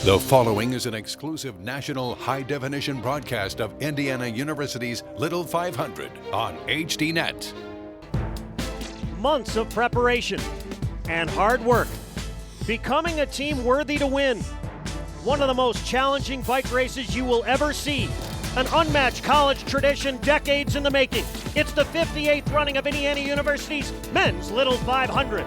The following is an exclusive national high-definition broadcast of Indiana University's Little 500 on HDNet. Months of preparation and hard work, becoming a team worthy to win. One of the most challenging bike races you will ever see. An unmatched college tradition, decades in the making. It's the 58th running of Indiana University's Men's Little 500.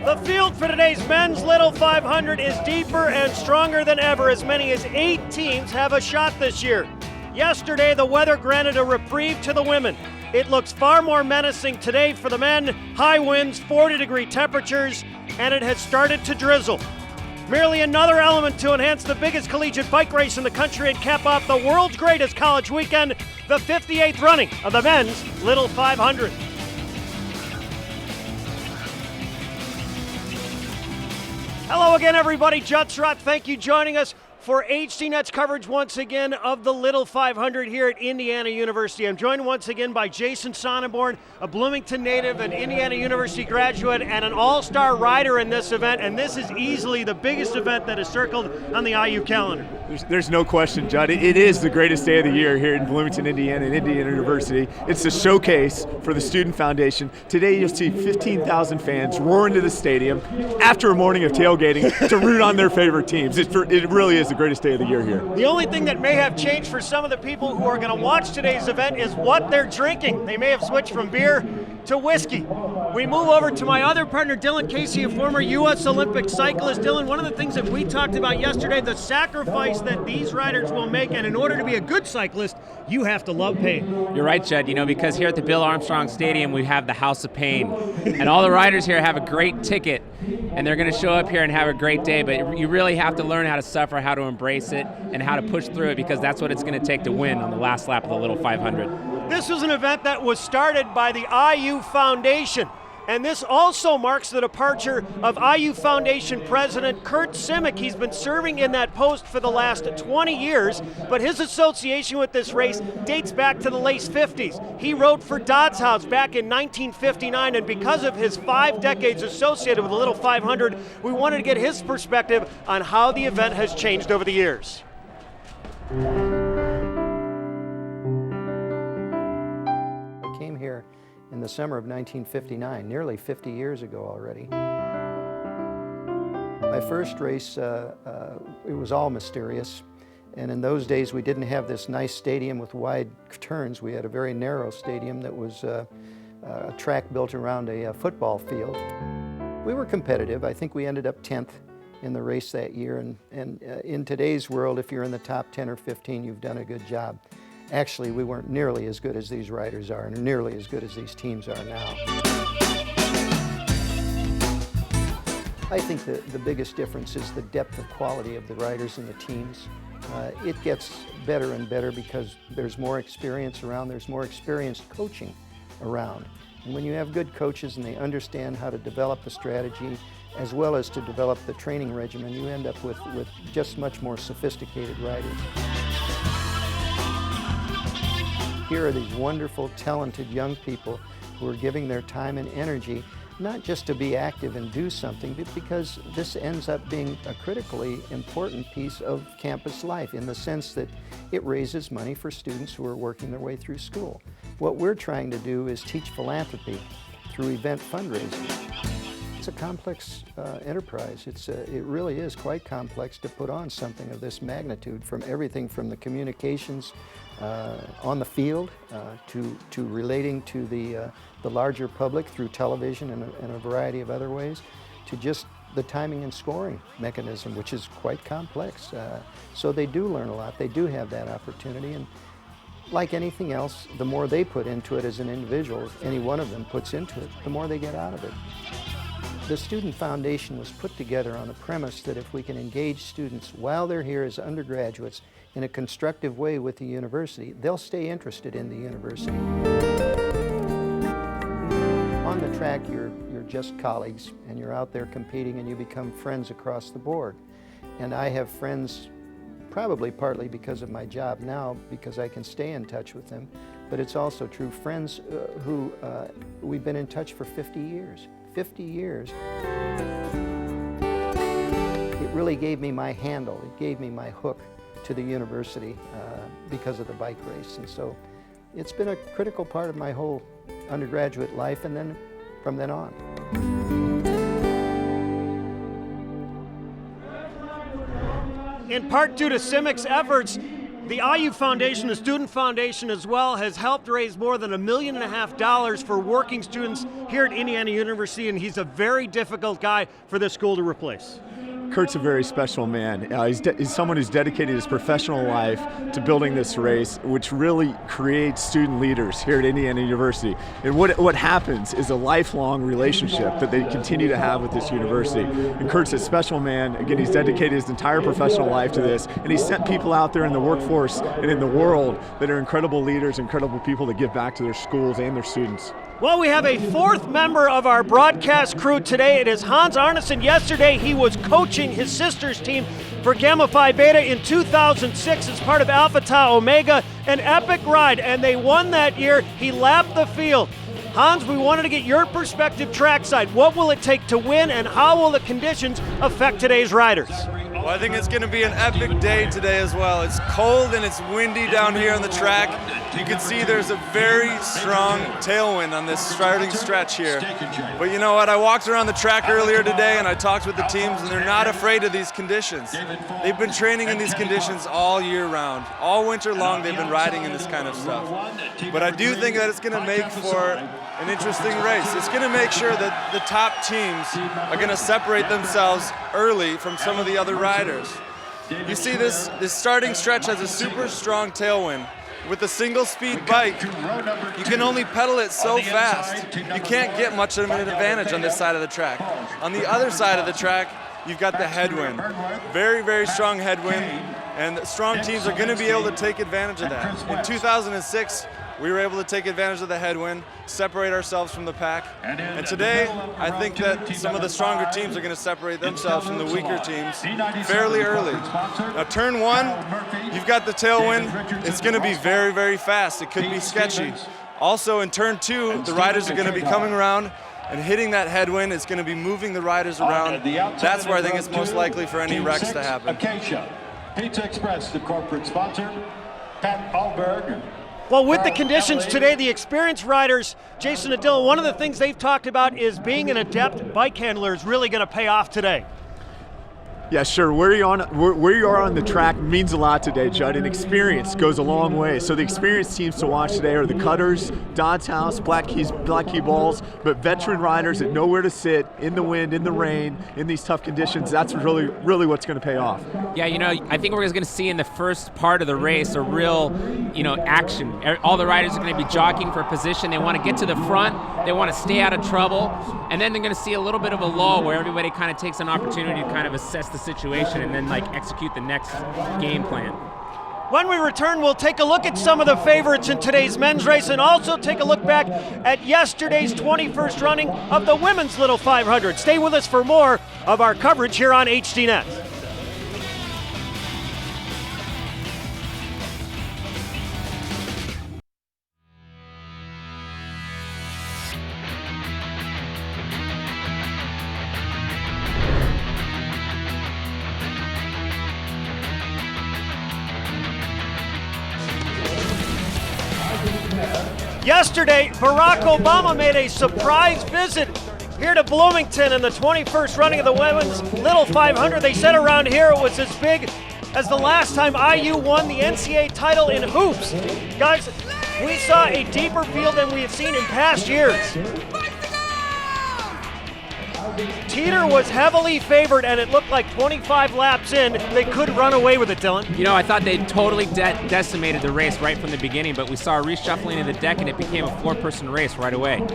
The field for today's Men's Little 500 is deeper and stronger than ever. As many as 8 teams have a shot this year. Yesterday, the weather granted a reprieve to the women. It looks far more menacing today for the men. High winds, 40-degree temperatures, and it has started to drizzle. Merely another element to enhance the biggest collegiate bike race in the country and cap off the world's greatest college weekend, the 58th running of the Men's Little 500. Hello again, everybody. Judd Surratt, thank you for joining us for HDNet's coverage once again of the Little 500 here at Indiana University. I'm joined once again by Jason Sonnenborn, a Bloomington native, an Indiana University graduate, and an all-star rider in this event. And this is easily the biggest event that is circled on the IU calendar. There's no question, Judd. It is the greatest day of the year here in Bloomington, Indiana, and Indiana University. It's a showcase for the Student Foundation. Today you'll see 15,000 fans roar into the stadium after a morning of tailgating to root on their favorite teams. It really is the greatest day of the year here. The only thing that may have changed for some of the people who are going to watch today's event is what they're drinking. They may have switched from beer to whiskey. We move over to my other partner, Dylan Casey, a former U.S. Olympic cyclist. Dylan, one of the things that we talked about yesterday, the sacrifice that these riders will make, and in order to be a good cyclist, you have to love pain. You're right, Judd, because here at the Bill Armstrong Stadium, we have the House of Pain. And all the riders here have a great ticket, and they're going to show up here and have a great day, but you really have to learn how to suffer, how to embrace it, and how to push through it, because that's what it's going to take to win on the last lap of the Little 500. This was an event that was started by the IU Foundation, and this also marks the departure of IU Foundation President Kurt Simic. He's been serving in that post for the last 20 years, but his association with this race dates back to the late 50s. He rode for Dodds House back in 1959, and because of his 5 decades associated with the Little 500, we wanted to get his perspective on how the event has changed over the years. Here in the summer of 1959, nearly 50 years ago already. My first race, it was all mysterious, and in those days we didn't have this nice stadium with wide turns. We had a very narrow stadium that was a track built around a football field. We were competitive. I think we ended up 10th in the race that year, and in today's world, if you're in the top 10 or 15, you've done a good job. Actually, we weren't nearly as good as these riders are, and nearly as good as these teams are now. I think the biggest difference is the depth of quality of the riders and the teams. It gets better and better because there's more experience around, there's more experienced coaching around. And when you have good coaches and they understand how to develop the strategy as well as to develop the training regimen, you end up with just much more sophisticated riders. Here are these wonderful, talented young people who are giving their time and energy, not just to be active and do something, but because this ends up being a critically important piece of campus life in the sense that it raises money for students who are working their way through school. What we're trying to do is teach philanthropy through event fundraising. It's a complex enterprise. It really is quite complex to put on something of this magnitude, from everything from the communications on the field to relating to the larger public through television and a variety of other ways, to just the timing and scoring mechanism, which is quite complex. So they do learn a lot. They do have that opportunity, and like anything else, the more they put into it as an individual, any one of them puts into it, the more they get out of it. The Student Foundation was put together on the premise that if we can engage students while they're here as undergraduates in a constructive way with the university, they'll stay interested in the university. On the track, you're just colleagues, and you're out there competing, and you become friends across the board. And I have friends, probably partly because of my job now, because I can stay in touch with them, but it's also true, friends who we've been in touch for 50 years. 50 years. It really gave me my handle, it gave me my hook to the university because of the bike race. And so it's been a critical part of my whole undergraduate life, and then from then on. In part due to CIMIC's efforts, the IU Foundation, the Student Foundation as well, has helped raise more than $1.5 million for working students here at Indiana University, and he's a very difficult guy for this school to replace. Kurt's a very special man. He's someone who's dedicated his professional life to building this race, which really creates student leaders here at Indiana University. And what happens is a lifelong relationship that they continue to have with this university. And Kurt's a special man. Again, he's dedicated his entire professional life to this, and he's sent people out there in the workforce and in the world that are incredible leaders, incredible people that give back to their schools and their students. Well, we have a fourth member of our broadcast crew today. It is Hans Arneson. Yesterday, he was coaching his sister's team for Gamma Phi Beta in 2006 as part of Alpha Tau Omega, an epic ride, and they won that year. He lapped the field. Hans, we wanted to get your perspective trackside. What will it take to win, and how will the conditions affect today's riders? Well, I think it's going to be an epic day today as well. It's cold and it's windy down here on the track. You can see there's a very strong tailwind on this starting stretch here. But you know what? I walked around the track earlier today and I talked with the teams, and they're not afraid of these conditions. They've been training in these conditions all year round. All winter long they've been riding in this kind of stuff. But I do think that it's going to make for an interesting race. It's going to make sure that the top teams are going to separate themselves early from some of the other riders. You see this starting stretch has a super strong tailwind. With a single speed bike, you can only pedal it so fast. You can't get much of an advantage on this side of the track. On the other side of the track, you've got the headwind. Very, very strong headwind, and strong teams are going to be able to take advantage of that. In 2006, we were able to take advantage of the headwind, separate ourselves from the pack. And today, I think that some of the stronger teams are going to separate themselves from the weaker teams fairly early. Now, turn one, you've got the tailwind. It's going to be very, very fast. It could be sketchy. Also, in turn two, the riders are going to be coming around and hitting that headwind. It's going to be moving the riders around. That's where I think it's most likely for any wrecks to happen. Acacia, Pizza Express, the corporate sponsor, Pat Alberg. Well, with the conditions today, the experienced riders, Jason and Dylan, one of the things they've talked about is being an adept bike handler is really going to pay off today. Yeah, sure. Where you are on the track means a lot today, Judd, and experience goes a long way. So the experienced teams to watch today are the Cutters, Dodds House, Black Key Balls, but veteran riders that know where to sit in the wind, in the rain, in these tough conditions. That's really what's going to pay off. Yeah, you know, I think we're going to see in the first part of the race a real, action. All the riders are going to be jockeying for position. They want to get to the front. They want to stay out of trouble. And then they're going to see a little bit of a lull where everybody kind of takes an opportunity to kind of assess the situation and then execute the next game plan. When we return, we'll take a look at some of the favorites in today's men's race and also take a look back at yesterday's 21st running of the women's Little 500. Stay with us for more of our coverage here on HDNet. Yesterday, Barack Obama made a surprise visit here to Bloomington in the 21st running of the women's Little 500. They said around here it was as big as the last time IU won the NCAA title in hoops. Guys, we saw a deeper field than we have seen in past years. Teeter was heavily favored, and it looked like 25 laps in, they could run away with it, Dylan. You know, I thought they totally decimated the race right from the beginning, but we saw a reshuffling of the deck, and it became a four-person race right away.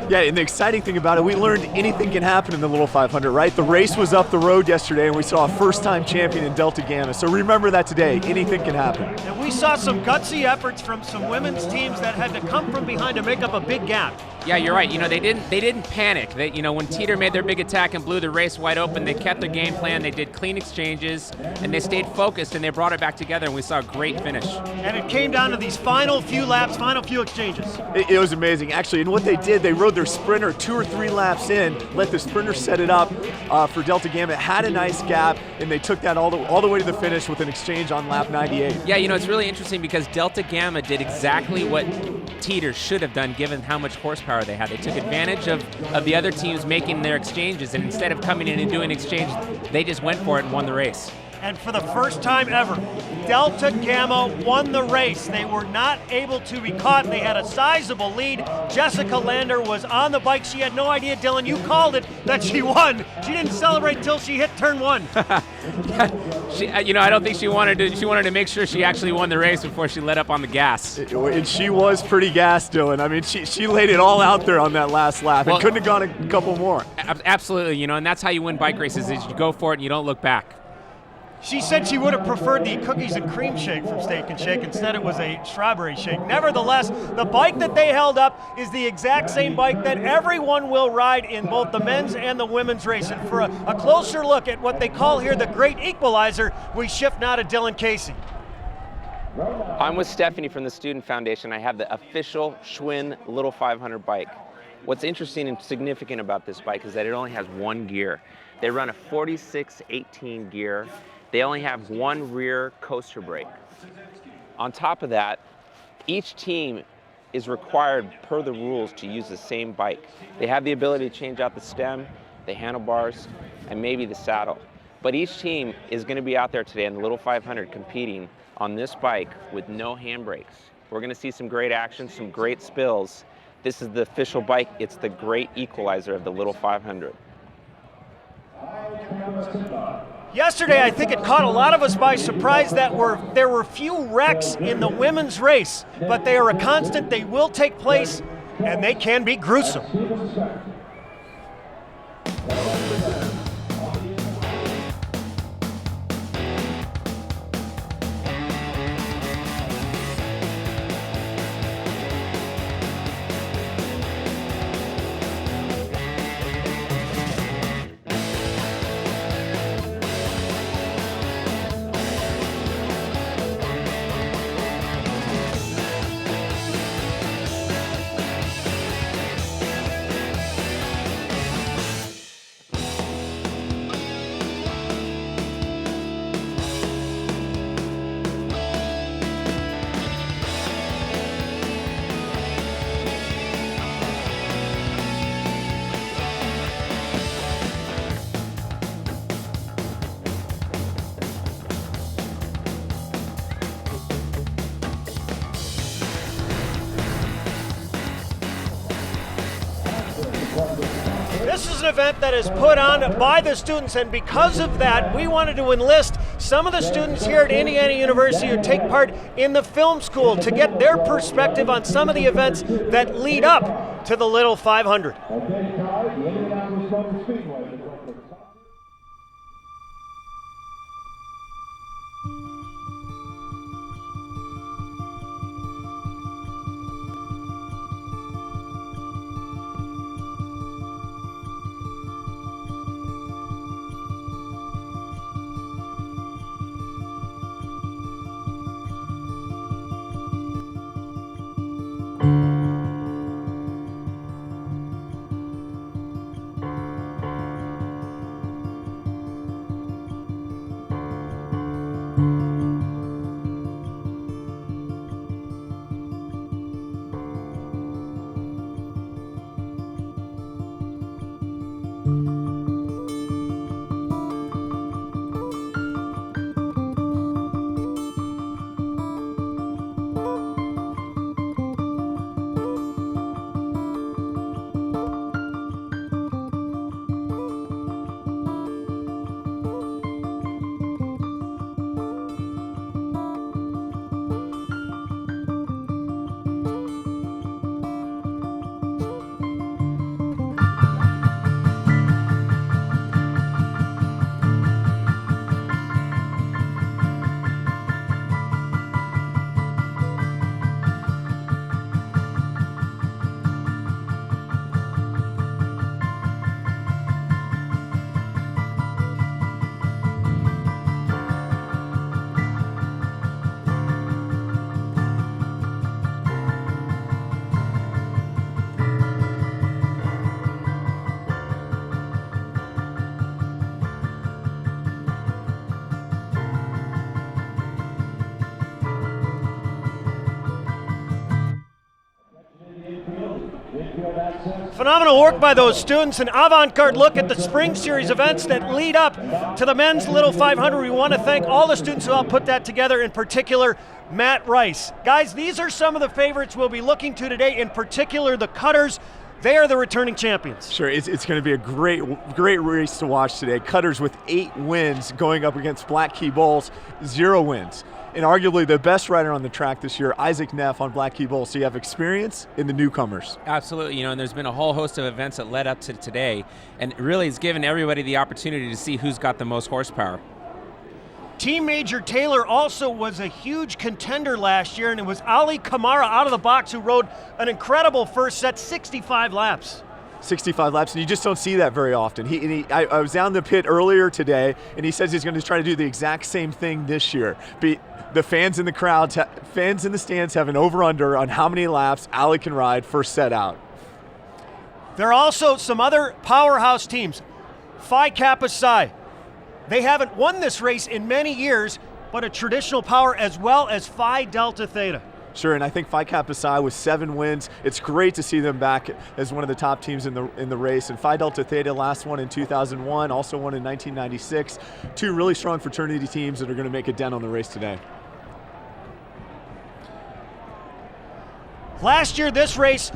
Yeah, and the exciting thing about it, we learned anything can happen in the Little 500, right? The race was up the road yesterday, and we saw a first-time champion in Delta Gamma. So remember that today. Anything can happen. And we saw some gutsy efforts from some women's teams that had to come from behind to make up a big gap. Yeah, you're right. You know, they didn't panic. You know, when Teeter made their big attack and blew the race wide open, they kept their game plan. They did clean exchanges, and they stayed focused, and they brought it back together, and we saw a great finish. And it came down to these final few laps, final few exchanges. It was amazing, actually. And what they did, they rode their sprinter 2 or 3 laps in, let the sprinter set it up for Delta Gamma. It had a nice gap, and they took that all the way to the finish with an exchange on lap 98. Yeah, you know, it's really interesting because Delta Gamma did exactly what Teeter should have done given how much horsepower they had. They took advantage of the other teams making their exchanges, and instead of coming in and doing exchange, they just went for it and won the race. And for the first time ever, Delta Gamma won the race. They were not able to be caught. They had a sizable lead. Jessica Lander was on the bike. She had no idea, Dylan, you called it, that she won. She didn't celebrate till she hit turn 1. You know, I don't think she wanted to make sure she actually won the race before she let up on the gas. And she was pretty gassed, Dylan. I mean, she laid it all out there on that last lap. Well, and couldn't have gone a couple more. Absolutely, you know, and that's how you win bike races is you go for it and you don't look back. She said she would have preferred the cookies and cream shake from Steak and Shake. Instead, it was a strawberry shake. Nevertheless, the bike that they held up is the exact same bike that everyone will ride in both the men's and the women's race. And for a closer look at what they call here the great equalizer, we shift now to Dylan Casey. I'm with Stephanie from the Student Foundation. I have the official Schwinn Little 500 bike. What's interesting and significant about this bike is that it only has one gear. They run a 46-18 gear. They only have one rear coaster brake. On top of that, each team is required per the rules to use the same bike. They have the ability to change out the stem, the handlebars, and maybe the saddle. But each team is going to be out there today in the Little 500 competing on this bike with no handbrakes. We're going to see some great action, some great spills. This is the official bike. It's the great equalizer of the Little 500. Yesterday, I think it caught a lot of us by surprise that there were few wrecks in the women's race, but they are a constant. They will take place, and they can be gruesome. This is an event that is put on by the students, and because of that, we wanted to enlist some of the students here at Indiana University who take part in the film school to get their perspective on some of the events that lead up to the Little 500. Phenomenal work by those students. An avant-garde look at the spring series events that lead up to the men's Little 500. We want to thank all the students who helped put that together, in particular Matt Rice. Guys, these are some of the favorites we'll be looking to today, in particular the cutters. They are the returning champions. Sure, it's going to be a great race to watch today. Cutters with 8 wins going up against Black Key Bowls, 0 wins. And arguably the best rider on the track this year, Isaac Neff on Black Key Bowls. So you have experience in the newcomers. Absolutely, and there's been a whole host of events that led up to today, and really it's given everybody the opportunity to see who's got the most horsepower. Team Major Taylor also was a huge contender last year, and it was Ali Kamara out of the box who rode an incredible first set, 65 laps. 65 laps, and you just don't see that very often. I was down the pit earlier today, and he says he's going to try to do the exact same thing this year. The fans in the crowd, fans in the stands have an over-under on how many laps Ali can ride first set out. There are also some other powerhouse teams. Phi Kappa Psi. They haven't won this race in many years, but a traditional power, as well as Phi Delta Theta. Sure, and I think Phi Kappa Psi with 7 wins. It's great to see them back as one of the top teams in the race. And Phi Delta Theta last one in 2001, also won in 1996. 2 really strong fraternity teams that are going to make a dent on the race today. Last year, this race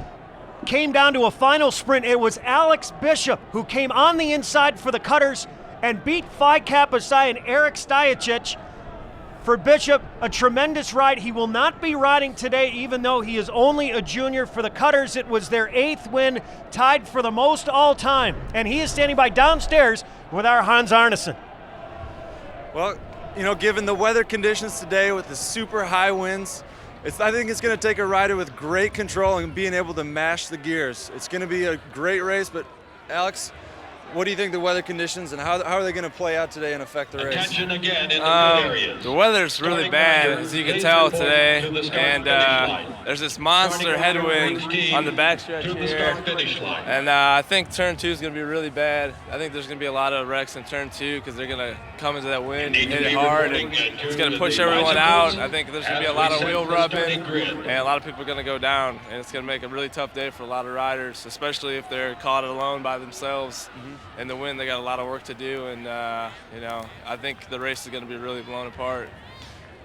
came down to a final sprint. It was Alex Bishop who came on the inside for the cutters and beat Phi Kappa Psi and Eric Stajicic. For Bishop, a tremendous ride. He will not be riding today, even though he is only a junior. For the cutters, it was their 8th win, tied for the most all time. And he is standing by downstairs with our Hans Arneson. Well, given the weather conditions today with the super high winds, I think it's going to take a rider with great control and being able to mash the gears. It's going to be a great race, but Alex, what do you think the weather conditions and how are they going to play out today and affect the race? Attention again in the areas. The weather's really bad, as you can tell today, and there's this monster headwind on the backstretch here, and I think turn 2 is going to be really bad. I think there's going to be a lot of wrecks in turn 2 because they're going to come into that wind and hit it hard, and it's going to push everyone out. I think there's going to be a lot of wheel rubbing, and a lot of people are going to go down, and it's going to make a really tough day for a lot of riders, especially if they're caught alone by themselves. In the wind, they got a lot of work to do, and I think the race is going to be really blown apart.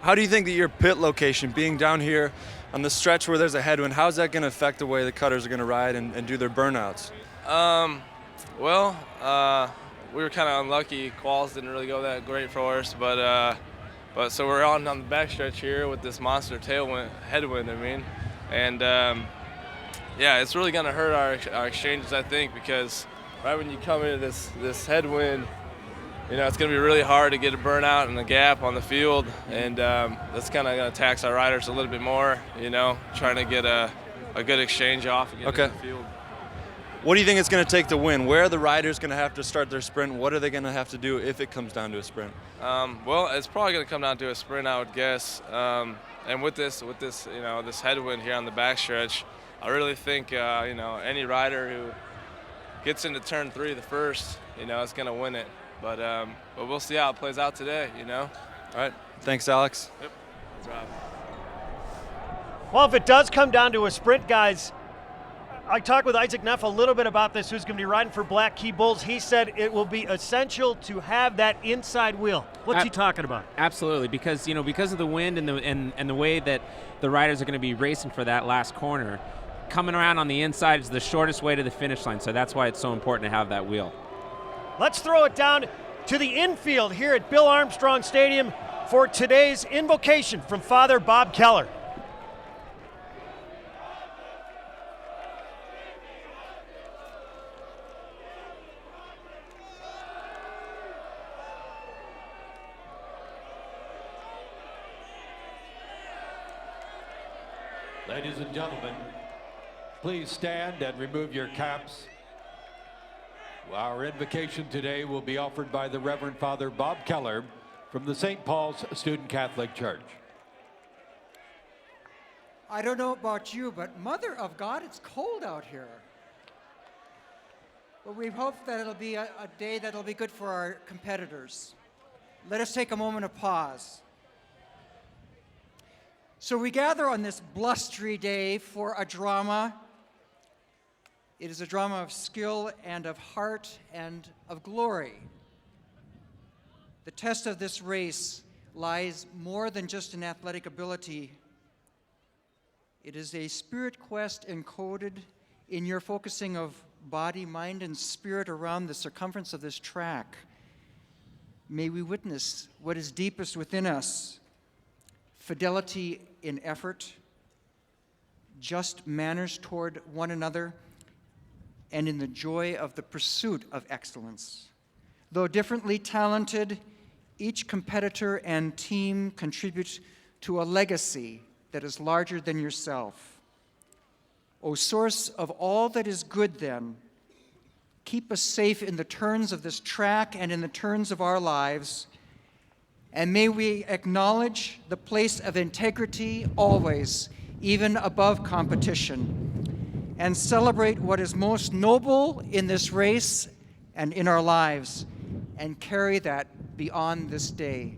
How do you think that your pit location, being down here on the stretch where there's a headwind, how's that going to affect the way the cutters are going to ride and do their burnouts? We were kind of unlucky. Quals didn't really go that great for us, but so we're on the backstretch here with this monster headwind. And it's really going to hurt our exchanges, I think, because right when you come into this headwind, it's going to be really hard to get a burnout in the gap on the field, and that's kind of going to tax our riders a little bit more, trying to get a good exchange off again in the field. What do you think it's going to take to win? Where are the riders going to have to start their sprint? What are they going to have to do if it comes down to a sprint? It's probably going to come down to a sprint, I would guess. And with this this headwind here on the backstretch, I really think any rider who gets into turn 3 the first, is going to win it. But we'll see how it plays out today, All right. Thanks, Alex. Yep. Good job. Well, if it does come down to a sprint, guys, I talked with Isaac Neff a little bit about this, who's going to be riding for Black Key Bulls. He said it will be essential to have that inside wheel. What's he talking about? Absolutely, because because of the wind and the way that the riders are going to be racing for that last corner, coming around on the inside is the shortest way to the finish line, so that's why it's so important to have that wheel. Let's throw it down to the infield here at Bill Armstrong Stadium for today's invocation from Father Bob Keller. Ladies and gentlemen, please stand and remove your caps. Our invocation today will be offered by the Reverend Father Bob Keller from the St. Paul's Student Catholic Church. I don't know about you, but Mother of God, it's cold out here. But we hope that it'll be a day that'll be good for our competitors. Let us take a moment of pause. So we gather on this blustery day for a drama, It is a drama of skill and of heart and of glory. The test of this race lies more than just in athletic ability. It is a spirit quest encoded in your focusing of body, mind, and spirit around the circumference of this track. May we witness what is deepest within us: fidelity in effort, just manners toward one another, and in the joy of the pursuit of excellence. Though differently talented, each competitor and team contributes to a legacy that is larger than yourself. O source of all that is good, then, keep us safe in the turns of this track and in the turns of our lives, and may we acknowledge the place of integrity always, even above competition, and celebrate what is most noble in this race and in our lives, and carry that beyond this day.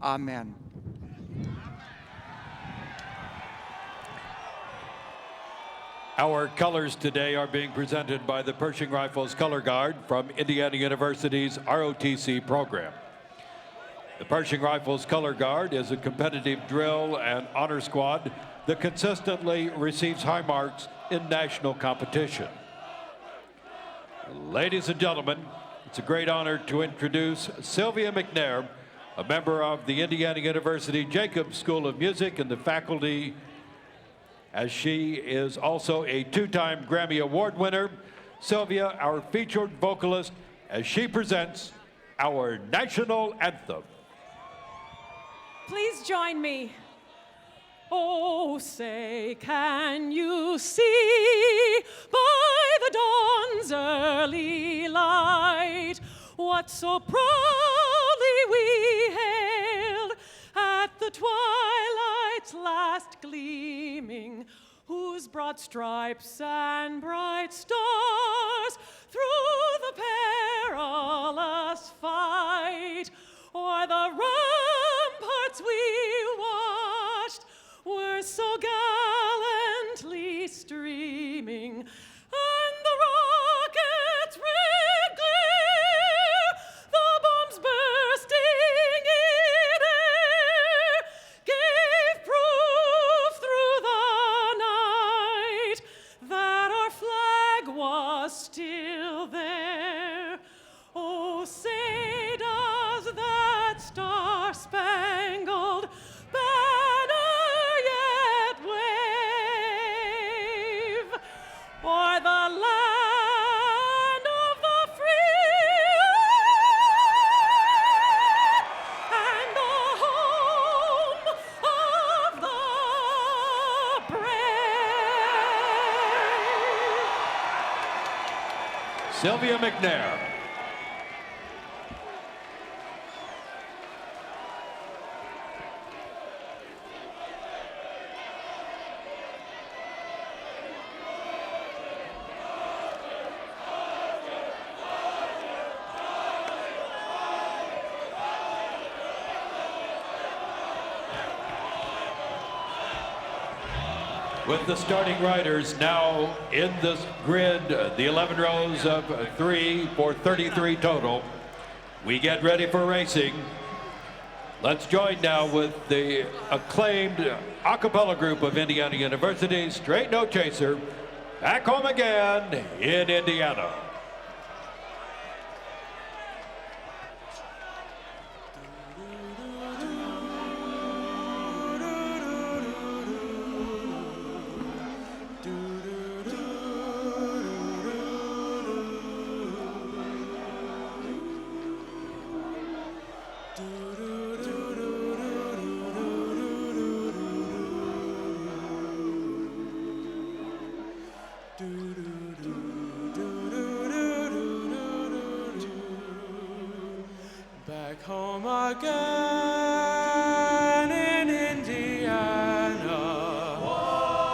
Amen. Our colors today are being presented by the Pershing Rifles Color Guard from Indiana University's ROTC program. The Pershing Rifles Color Guard is a competitive drill and honor squad that consistently receives high marks in national competition. Ladies and gentlemen, it's a great honor to introduce Sylvia McNair, a member of the Indiana University Jacobs School of Music and the faculty, as she is also a two-time Grammy Award winner. Sylvia, our featured vocalist, as she presents our national anthem. Please join me. Oh, say, can you see by the dawn's early light what so proudly we hailed at the twilight's last gleaming, whose broad stripes and bright stars through the perilous fight o'er the ramparts we watched were so gallantly streaming, and the rockets' red glare, the bombs bursting in air, gave proof through the night that our flag was still there. Oh, say does that star-spangled banner yet wave o'er the land of the free and the home of the brave? Sylvia McNair. With the starting riders now in this grid, the 11 rows of 3 for 33 total, we get ready for racing. Let's join now with the acclaimed a cappella group of Indiana University, Straight No Chaser, back home again in Indiana. Back home again in Indiana,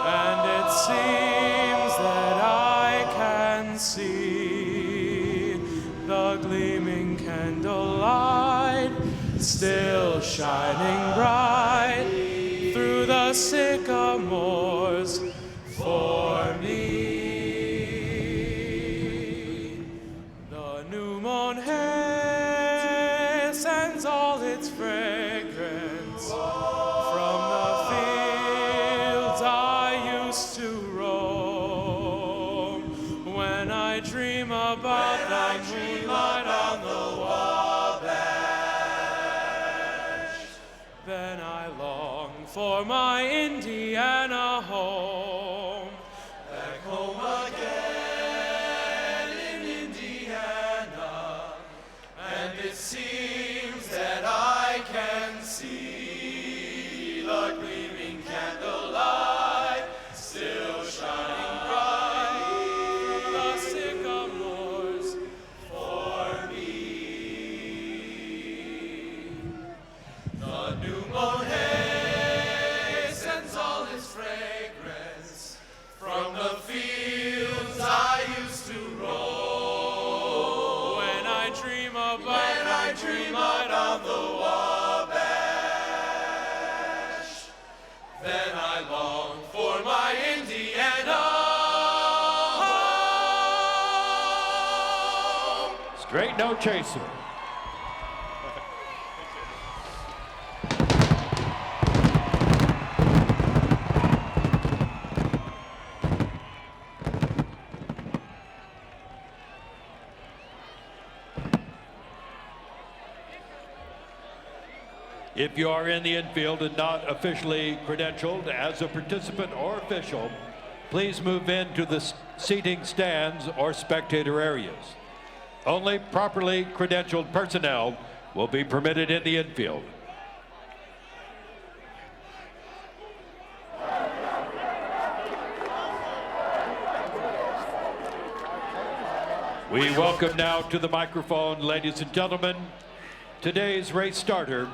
and it seems that I can see the gleaming candlelight still shining bright through the sycamores for me. then I long for my Indiana home. Back home again in Indiana, and it seems that I can see the gleaming candlelight still shining bright through the sycamores for me. The new mown hay sends all its fragrance from the fields I used to roam. When I dream about the Wabash, then I long for my Indiana home. Straight no chaser. If you are in the infield and not officially credentialed as a participant or official, please move into the seating stands or spectator areas. Only properly credentialed personnel will be permitted in the infield. We welcome now to the microphone, ladies and gentlemen, today's race starter,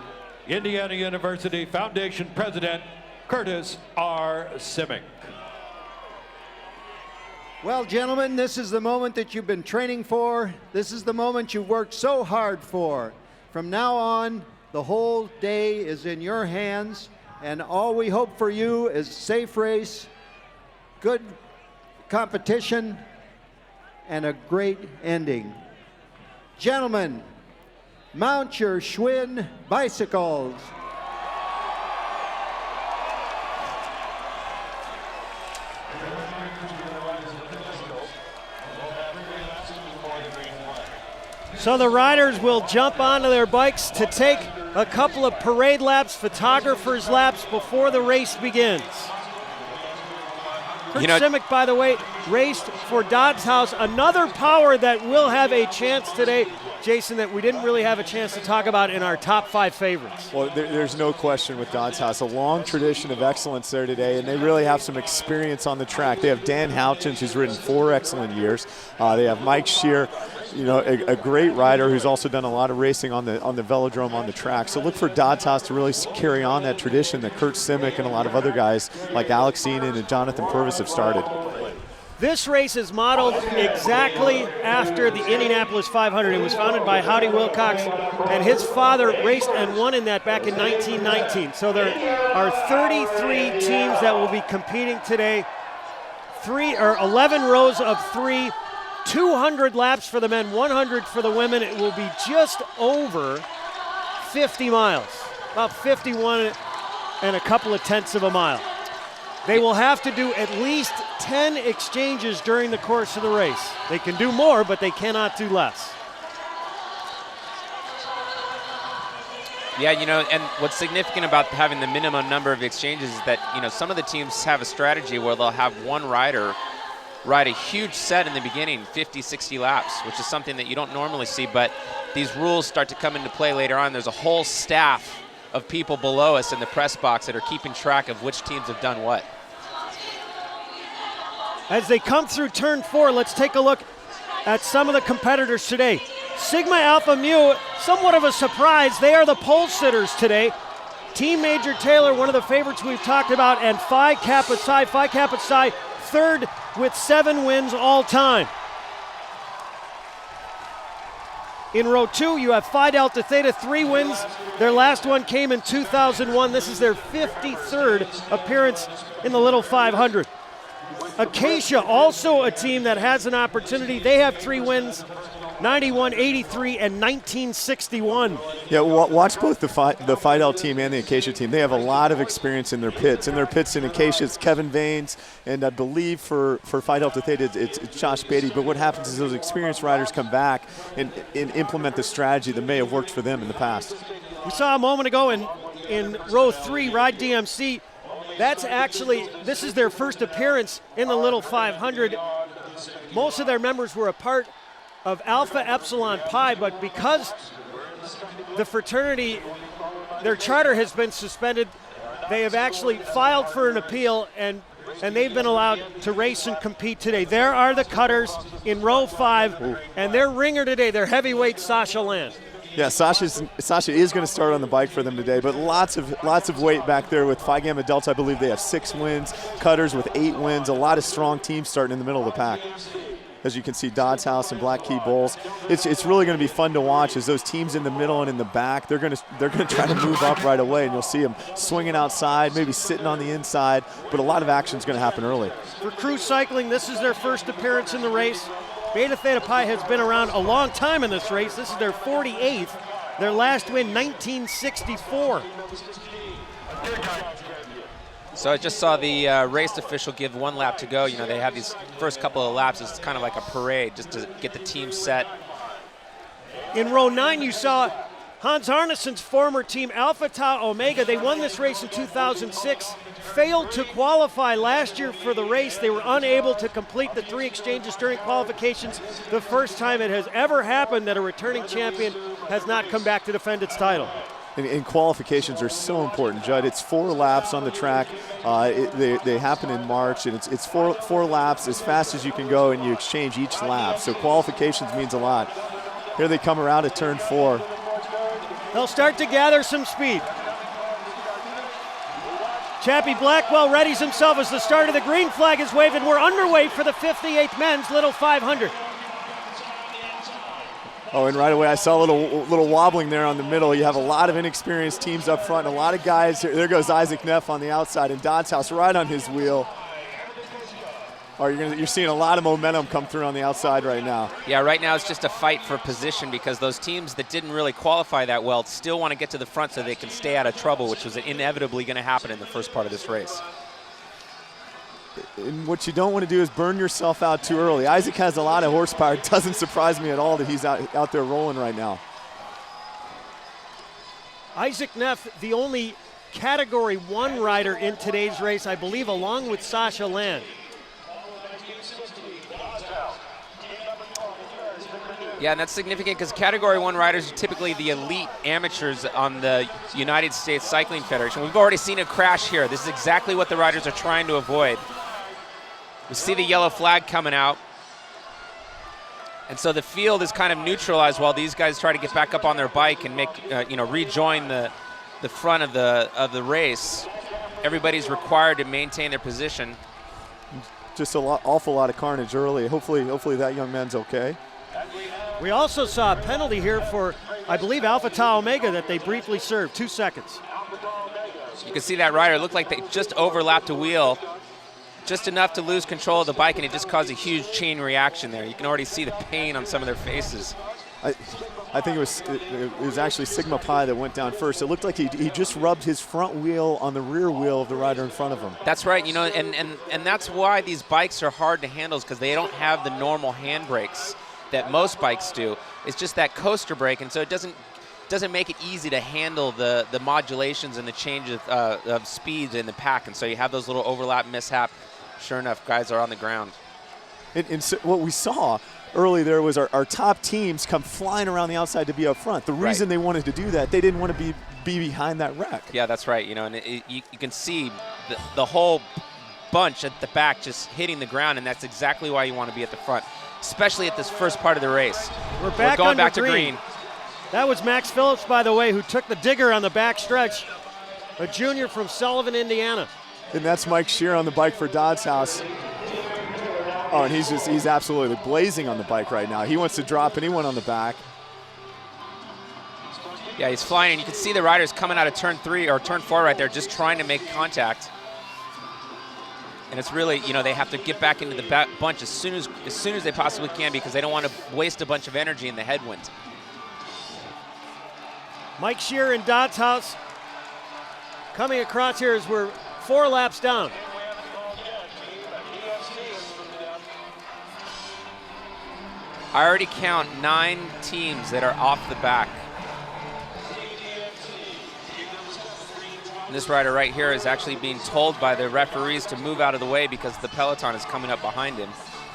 Indiana University Foundation President Curtis R. Simic. Well, gentlemen, this is the moment that you've been training for. This is the moment you've worked so hard for. From now on, the whole day is in your hands, and all we hope for you is safe race, good competition, and a great ending. Gentlemen, mount your Schwinn bicycles. So the riders will jump onto their bikes to take a couple of parade laps, photographers' laps before the race begins. Kurt Simic, by the way, raced for Dodds House, another power that will have a chance today, Jason, that we didn't really have a chance to talk about in our top 5 favorites. Well, there's no question with Dodds House. A long tradition of excellence there today, and they really have some experience on the track. They have Dan Houchins, who's ridden 4 excellent years. They have Mike Shear, a great rider who's also done a lot of racing on the velodrome on the track. So look for Dodds House to really carry on that tradition that Kurt Simic and a lot of other guys like Alex Enan and Jonathan Purvis have started. This race is modeled exactly after the Indianapolis 500. It was founded by Howdy Wilcox, and his father raced and won in that back in 1919. So there are 33 teams that will be competing today. 11 rows of 3, 200 laps for the men, 100 for the women. It will be just over 50 miles, about 51 and a couple of tenths of a mile. They will have to do at least 10 exchanges during the course of the race. They can do more, but they cannot do less. Yeah, and what's significant about having the minimum number of exchanges is that, some of the teams have a strategy where they'll have one rider ride a huge set in the beginning, 50, 60 laps, which is something that you don't normally see, but these rules start to come into play later on. There's a whole staff of people below us in the press box that are keeping track of which teams have done what. As they come through turn 4, let's take a look at some of the competitors today. Sigma Alpha Mu, somewhat of a surprise. They are the pole sitters today. Team Major Taylor, one of the favorites we've talked about, and Phi Kappa Psi. Phi Kappa Psi, third with 7 wins all time. In row 2, you have Phi Delta Theta, 3 wins. Their last one came in 2001. This is their 53rd appearance in the Little 500. Acacia, also a team that has an opportunity. They have 3 wins, 91, 83, and 1961. Yeah, watch both the Phi Delta team and the Acacia team. They have a lot of experience in their pits. In Acacia, it's Kevin Vanes, and I believe for Phi Delta Theta, it's Josh Beatty. But what happens is those experienced riders come back and implement the strategy that may have worked for them in the past. We saw a moment ago in in row 3, RideDMC. This is their first appearance in the Little 500. Most of their members were a part of Alpha Epsilon Pi, but because the fraternity, their charter has been suspended, they have actually filed for an appeal, and they've been allowed to race and compete today. There are the cutters in row 5, and their ringer today, their heavyweight Sasha Land. Yeah, Sasha is going to start on the bike for them today, but lots of weight back there with Phi Gamma Delta. I believe they have 6 wins, Cutters with 8 wins, a lot of strong teams starting in the middle of the pack. As you can see, Dodds House and Black Key Bulls. It's really going to be fun to watch as those teams in the middle and in the back, they're going to try to move up right away, and you'll see them swinging outside, maybe sitting on the inside, but a lot of action is going to happen early. For CRU Cycling, this is their first appearance in the race. Beta Theta Pi has been around a long time in this race. This is their 48th. Their last win, 1964. So I just saw the race official give 1 lap to go. You know, they have these first couple of laps. It's kind of like a parade just to get the team set. In row 9, you saw Hans Arnesson's former team, Alpha Tau Omega. They won this race in 2006, failed to qualify last year for the race. They were unable to complete the 3 exchanges during qualifications. The first time it has ever happened that a returning champion has not come back to defend its title. And qualifications are so important, Judd. It's 4 laps on the track. They happen in March, and it's four laps as fast as you can go, and you exchange each lap. So qualifications means a lot. Here they come around at turn 4. They'll start to gather some speed. Chappie Blackwell readies himself as the start of the green flag is waved, and we're underway for the 58th men's Little 500. Oh, and right away I saw a little wobbling there on the middle. You have a lot of inexperienced teams up front, and a lot of guys. There goes Isaac Neff on the outside, and Dodds House right on his wheel. Oh, you're seeing a lot of momentum come through on the outside right now. Yeah, right now it's just a fight for position because those teams that didn't really qualify that well still want to get to the front so they can stay out of trouble, which was inevitably going to happen in the first part of this race. And what you don't want to do is burn yourself out too early. Isaac has a lot of horsepower. It doesn't surprise me at all that he's out there rolling right now. Isaac Neff, the only Category 1 rider in today's race, I believe, along with Sasha Land. Yeah, and that's significant because Category 1 riders are typically the elite amateurs on the United States Cycling Federation. We've already seen a crash here. This is exactly what the riders are trying to avoid. We see the yellow flag coming out. And so the field is kind of neutralized while these guys try to get back up on their bike and make, rejoin the front of the race. Everybody's required to maintain their position. Just awful lot of carnage early. Hopefully that young man's okay. We also saw a penalty here for, I believe, Alpha Tau Omega that they briefly served, 2 seconds. You can see that rider looked like they just overlapped a wheel, just enough to lose control of the bike, and it just caused a huge chain reaction there. You can already see the pain on some of their faces. I think it was actually Sigma Pi that went down first. It looked like he just rubbed his front wheel on the rear wheel of the rider in front of him. That's right, and that's why these bikes are hard to handle, because they don't have the normal handbrakes that most bikes do. It's just that coaster brake, and so it doesn't make it easy to handle the modulations and the change of speeds in the pack, and so you have those little overlap mishap. Sure enough, guys are on the ground. And so what we saw early there was our top teams come flying around the outside to be up front. The reason they wanted to do that, they didn't want to be behind that wreck. Yeah, that's right. And you can see the whole bunch at the back just hitting the ground, and that's exactly why you want to be at the front, especially at this first part of the race. We're going back to green. That was Max Phillips, by the way, who took the digger on the back stretch, a junior from Sullivan, Indiana. And that's Mike Shear on the bike for Dodds House. Oh, and he's absolutely blazing on the bike right now. He wants to drop anyone on the back. Yeah, he's flying, and you can see the riders coming out of turn 3 or turn 4 right there, just trying to make contact. And it's really, they have to get back into the bunch as soon as they possibly can, because they don't want to waste a bunch of energy in the headwind. Mike Shear in Dodds House coming across here as we're 4 laps down. I already count 9 teams that are off the back. And this rider right here is actually being told by the referees to move out of the way because the peloton is coming up behind him.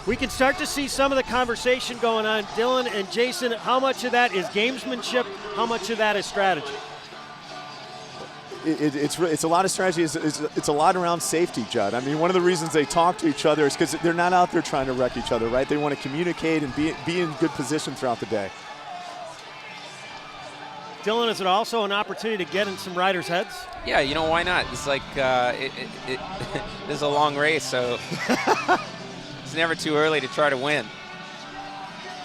We can start to see some of the conversation going on. Dylan and Jason, how much of that is gamesmanship? How much of that is strategy? It's a lot of strategy. It's a lot around safety, Judd. I mean, one of the reasons they talk to each other is because they're not out there trying to wreck each other, right? They want to communicate and be in good position throughout the day. Dylan, is it also an opportunity to get in some riders' heads? Yeah, you know, why not? It's like, this is a long race, so it's never too early to try to win.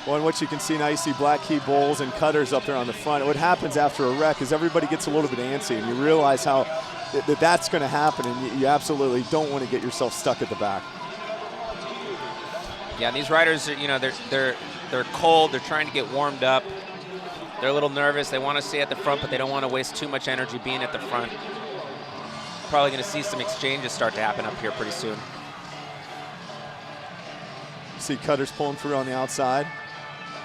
Well, and what you can see now, you see Black Key Bowls and Cutters up there on the front. What happens after a wreck is everybody gets a little bit antsy, and you realize how that's going to happen, and you absolutely don't want to get yourself stuck at the back. Yeah, these riders, you know, they're cold. They're trying to get warmed up. They're a little nervous. They want to stay at the front, but they don't want to waste too much energy being at the front. Probably going to see some exchanges start to happen up here pretty soon. See Cutters pulling through on the outside.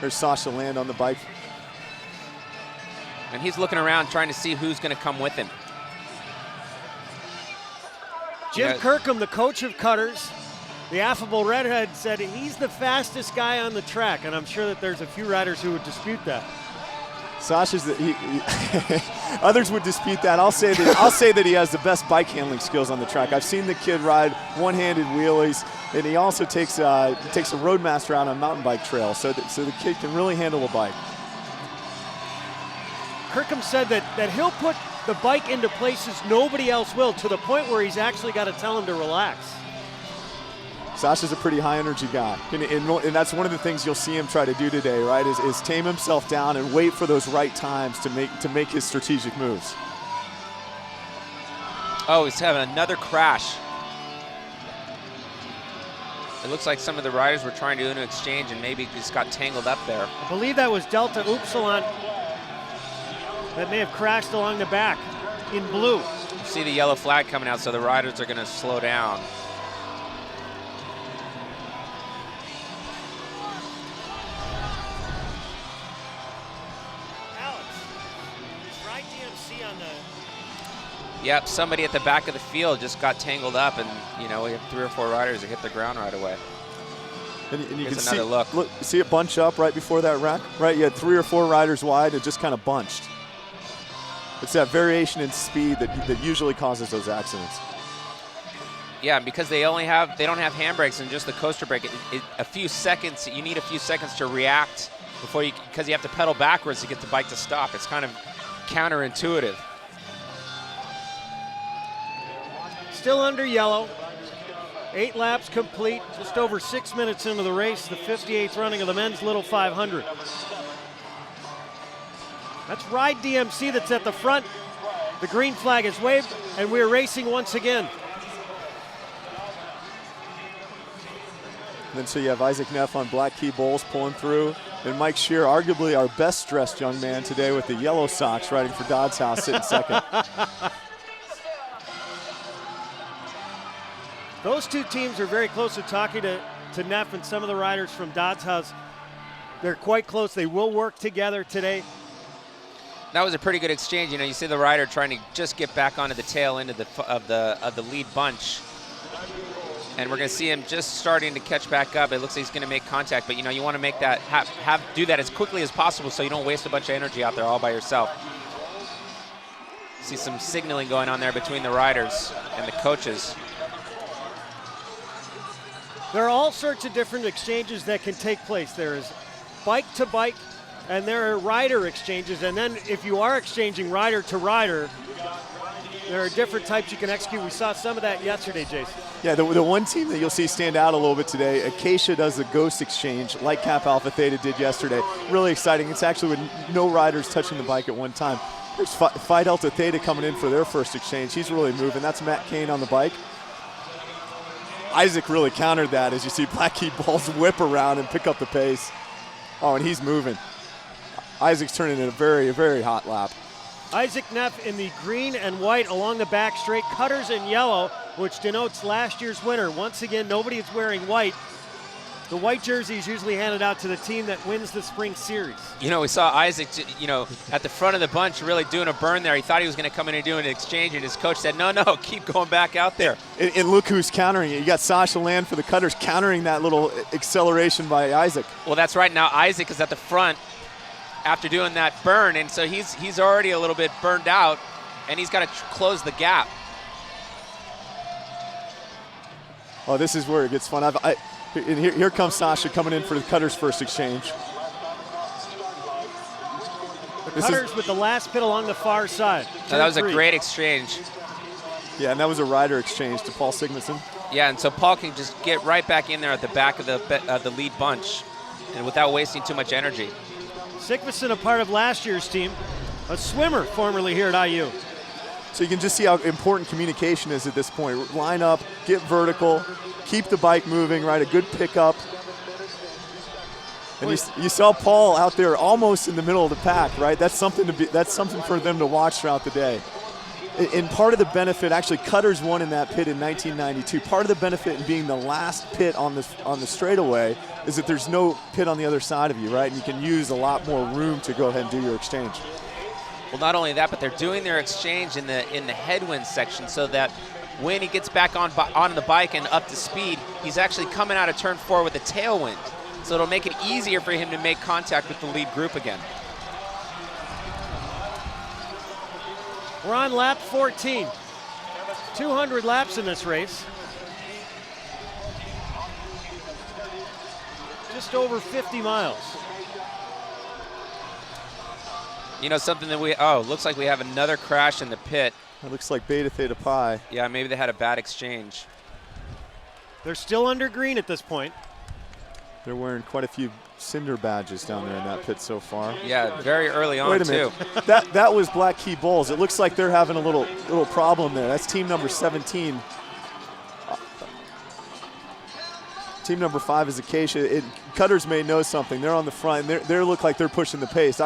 There's Sasha land on the bike. And he's looking around trying to see who's going to come with him. Jim Kirkham, the coach of Cutters, the affable redhead, said he's the fastest guy on the track, and I'm sure that there's a few riders who would dispute that. Sasha's others would dispute that. I'll say that he has the best bike handling skills on the track. I've seen the kid ride one-handed wheelies, and he also takes a Roadmaster out on mountain bike trail, so the kid can really handle a bike. Kirkham said that he'll put the bike into places nobody else will, to the point where he's actually got to tell him to relax. Sasha's a pretty high-energy guy, and that's one of the things you'll see him try to do today, right, is tame himself down and wait for those right times to make his strategic moves. Oh, he's having another crash. It looks like some of the riders were trying to do an exchange and maybe just got tangled up there. I believe that was Delta Upsilon that may have crashed along the back in blue. You see the yellow flag coming out, so the riders are going to slow down. Yep, somebody at the back of the field just got tangled up, and you know, we have 3 or 4 riders that hit the ground right away. And you Here's can another see it bunch up right before that wreck, right? You had 3 or 4 riders wide, it just kind of bunched. It's that variation in speed that usually causes those accidents. Yeah, because they don't have handbrakes and just the coaster brake. A few seconds, you need a few seconds to react before because you have to pedal backwards to get the bike to stop. It's kind of counterintuitive. Still under yellow. 8 laps complete, just over 6 minutes into the race, the 58th running of the men's Little 500. That's RideDMC that's at the front. The green flag is waved, and we're racing once again. And then so you have Isaac Neff on Black Key Bowls pulling through, and Mike Shear, arguably our best dressed young man today with the yellow socks, riding for Dodds House, sitting second. Those two teams are very close to talking to Neff and some of the riders from Dodds House. They're quite close. They will work together today. That was a pretty good exchange. You know, you see the rider trying to just get back onto the tail end of the lead bunch. And we're going to see him just starting to catch back up. It looks like he's going to make contact, but you know, you want to make that do that as quickly as possible so you don't waste a bunch of energy out there all by yourself. See some signaling going on there between the riders and the coaches. There are all sorts of different exchanges that can take place. There is bike to bike, and there are rider exchanges. And then if you are exchanging rider to rider, there are different types you can execute. We saw some of that yesterday, Jason. Yeah, the one team that you'll see stand out a little bit today, Acacia does the ghost exchange like Kappa Alpha Theta did yesterday. Really exciting. It's actually with no riders touching the bike at one time. There's Phi Delta Theta coming in for their first exchange. He's really moving. That's Matt Kane on the bike. Isaac really countered that as you see Black Key Balls whip around and pick up the pace. Oh, and he's moving. Isaac's turning in a very, very hot lap. Isaac Neff in the green and white along the back straight, Cutters in yellow, which denotes last year's winner. Once again, nobody is wearing white. The white jersey is usually handed out to the team that wins the spring series. You know, we saw Isaac, you know, at the front of the bunch really doing a burn there. He thought he was going to come in and do an exchange, and his coach said, no, keep going back out there. And look who's countering it. You got Sasha Land for the cutters countering that little acceleration by Isaac. Well, that's right. Now Isaac is at the front after doing that burn, and so he's already a little bit burned out, and he's got to close the gap. Oh, this is where it gets fun. Here comes Sasha coming in for the cutters' first exchange. The cutters with the last pit along the far side. Now, that was a great exchange. Yeah, and that was a rider exchange to Paul Sigmason. Yeah, and so Paul can just get right back in there at the back of the lead bunch, and without wasting too much energy. Sigmason, a part of last year's team, a swimmer formerly here at IU. So you can just see how important communication is at this point. Line up, get vertical, keep the bike moving, right? A good pickup. And you saw Paul out there almost in the middle of the pack, right? That's something for them to watch throughout the day. And part of the benefit, actually, Cutters won in that pit in 1992. Part of the benefit in being the last pit on the straightaway is that there's no pit on the other side of you, right? And you can use a lot more room to go ahead and do your exchange. Well, not only that, but they're doing their exchange in the headwind section so that when he gets back on the bike and up to speed, he's actually coming out of turn 4 with a tailwind. So it'll make it easier for him to make contact with the lead group again. We're on lap 14. 200 laps in this race. Just over 50 miles. You know, something that looks like we have another crash in the pit. It looks like Beta Theta Pi. Yeah, maybe they had a bad exchange. They're still under green at this point. They're wearing quite a few cinder badges down there in that pit so far. Yeah, very early on, Wait a minute. that was Black Key Bulls. It looks like they're having a little problem there. That's team number 17. Team number 5 is Acacia. Cutters may know something. They're on the front. They look like they're pushing the pace.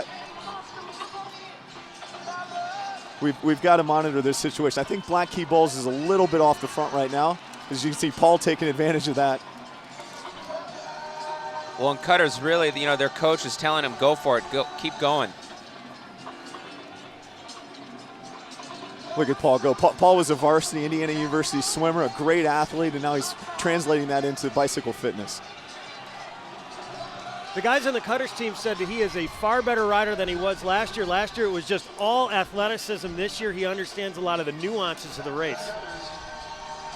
We've got to monitor this situation. I think Black Key Bulls is a little bit off the front right now. As you can see, Paul taking advantage of that. Well, and Cutters really, you know, their coach is telling him, go for it, keep going. Look at Paul go. Paul was a varsity Indiana University swimmer, a great athlete, and now he's translating that into bicycle fitness. The guys on the Cutters team said that he is a far better rider than he was last year. Last year it was just all athleticism. This year he understands a lot of the nuances of the race.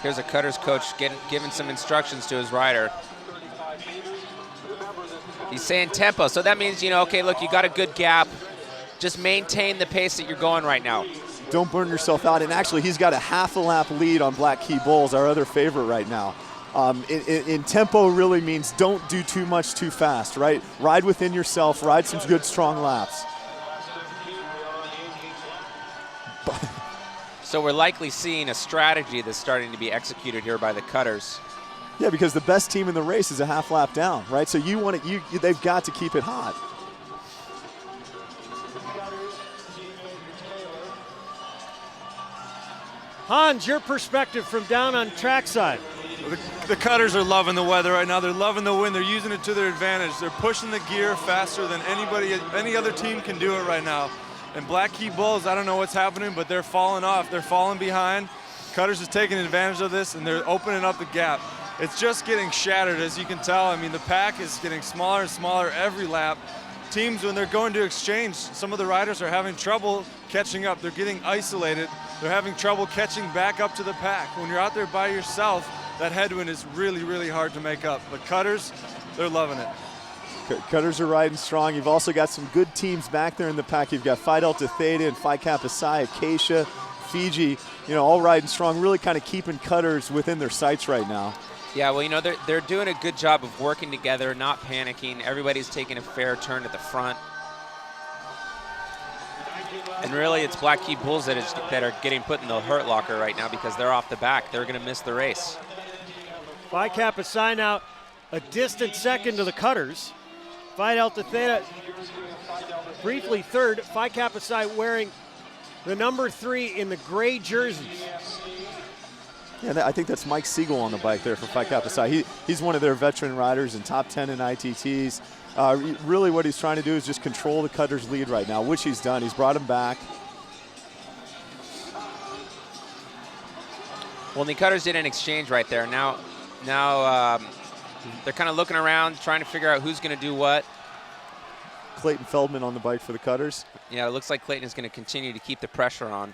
Here's a Cutters coach giving some instructions to his rider. He's saying tempo, so that means, you know, okay, look, you got a good gap. Just maintain the pace that you're going right now. Don't burn yourself out. And actually, he's got a half a lap lead on Black Key Bulls, our other favorite right now. In tempo really means don't do too much too fast, right? Ride within yourself, ride some good strong laps. So we're likely seeing a strategy that's starting to be executed here by the Cutters. Yeah, because the best team in the race is a half lap down, right? So you want it, they've got to keep it hot. Hans, your perspective from down on trackside. The Cutters are loving the weather right now. They're loving the wind. They're using it to their advantage. They're pushing the gear faster than any other team can do it right now. And Black Key Bulls, I don't know what's happening, but they're falling off. They're falling behind. Cutters is taking advantage of this, and they're opening up the gap. It's just getting shattered, as you can tell. I mean, the pack is getting smaller and smaller every lap. Teams, when they're going to exchange, some of the riders are having trouble catching up. They're getting isolated. They're having trouble catching back up to the pack. When you're out there by yourself, that headwind is really, really hard to make up. But Cutters, they're loving it. Cutters are riding strong. You've also got some good teams back there in the pack. You've got Phi Delta Theta and Phi Kappa Psi, Acacia, Fiji, you know, all riding strong, really kind of keeping Cutters within their sights right now. Yeah, well, you know, they're doing a good job of working together, not panicking. Everybody's taking a fair turn at the front. And really, it's Black Key Bulls that are getting put in the hurt locker right now because they're off the back. They're going to miss the race. Phi Kappa Psi now a distant second to the Cutters. Phi Delta Theta briefly third. Phi Kappa Psi wearing the number 3 in the gray jerseys. Yeah, I think that's Mike Siegel on the bike there for Phi Kappa Psi. He's one of their veteran riders and top 10 in ITTs. Really what he's trying to do is just control the Cutter's lead right now, which he's done. He's brought him back. Well, the Cutters did an exchange right there. Now they're kind of looking around, trying to figure out who's going to do what. Clayton Feldman on the bike for the Cutters. Yeah, it looks like Clayton is going to continue to keep the pressure on.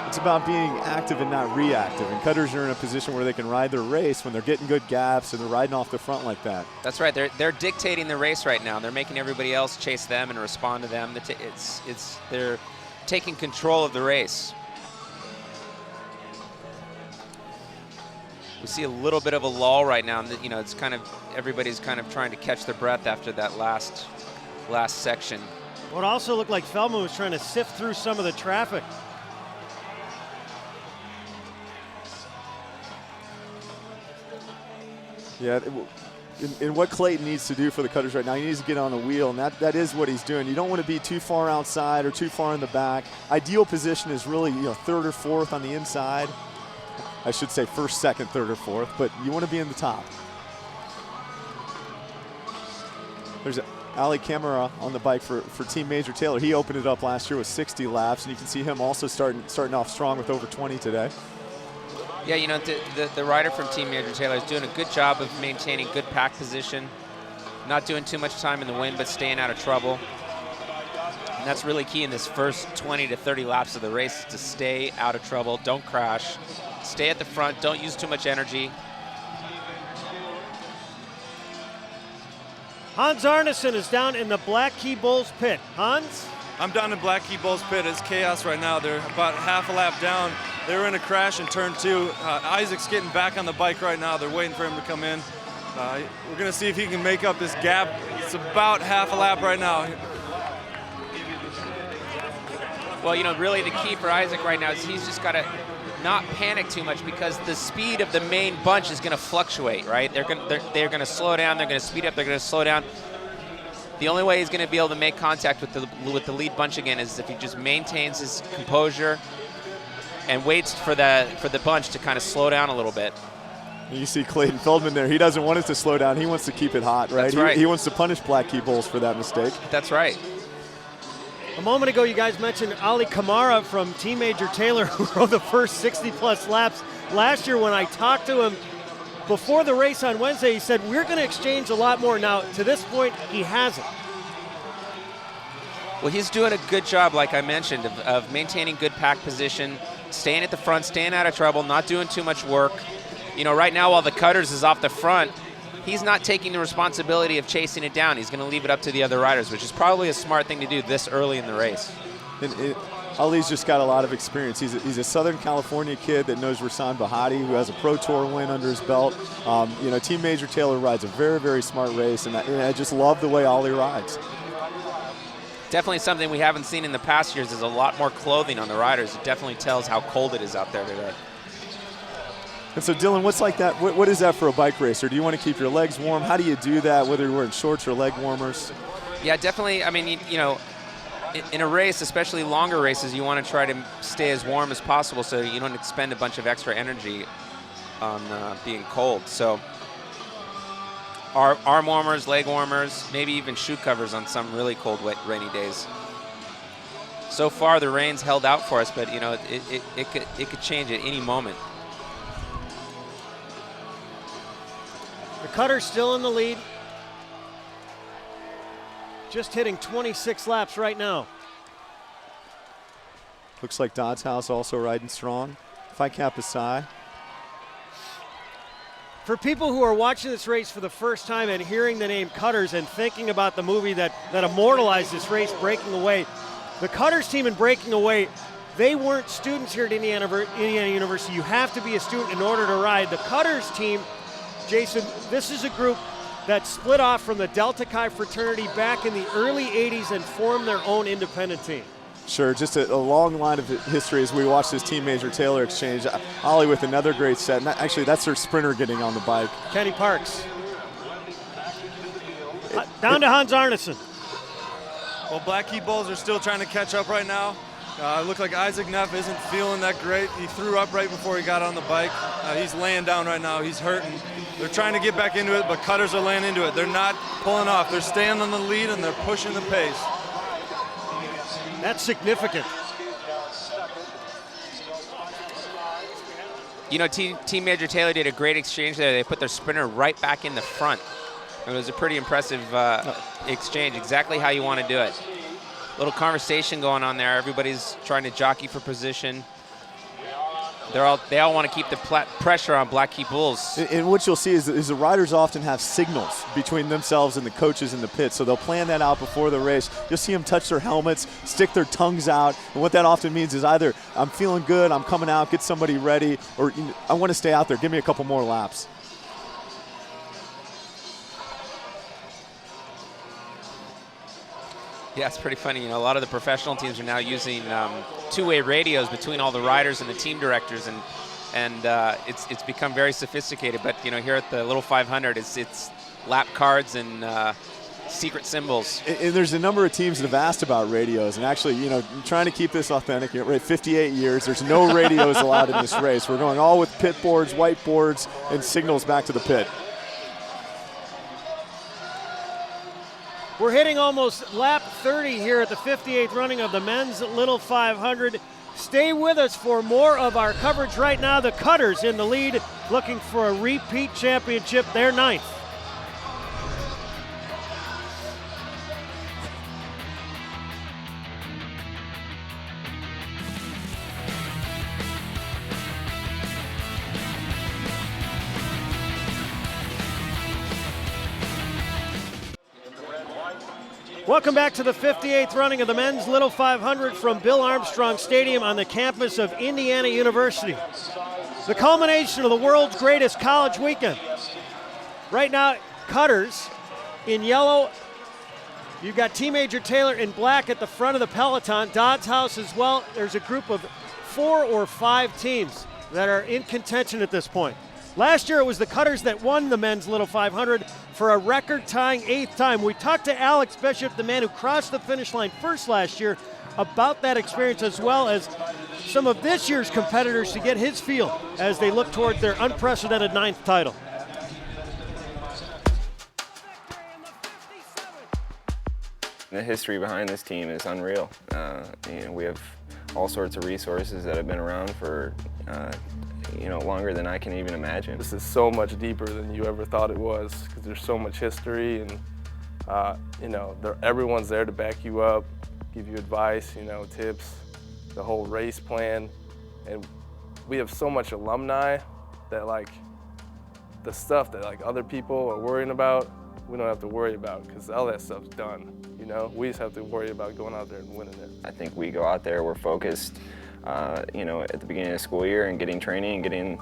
It's about being active and not reactive, and Cutters are in a position where they can ride their race when they're getting good gaps and they're riding off the front like that. That's right. They're dictating the race right now. They're making everybody else chase them and respond to them. They're taking control of the race. We see a little bit of a lull right now. You know, it's kind of everybody's kind of trying to catch their breath after that last section. Well, it also looked like Feldman was trying to sift through some of the traffic. Yeah, and what Clayton needs to do for the Cutters right now, he needs to get on the wheel, and that is what he's doing. You don't want to be too far outside or too far in the back. Ideal position is really, you know, third or fourth on the inside. I should say first, second, third, or fourth, but you want to be in the top. There's Ali Camara on the bike for Team Major Taylor. He opened it up last year with 60 laps, and you can see him also starting off strong with over 20 today. Yeah, you know, the rider from Team Major Taylor is doing a good job of maintaining good pack position, not doing too much time in the wind, but staying out of trouble. And that's really key in this first 20 to 30 laps of the race, to stay out of trouble, don't crash, stay at the front, don't use too much energy. Hans Arneson is down in the Black Key Bulls pit. Hans? I'm down in Black Key Bulls pit. It's chaos right now. They're about half a lap down. They were in a crash in turn 2. Isaac's getting back on the bike right now. They're waiting for him to come in. We're going to see if he can make up this gap. It's about half a lap right now. Well, you know, really the key for Isaac right now is he's just got to not panic too much, because the speed of the main bunch is going to fluctuate, right? They're going to slow down, they're going to speed up, they're going to slow down. The only way he's going to be able to make contact with the lead bunch again is if he just maintains his composure and waits for the bunch to kind of slow down a little bit. You see Clayton Feldman there. He doesn't want it to slow down. He wants to keep it hot, right? That's right. He wants to punish Black Key Bulls for that mistake. That's right. A moment ago, you guys mentioned Ali Kamara from Team Major Taylor, who rode the first 60-plus laps last year. When I talked to him before the race on Wednesday, he said, we're going to exchange a lot more. Now, to this point, he hasn't. Well, he's doing a good job, like I mentioned, of maintaining good pack position, staying at the front, staying out of trouble, not doing too much work. You know, right now, while the Cutters is off the front, he's not taking the responsibility of chasing it down. He's going to leave it up to the other riders, which is probably a smart thing to do this early in the race. Ali's just got a lot of experience. He's a Southern California kid that knows Rasan Bahati, who has a Pro Tour win under his belt. You know, Team Major Taylor rides a very, very smart race, and I just love the way Ali rides. Definitely something we haven't seen in the past years is a lot more clothing on the riders. It definitely tells how cold it is out there today. And so, Dylan, what's like that? What is that for a bike racer? Do you want to keep your legs warm? How do you do that, whether you're wearing shorts or leg warmers? Yeah, definitely. I mean, you know, in a race, especially longer races, you want to try to stay as warm as possible so you don't expend a bunch of extra energy on being cold. So arm warmers, leg warmers, maybe even shoe covers on some really cold, wet, rainy days. So far, the rain's held out for us, but, you know, it could change at any moment. The Cutter's still in the lead. Just hitting 26 laps right now. Looks like Dodds House also riding strong. Phi Kappa Psi. For people who are watching this race for the first time and hearing the name Cutters and thinking about the movie that immortalized this race, Breaking Away, the Cutters team in Breaking Away, they weren't students here at Indiana University. You have to be a student in order to ride. The Cutters team, Jason, this is a group that split off from the Delta Chi fraternity back in the early 80s and formed their own independent team. Sure, just a long line of history as we watch this Team Major Taylor exchange. Ollie with another great set. And actually, that's her sprinter getting on the bike. Kenny Parks. Down to Hans Arneson. Well, Black Key Bulls are still trying to catch up right now. Looked like Isaac Neff isn't feeling that great. He threw up right before he got on the bike. He's laying down right now. He's hurting. They're trying to get back into it, but cutters are laying into it. They're not pulling off. They're staying on the lead and they're pushing the pace. That's significant. You know, Team Major Taylor did a great exchange there. They put their sprinter right back in the front. It was a pretty impressive exchange, exactly how you want to do it. Little conversation going on there. Everybody's trying to jockey for position. They all want to keep the pressure on Black Key Bulls. And what you'll see is the riders often have signals between themselves and the coaches in the pit, so they'll plan that out before the race. You'll see them touch their helmets, stick their tongues out, and what that often means is either I'm feeling good, I'm coming out, get somebody ready, or I want to stay out there, give me a couple more laps. Yeah, it's pretty funny. You know, a lot of the professional teams are now using two-way radios between all the riders and the team directors, and it's become very sophisticated. But you know, here at the Little 500, it's lap cards and secret symbols. And there's a number of teams that have asked about radios, and actually, you know, trying to keep this authentic. You're right, 58 years, there's no radios allowed in this race. We're going all with pit boards, whiteboards, and signals back to the pit. We're hitting almost lap 30 here at the 58th running of the men's Little 500. Stay with us for more of our coverage right now. The Cutters in the lead, looking for a repeat championship, their 9th. Welcome back to the 58th running of the men's Little 500 from Bill Armstrong Stadium on the campus of Indiana University. The culmination of the world's greatest college weekend. Right now, Cutters in yellow. You've got Team Major Taylor in black at the front of the peloton. Dodds House as well. There's a group of 4 or 5 teams that are in contention at this point. Last year, it was the Cutters that won the men's Little 500 for a record-tying 8th time. We talked to Alex Bishop, the man who crossed the finish line first last year, about that experience, as well as some of this year's competitors, to get his feel as they look toward their unprecedented 9th title. The history behind this team is unreal. You know, we have all sorts of resources that have been around for you know, longer than I can even imagine. This is so much deeper than you ever thought it was, because there's so much history, and you know, everyone's there to back you up, give you advice, you know, tips, the whole race plan. And we have so much alumni that, like, the stuff that like other people are worrying about, we don't have to worry about, because all that stuff's done. You know, we just have to worry about going out there and winning it. I think we go out there, we're focused, you know, at the beginning of the school year and getting training and getting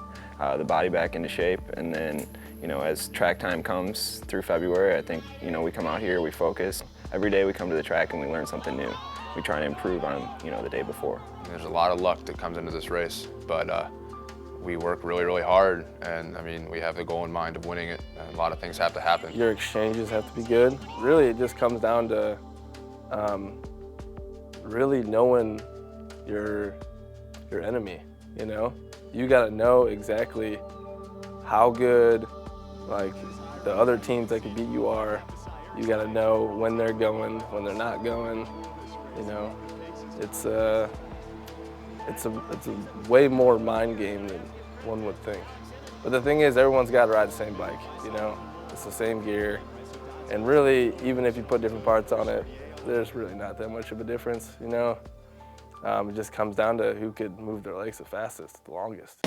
the body back into shape. And then, you know, as track time comes through February, I think, you know, we come out here, we focus. Every day we come to the track and we learn something new. We try to improve on, you know, the day before. There's a lot of luck that comes into this race, but we work really, really hard. And I mean, we have the goal in mind of winning it, and a lot of things have to happen. Your exchanges have to be good. Really, it just comes down to really knowing your enemy, you know? You gotta know exactly how good, like, the other teams that can beat you are. You gotta know when they're going, when they're not going, you know? It's a way more mind game than one would think. But the thing is, everyone's gotta ride the same bike, you know? It's the same gear. And really, even if you put different parts on it, there's really not that much of a difference, you know? It just comes down to who could move their legs the fastest, the longest.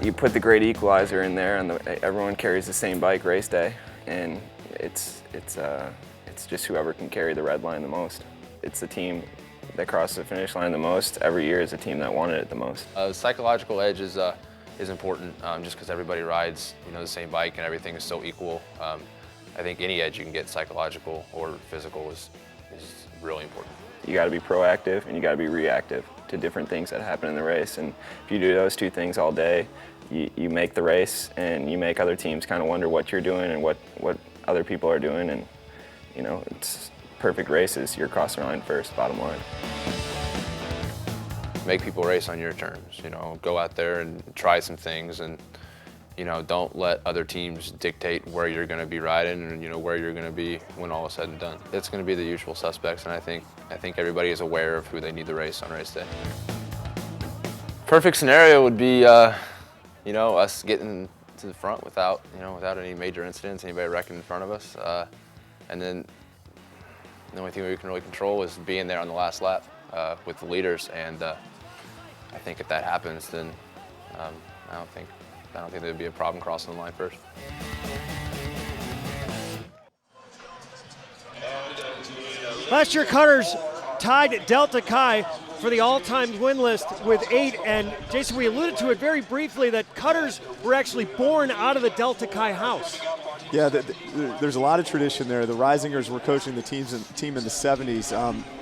You put the great equalizer in there, and everyone carries the same bike race day, and it's just whoever can carry the red line the most. It's the team that crosses the finish line the most every year is the team that wanted it the most. The psychological edge is important, just because everybody rides, you know, the same bike and everything is so equal. I think any edge you can get, psychological or physical, is really important. You got to be proactive and you got to be reactive to different things that happen in the race. And if you do those two things all day, you make the race and you make other teams kind of wonder what you're doing and what other people are doing. And you know, it's perfect races. You're crossing the line first, bottom line. Make people race on your terms, you know, go out there and try some things, and, you know, don't let other teams dictate where you're going to be riding and, you know, where you're going to be when all is said and done. It's going to be the usual suspects, and I think everybody is aware of who they need to race on race day. Perfect scenario would be, you know, us getting to the front without any major incidents, anybody wrecking in front of us, and then the only thing we can really control is being there on the last lap with the leaders, and I think if that happens, then I don't think there'd be a problem crossing the line first. Last year, Cutters tied Delta Chi for the all-time win list with 8, and Jason, we alluded to it very briefly that Cutters were actually born out of the Delta Chi house. Yeah, there's a lot of tradition there. The Risingers were coaching the team in the 70s.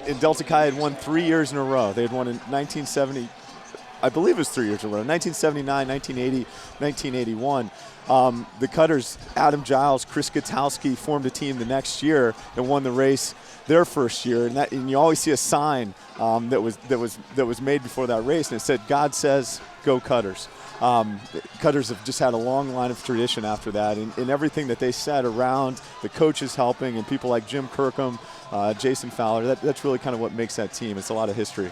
And Delta Chi had won 3 years in a row. They had won in 1970, I believe it was 3 years in a row, 1979, 1980, 1981. The Cutters, Adam Giles, Chris Gutowski formed a team the next year and won the race their first year. And you always see a sign that was made before that race, and it said, "God says, go Cutters." Cutters have just had a long line of tradition after that, and everything that they said around the coaches helping and people like Jim Kirkham, Jason Fowler, that's really kind of what makes that team. It's a lot of history.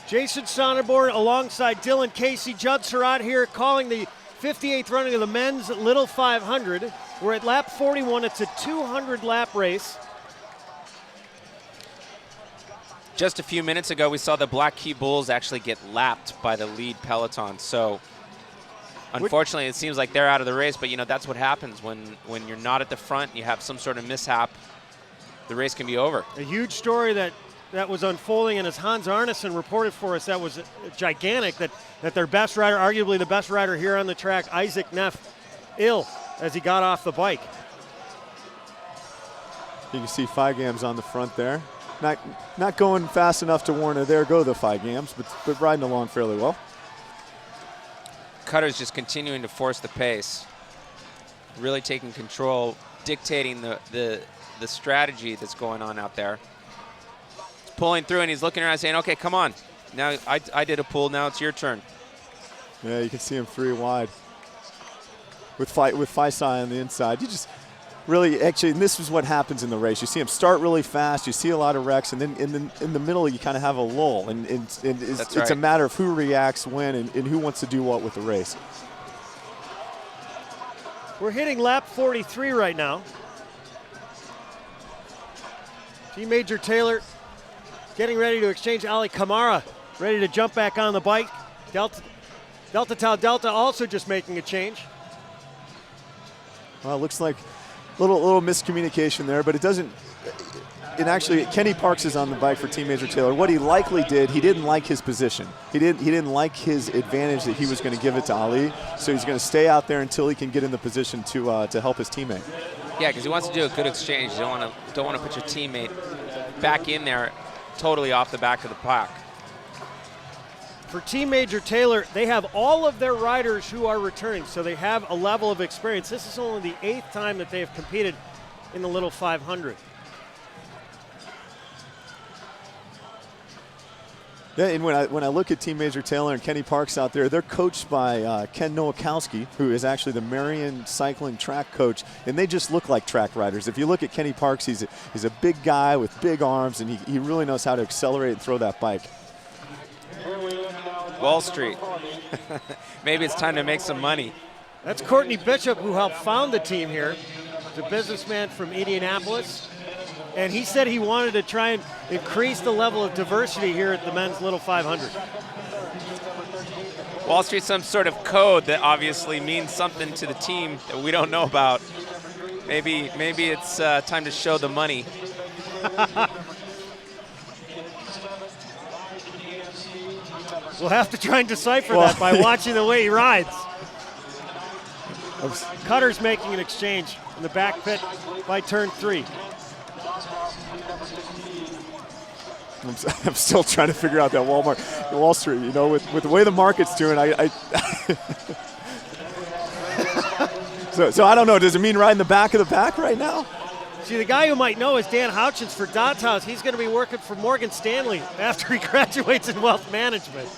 Jason Sonneborn alongside Dylan Casey, Judd Surratt here calling the 58th running of the men's Little 500. We're at lap 41. It's a 200-lap race. Just a few minutes ago, we saw the Black Key Bulls actually get lapped by the lead peloton. So, unfortunately, it seems like they're out of the race. But, you know, that's what happens when you're not at the front and you have some sort of mishap. The race can be over. A huge story that was unfolding, and as Hans Arneson reported for us, that was gigantic, that their best rider, arguably the best rider here on the track, Isaac Neff, ill as he got off the bike. You can see Phi Gams on the front there. Not going fast enough to warn there go the Phi Gams, but riding along fairly well. Cutter's just continuing to force the pace, really taking control, dictating the strategy that's going on out there. He's pulling through, and he's looking around saying, okay, come on. Now I did a pull, now it's your turn. Yeah, you can see him 3 wide. With Phi Psi on the inside. You just really, actually, and this is what happens in the race. You see him start really fast, you see a lot of wrecks, and then in the middle you kind of have a lull. And it's a matter of who reacts when and who wants to do what with the race. We're hitting lap 43 right now. Team Major Taylor getting ready to exchange. Ali Kamara ready to jump back on the bike. Delta Tau Delta also just making a change. Well, it looks like a little miscommunication there, but it doesn't. And actually, Kenny Parks is on the bike for Team Major Taylor. What he likely did, he didn't like his position. He didn't like his advantage that he was going to give it to Ali. So he's going to stay out there until he can get in the position to help his teammate. Yeah, because he wants to do a good exchange. You don't want to put your teammate back in there, totally off the back of the pack. For Team Major Taylor, they have all of their riders who are returning, so they have a level of experience. This is only the 8th time that they have competed in the Little 500. Yeah, and when I look at Team Major Taylor and Kenny Parks out there, they're coached by Ken Nowakowski, who is actually the Marion Cycling track coach, and they just look like track riders. If you look at Kenny Parks, he's a big guy with big arms, and he really knows how to accelerate and throw that bike. Wall Street. Maybe it's time to make some money. That's Courtney Bishop, who helped found the team here. He's a businessman from Indianapolis. And he said he wanted to try and increase the level of diversity here at the men's Little 500. Wall Street's some sort of code that obviously means something to the team that we don't know about. Maybe it's time to show the money. We'll have to try and decipher that by watching the way he rides. Cutter's making an exchange in the back pit by turn 3. I'm still trying to figure out that Wall Street, with the way the market's doing, so So I don't know. Does it mean right in the back of the pack right now? See, the guy who might know is Dan Houchins for Dodds House. He's going to be working for Morgan Stanley after he graduates in wealth management.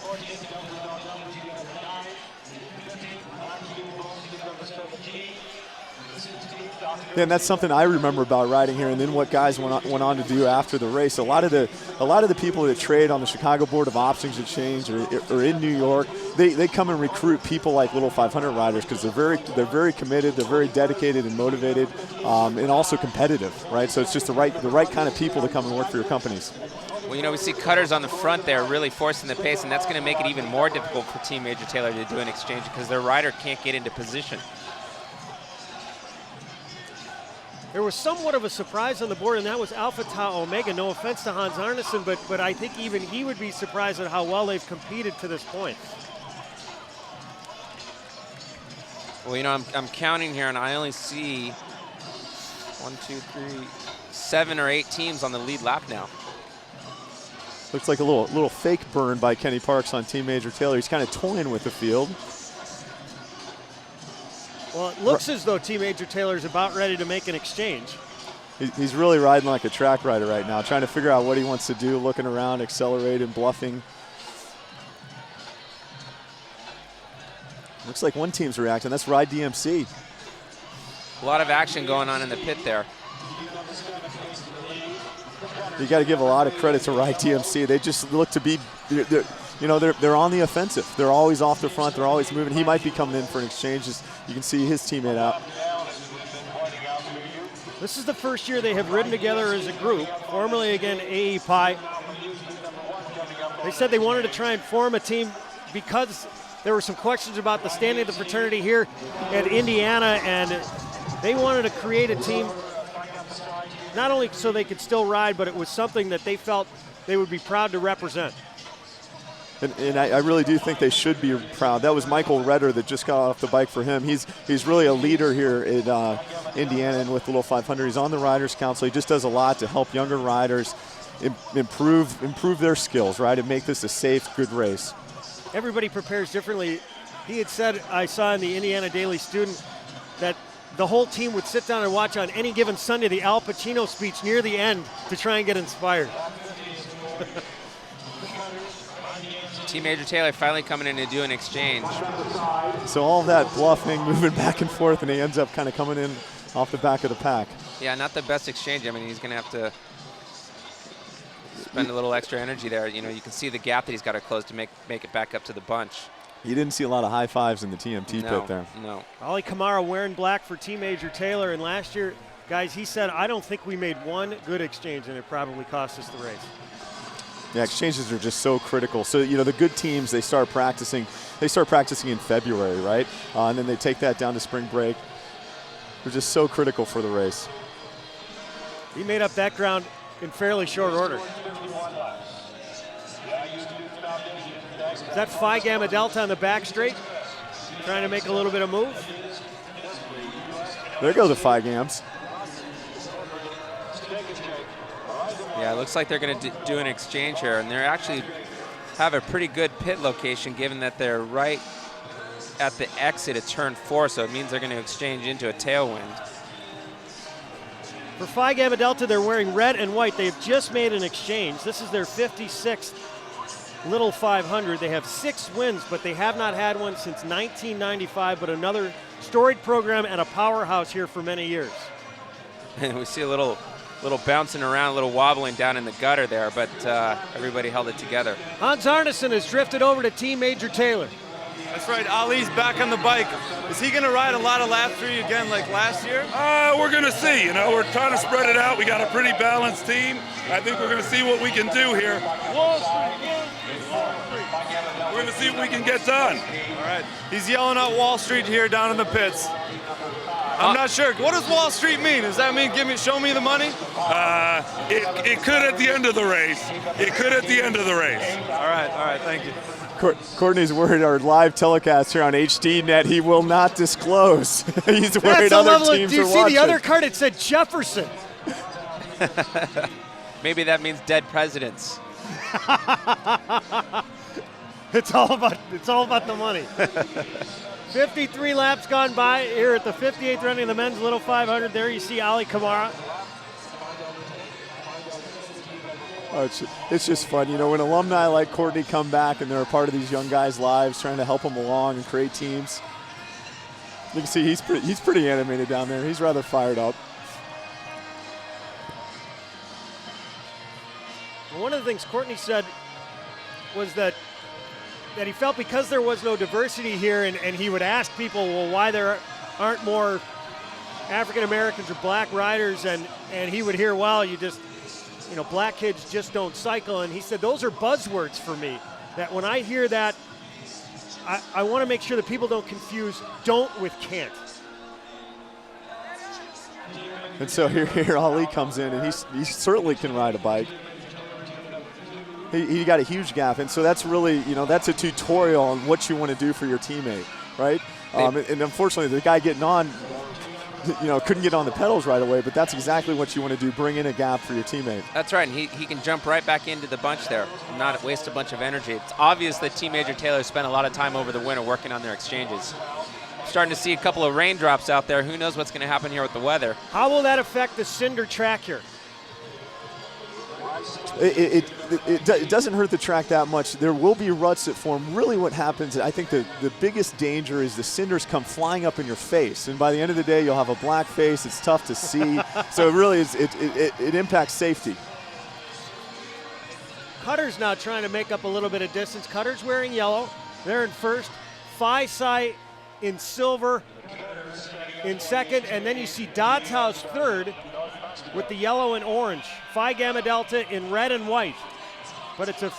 And that's something I remember about riding here, and then what guys went on to do after the race. A lot of the people that trade on the Chicago Board of Options Exchange or in New York, they come and recruit people like little 500 riders because they're very committed, they're very dedicated and motivated, and also competitive, right? So it's just the right kind of people to come and work for your companies. Well, you know, we see cutters on the front there really forcing the pace, and that's going to make it even more difficult for Team Major Taylor to do an exchange because their rider can't get into position. There was somewhat of a surprise on the board, and that was Alpha Tau Omega. No offense to Hans Arneson, but I think even he would be surprised at how well they've competed to this point. Well, you know, I'm counting here, and I only see 7 or 8 teams on the lead lap now. Looks like a little fake burn by Kenny Parks on Team Major Taylor. He's kind of toying with the field. Well, it looks as though Team Major Taylor is about ready to make an exchange. He's really riding like a track rider right now, trying to figure out what he wants to do, looking around, accelerating, bluffing. Looks like one team's reacting. That's RideDMC. A lot of action going on in the pit there. You got to give a lot of credit to RideDMC. They just look to be, they're on the offensive. They're always off the front. They're always moving. He might be coming in for an exchange. You can see his teammate out. This is the first year they have ridden together as a group, formerly again AE Pi. They said they wanted to try and form a team because there were some questions about the standing of the fraternity here at Indiana, and they wanted to create a team not only so they could still ride, but it was something that they felt they would be proud to represent. And I really do think they should be proud. That was Michael Redder that just got off the bike for him. He's really a leader here at Indiana and with the Little 500. He's on the Riders Council. He just does a lot to help younger riders improve their skills, right, and make this a safe, good race. Everybody prepares differently. He had said, I saw in the Indiana Daily Student, that the whole team would sit down and watch on any given Sunday the Al Pacino speech near the end to try and get inspired. Team Major Taylor finally coming in to do an exchange. So all that bluffing, moving back and forth, and he ends up kind of coming in off the back of the pack. Yeah, not the best exchange. I mean, he's going to have to spend a little extra energy there. You know, you can see the gap that he's got to close to make it back up to the bunch. You didn't see a lot of high fives in the TMT pit there. No. Ollie Kamara wearing black for Team Major Taylor, and last year, guys, he said, I don't think we made one good exchange, and it probably cost us the race. Yeah, exchanges are just so critical. So, you know, the good teams, they start practicing in February, right? And then they take that down to spring break. They're just so critical for the race. He made up that ground in fairly short order. Is that Phi Gamma Delta on the back straight? Trying to make a little bit of move? There goes the Phi Gams. Yeah, it looks like they're going to do an exchange here, and they actually have a pretty good pit location given that they're right at the exit at turn 4, so it means they're going to exchange into a tailwind. For Phi Gamma Delta, they're wearing red and white. They've just made an exchange. This is their 56th Little 500. They have 6 wins, but they have not had one since 1995, but another storied program and a powerhouse here for many years. And we see a little bouncing around, a little wobbling down in the gutter there, but everybody held it together. Hans Arneson has drifted over to Team Major Taylor. That's right, Ali's back on the bike. Is he going to ride a lot of laps for you again like last year? We're going to see. You know, we're trying to spread it out. We got a pretty balanced team. I think we're going to see what we can do here. We're going to see what we can get done. All right. He's yelling out Wall Street here down in the pits. I'm not sure. What does Wall Street mean? Does that mean show me the money? It could at the end of the race. It could at the end of the race. All right, thank you. Courtney's worried our live telecast here on HDNet. He will not disclose. He's worried other teams are watching. Do you see the other card? It said Jefferson. Maybe that means dead presidents. It's all about the money. 53 laps gone by here at the 58th running of the men's Little 500. There you see Ali Kamara. Oh, it's just fun. You know, when alumni like Courtney come back and they're a part of these young guys' lives, trying to help them along and create teams. You can see he's pretty animated down there. He's rather fired up. One of the things Courtney said was that he felt because there was no diversity here, and he would ask people, well, why there aren't more African Americans or black riders, and he would hear, well, black kids just don't cycle. And he said, those are buzzwords for me, that when I hear that, I want to make sure that people don't confuse don't with can't. And so here Ali comes in, and he certainly can ride a bike. He got a huge gap, and so that's really, that's a tutorial on what you want to do for your teammate, right? And unfortunately, the guy getting on, couldn't get on the pedals right away, but that's exactly what you want to do, bring in a gap for your teammate. That's right, and he can jump right back into the bunch there and not waste a bunch of energy. It's obvious that Team Major Taylor spent a lot of time over the winter working on their exchanges. Starting to see a couple of raindrops out there. Who knows what's going to happen here with the weather? How will that affect the cinder track here? It doesn't hurt the track that much. There will be ruts that form. Really what happens, I think the biggest danger is the cinders come flying up in your face. And by the end of the day, you'll have a black face. It's tough to see. So it really is, it impacts safety. Cutter's now trying to make up a little bit of distance. Cutter's wearing yellow. They're in first. Phi Psi in silver in second. And then you see Dodds House third with the yellow and orange. Phi Gamma Delta in red and white. But it's a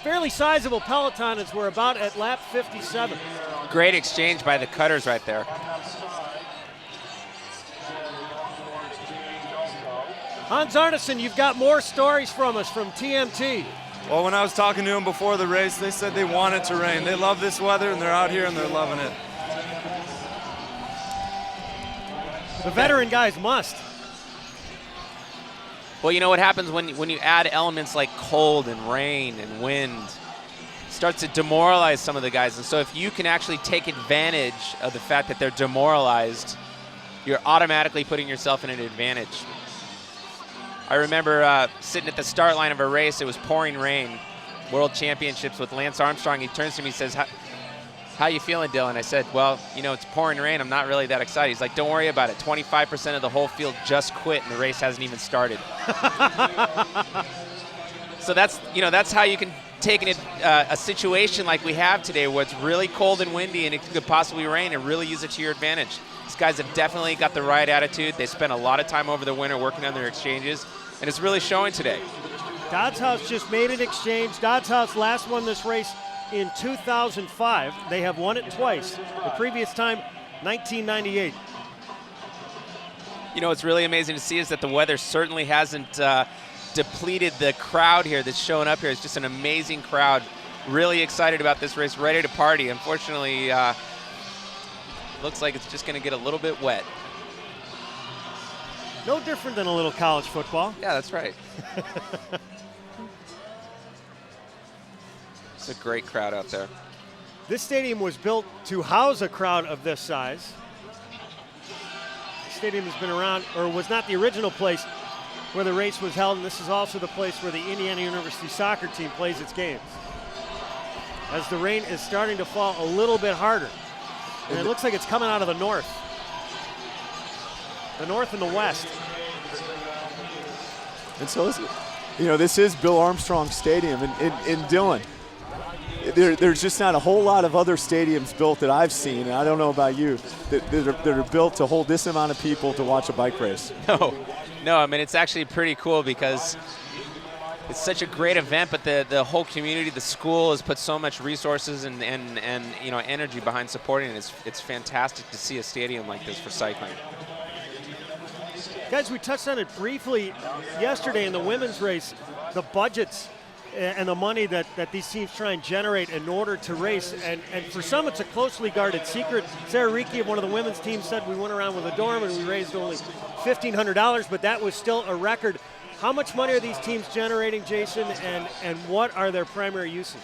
fairly sizable peloton as we're about at lap 57. Great exchange by the Cutters right there. Hans Arneson, you've got more stories from us from TMT. Well, when I was talking to them before the race, they said they want it to rain. They love this weather, and they're out here, and they're loving it. The veteran guys must. Well, you know what happens when you add elements like cold and rain and wind, it starts to demoralize some of the guys. And so if you can actually take advantage of the fact that they're demoralized, you're automatically putting yourself in an advantage. I remember sitting at the start line of a race. It was pouring rain, World Championships with Lance Armstrong. He turns to me and says, how you feeling, Dylan? I said, well, it's pouring rain. I'm not really that excited. He's like, don't worry about it. 25% of the whole field just quit, and the race hasn't even started. So that's how you can take a situation like we have today where it's really cold and windy and it could possibly rain and really use it to your advantage. These guys have definitely got the right attitude. They spent a lot of time over the winter working on their exchanges, and it's really showing today. Dodds House just made an exchange. Dodds House last won this race in 2005. They have won it twice. The previous time, 1998. What's really amazing to see is that the weather certainly hasn't depleted the crowd here that's showing up here. It's just an amazing crowd, really excited about this race, ready to party. Unfortunately, looks like it's just going to get a little bit wet. No different than a little college football. Yeah, that's right. It's a great crowd out there. This stadium was built to house a crowd of this size. The stadium has been around, or was not the original place where the race was held, and this is also the place where the Indiana University soccer team plays its games. As the rain is starting to fall a little bit harder. And it looks like it's coming out of the north. The north and the west. And so, this is Bill Armstrong Stadium. And Dylan, there's just not a whole lot of other stadiums built that I've seen, and I don't know about you, that are built to hold this amount of people to watch a bike race. No, I mean, it's actually pretty cool because it's such a great event, but the whole community, the school has put so much resources and energy behind supporting it. It's fantastic to see a stadium like this for cycling. Guys, we touched on it briefly yesterday in the women's race, the budgets and the money that these teams try and generate in order to race. And for some, it's a closely guarded secret. Sarah Ricci of one of the women's teams said we went around with a dorm and we raised only $1,500, but that was still a record. How much money are these teams generating, Jason, and what are their primary uses?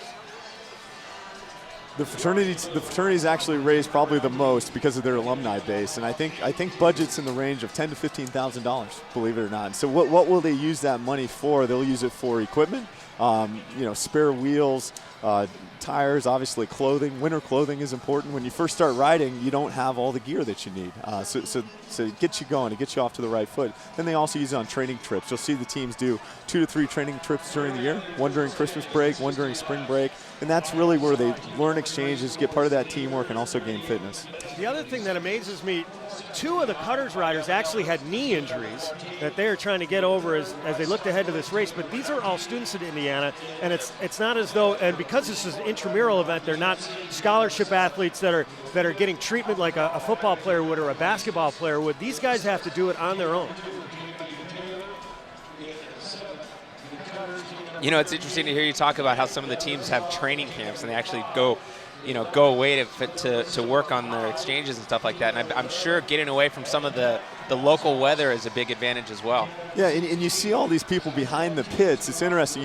The fraternities actually raise probably the most because of their alumni base, and I think budget's in the range of $10,000 to $15,000, believe it or not. So what will they use that money for? They'll use it for equipment, spare wheels, tires, obviously clothing. Winter clothing is important. When you first start riding, you don't have all the gear that you need. So it gets you going, it gets you off to the right foot. Then they also use it on training trips. You'll see the teams do 2 to 3 training trips during the year, one during Christmas break, one during spring break, and that's really where they learn exchanges, get part of that teamwork, and also gain fitness. The other thing that amazes me, 2 of the Cutters riders actually had knee injuries that they are trying to get over as they looked ahead to this race, but these are all students in Indiana, and it's not as though, and because this is an intramural event, they're not scholarship athletes that are getting treatment like a football player would or a basketball player would. These guys have to do it on their own. You know, it's interesting to hear you talk about how some of the teams have training camps and they actually go away to work on their exchanges and stuff like that. And I'm sure getting away from some of the local weather is a big advantage as well. Yeah, and you see all these people behind the pits. It's interesting,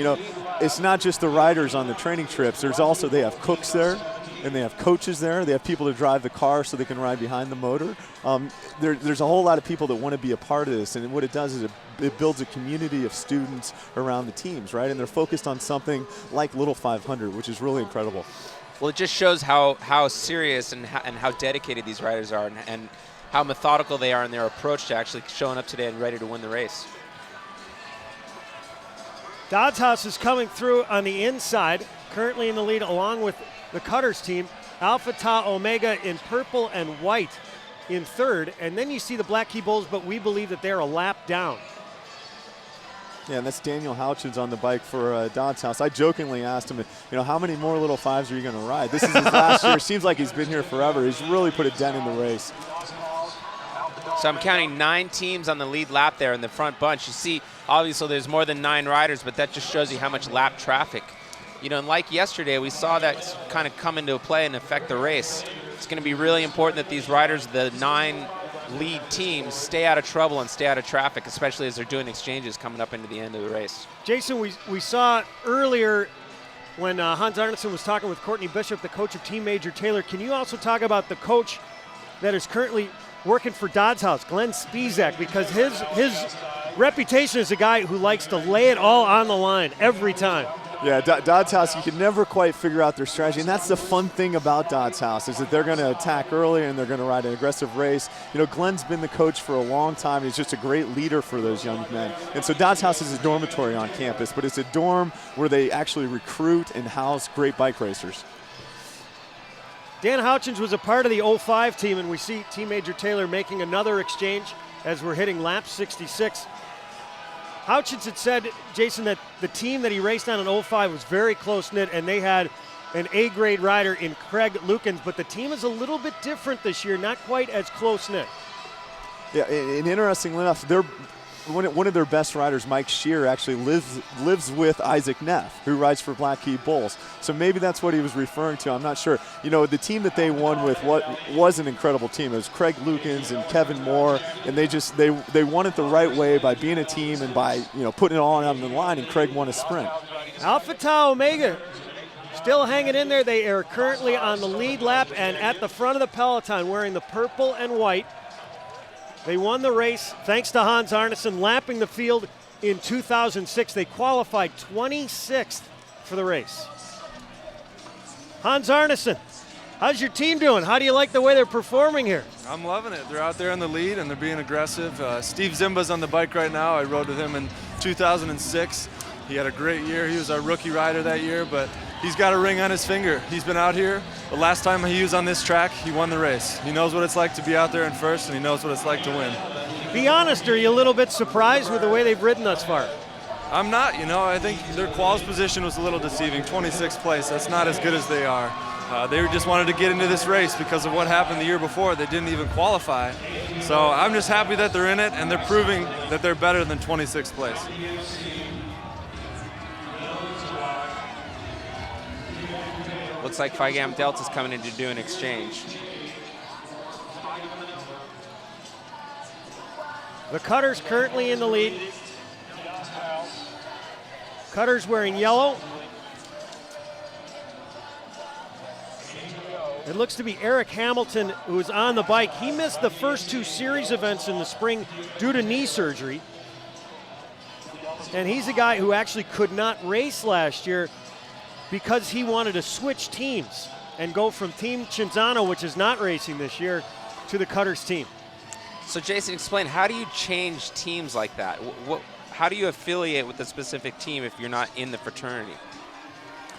it's not just the riders on the training trips. There's also, they have cooks there, and they have coaches there. They have people to drive the car so they can ride behind the motor. There's a whole lot of people that want to be a part of this, and what it does is it builds a community of students around the teams, right? And they're focused on something like Little 500, which is really incredible. Well, it just shows how serious and how dedicated these riders are and how methodical they are in their approach to actually showing up today and ready to win the race. Dodds House is coming through on the inside, currently in the lead along with the Cutters team. Alpha Tau Omega in purple and white in third, and then you see the Black Key Bulls, but we believe that they're a lap down. Yeah, and that's Daniel Houchins on the bike for Dodds House. I jokingly asked him, how many more Little Fives are you going to ride? This is his last year. Seems like he's been here forever. He's really put a dent in the race. So I'm counting 9 teams on the lead lap there in the front bunch. You see, obviously there's more than 9 riders, but that just shows you how much lap traffic. And like yesterday, we saw that kind of come into play and affect the race. It's going to be really important that these riders, the 9 lead teams, stay out of trouble and stay out of traffic, especially as they're doing exchanges coming up into the end of the race. Jason, we saw earlier when Hans Arneson was talking with Courtney Bishop, the coach of Team Major Taylor. Can you also talk about the coach that is currently working for Dodds House, Glenn Spizak, because his reputation is a guy who likes to lay it all on the line every time. Yeah, Dodds House, you can never quite figure out their strategy, and that's the fun thing about Dodds House is that they're going to attack early and they're going to ride an aggressive race. Glenn's been the coach for a long time. He's just a great leader for those young men. And so Dodds House is a dormitory on campus, but it's a dorm where they actually recruit and house great bike racers. Dan Houchins was a part of the 05 team, and we see Team Major Taylor making another exchange as we're hitting lap 66. Houchins had said, Jason, that the team that he raced on in 05 was very close-knit, and they had an A-grade rider in Craig Lukens, but the team is a little bit different this year, not quite as close-knit. Yeah, and interestingly enough, one of their best riders, Mike Shear, actually lives with Isaac Neff, who rides for Black Key Bulls. So maybe that's what he was referring to. I'm not sure. The team that they won with was an incredible team. It was Craig Lukens and Kevin Moore, and they won it the right way by being a team and by putting it all on the line. And Craig won a sprint. Alpha Tau Omega still hanging in there. They are currently on the lead lap and at the front of the peloton, wearing the purple and white. They won the race thanks to Hans Arneson lapping the field in 2006. They qualified 26th for the race. Hans Arneson, how's your team doing? How do you like the way they're performing here? I'm loving it. They're out there in the lead and they're being aggressive. Steve Zimba's on the bike right now. I rode with him in 2006. He had a great year. He was our rookie rider that year, but he's got a ring on his finger. He's been out here. The last time he was on this track, he won the race. He knows what it's like to be out there in first, and he knows what it's like to win. Be honest, are you a little bit surprised with the way they've ridden thus far? I'm not. I think their quals position was a little deceiving. 26th place, that's not as good as they are. They just wanted to get into this race because of what happened the year before. They didn't even qualify. So I'm just happy that they're in it, and they're proving that they're better than 26th place. Looks like Phi Gamma Delta is coming in to do an exchange. The Cutters currently in the lead. Cutters wearing yellow. It looks to be Eric Hamilton who is on the bike. He missed the first 2 series events in the spring due to knee surgery. And he's a guy who actually could not race last year because he wanted to switch teams and go from Team Cinzano, which is not racing this year, to the Cutters team. So Jason, explain, how do you change teams like that? How do you affiliate with a specific team if you're not in the fraternity?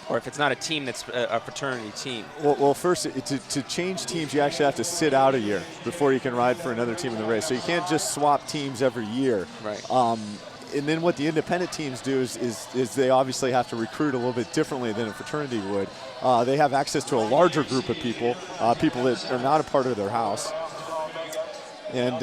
Or if it's not a team that's a fraternity team? Well, first, to change teams, you actually have to sit out a year before you can ride for another team in the race. So you can't just swap teams every year. Right. And then what the independent teams do is they obviously have to recruit a little bit differently than a fraternity would. They have access to a larger group of people, people that are not a part of their house. And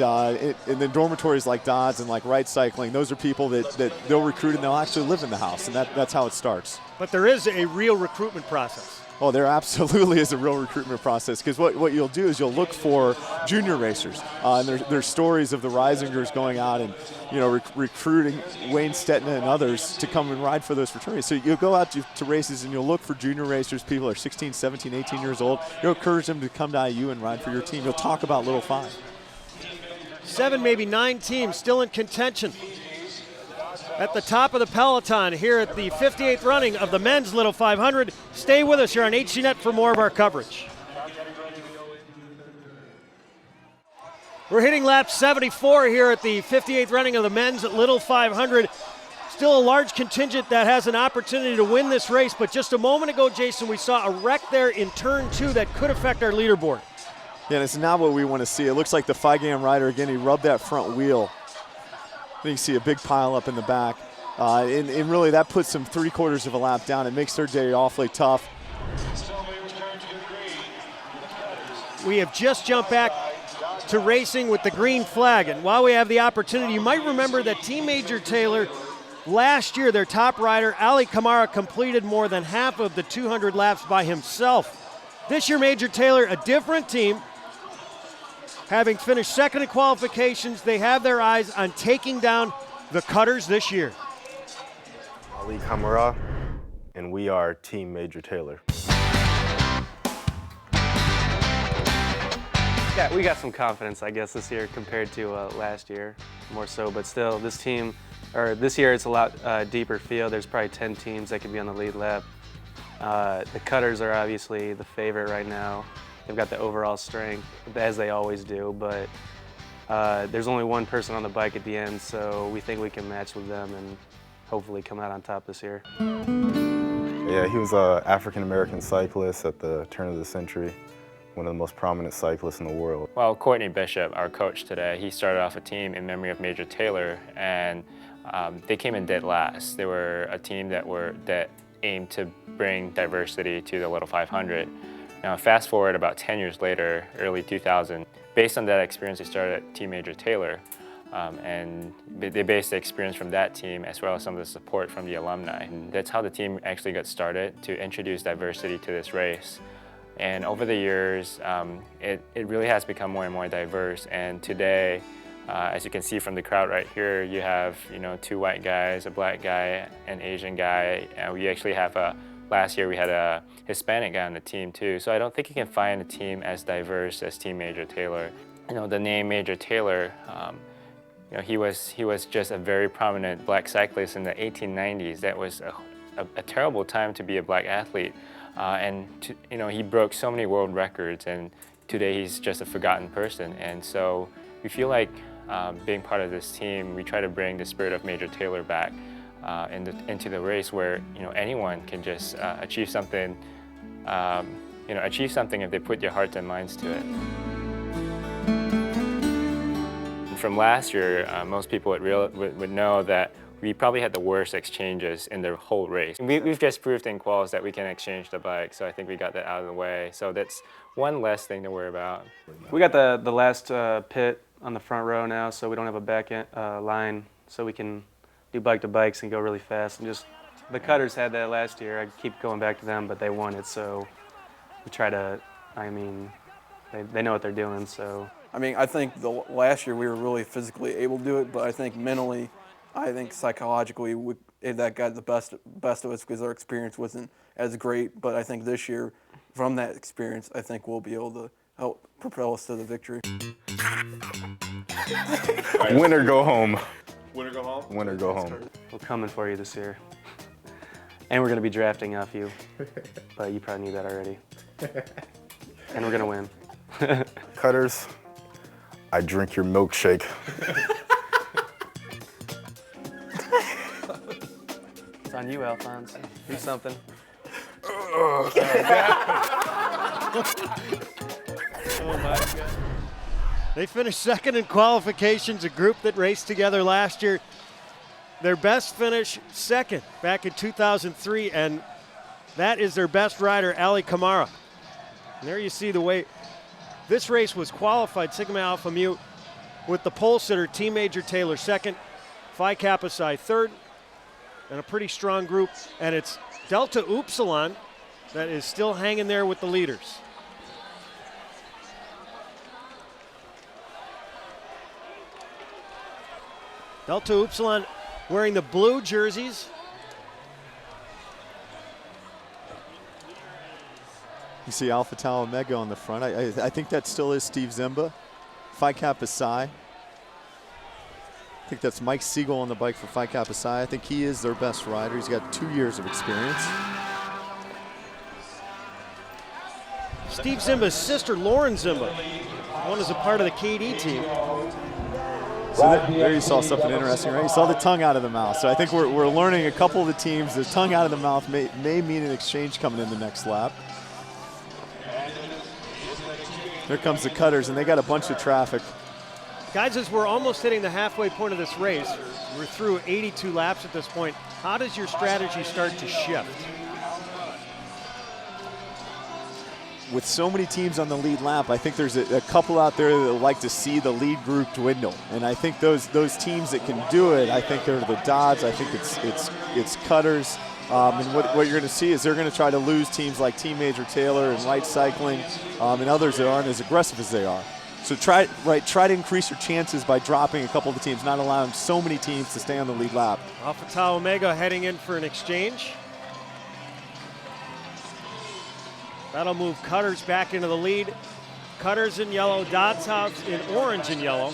then dormitories like Dodds and like Wright Cycling, those are people that they'll recruit and they'll actually live in the house, and that's how it starts. But there is a real recruitment process. Oh, there absolutely is a real recruitment process, because what you'll do is you'll look for junior racers. And there's stories of the Risingers going out and recruiting Wayne Stetna and others to come and ride for those fraternities. So you'll go out to races and you'll look for junior racers, people are 16, 17, 18 years old. You'll encourage them to come to IU and ride for your team. You'll talk about Little Phi. 7, maybe 9 teams still in contention. At the top of the peloton here at the 58th running of the men's Little 500. Stay with us here on HDNet for more of our coverage. We're hitting lap 74 here at the 58th running of the men's Little 500. Still a large contingent that has an opportunity to win this race, but just a moment ago, Jason, we saw a wreck there in turn 2 that could affect our leaderboard. Yeah, and it's not what we want to see. It looks like the Phi Gamma rider, again, he rubbed that front wheel. You can see a big pile up in the back. And really that puts them 3/4 of a lap down. It makes their day awfully tough. We have just jumped back to racing with the green flag. And while we have the opportunity, you might remember that Team Major Taylor, last year, their top rider, Ali Kamara, completed more than half of the 200 laps by himself. This year, Major Taylor, a different team. Having finished second in qualifications, they have their eyes on taking down the Cutters this year. Ali Kamara, and we are Team Major Taylor. Yeah, we got some confidence, I guess, this year compared to last year, more so. But still, this year it's a lot deeper field. There's probably 10 teams that could be on the lead lap. The Cutters are obviously the favorite right now. They've got the overall strength, as they always do, but there's only one person on the bike at the end, so we think we can match with them and hopefully come out on top this year. Yeah, he was an African-American cyclist at the turn of the century, one of the most prominent cyclists in the world. Well, Courtney Bishop, our coach today, he started off a team in memory of Major Taylor, and they came in dead last. They were a team that aimed to bring diversity to the Little 500. Now, fast forward about 10 years later, early 2000, based on that experience, they started at Team Major Taylor, and they based the experience from that team as well as some of the support from the alumni. And that's how the team actually got started, to introduce diversity to this race. And over the years, it really has become more and more diverse. And today, as you can see from the crowd right here, you have 2 white guys, a black guy, an Asian guy, and we actually have last year we had a Hispanic guy on the team too. So I don't think you can find a team as diverse as Team Major Taylor. The name Major Taylor, he was just a very prominent black cyclist in the 1890s. That was a terrible time to be a black athlete. He broke so many world records, and today he's just a forgotten person. And so we feel like being part of this team, we try to bring the spirit of Major Taylor back into the race, where anyone can just achieve something. Achieve something if they put their hearts and minds to it. And from last year, most people would know that we probably had the worst exchanges in the whole race. We've just proved in quals that we can exchange the bike, so I think we got that out of the way. So that's one less thing to worry about. We got the last pit on the front row now, so we don't have a back end, line, so we can do bike to bikes and go really fast. And just the Cutters had that last year. I keep going back to them, but they won it, so we try to. They know what they're doing, so. I think last year we were really physically able to do it, but I think mentally, psychologically, that got the best of us because our experience wasn't as great. But I think this year from that experience, I think we'll be able to help propel us to the victory. Win or go home. Win or go home? Win or go home. We're coming for you this year. And we're going to be drafting off you, but you probably knew that already. And we're going to win. Cutters, I drink your milkshake. It's on you, Alphonse. Do something. Oh my God. They finished second in qualifications, a group that raced together last year. Their best finish, second, back in 2003, and that is their best rider, Ali Kamara. And there you see the way this race was qualified, Sigma Alpha Mu, with the pole sitter, Team Major Taylor second, Phi Kappa Psi third, and a pretty strong group. And it's Delta Upsilon that is still hanging there with the leaders. Delta Upsilon wearing the blue jerseys. You see Alpha Tau Omega on the front. I think that still is Steve Zimba. Phi Kappa Psi. I think that's Mike Siegel on the bike for Phi Kappa Psi. I think he is their best rider. He's got 2 years of experience. Steve Zimba's sister, Lauren Zimba, one is a part of the KD team. So there you saw something interesting, right? You saw the tongue out of the mouth. So I think we're learning a couple of the teams, the tongue out of the mouth may mean an exchange coming in the next lap. Here comes the Cutters, and they got a bunch of traffic. Guys, as we're almost hitting the halfway point of this race, we're through 82 laps at this point. How does your strategy start to shift? With so many teams on the lead lap, I think there's a couple out there that like to see the lead group dwindle. And I think those teams that can do it, I think they're the Dodds, I think it's Cutters. And what you're going to see is they're going to try to lose teams like Team Major Taylor and Wright Cycling and others that aren't as aggressive as they are. So try to increase your chances by dropping a couple of the teams, not allowing so many teams to stay on the lead lap. Alpha Tau Omega heading in for an exchange. That'll move Cutters back into the lead. Cutters in yellow, Dodds House in orange and yellow.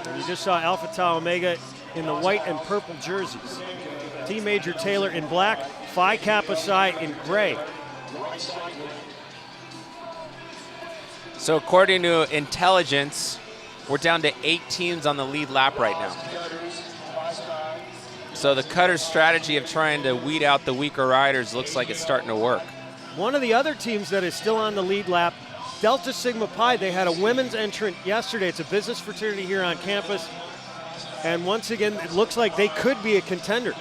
And you just saw Alpha Tau Omega in the white and purple jerseys. Team Major Taylor in black, Phi Kappa Psi in gray. So according to intelligence, we're down to 8 teams on the lead lap right now. So the Cutters' strategy of trying to weed out the weaker riders looks like it's starting to work. One of the other teams that is still on the lead lap, Delta Sigma Pi. They had a women's entrant yesterday. It's a business fraternity here on campus. And once again, it looks like they could be a contender.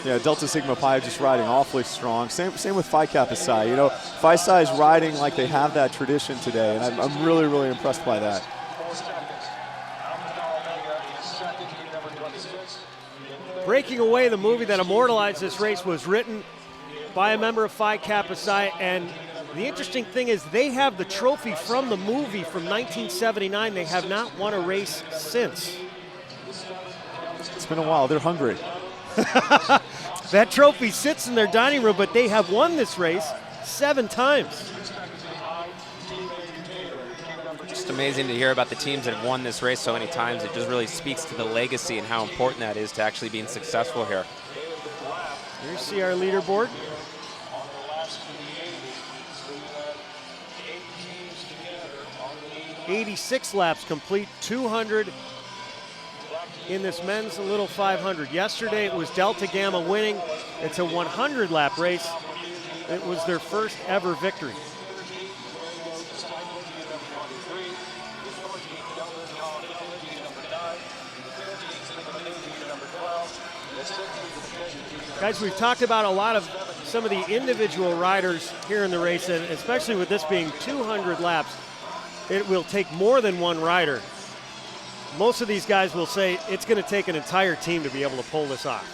Yeah, Delta Sigma Pi just riding awfully strong. Same with Phi Kappa Psi. You know, Phi Psi is riding like they have that tradition today, and I'm really, really impressed by that. Breaking Away, the movie that immortalized this race, was written by a member of Phi Kappa Psi, and the interesting thing is they have the trophy from the movie from 1979. They have not won a race since. It's been a while. They're hungry. That trophy sits in their dining room, but they have won this race 7 times. Just amazing to hear about the teams that have won this race so many times. It just really speaks to the legacy and how important that is to actually being successful here. Here you see our leaderboard. '86 laps complete, 200 in this men's little 500. Yesterday it was Delta Gamma winning. It's a 100 lap race. It was their first ever victory. Guys, we've talked about a lot of some of the individual riders here in the race, and especially with this being 200 laps, it will take more than one rider. Most of these guys will say it's going to take an entire team to be able to pull this off.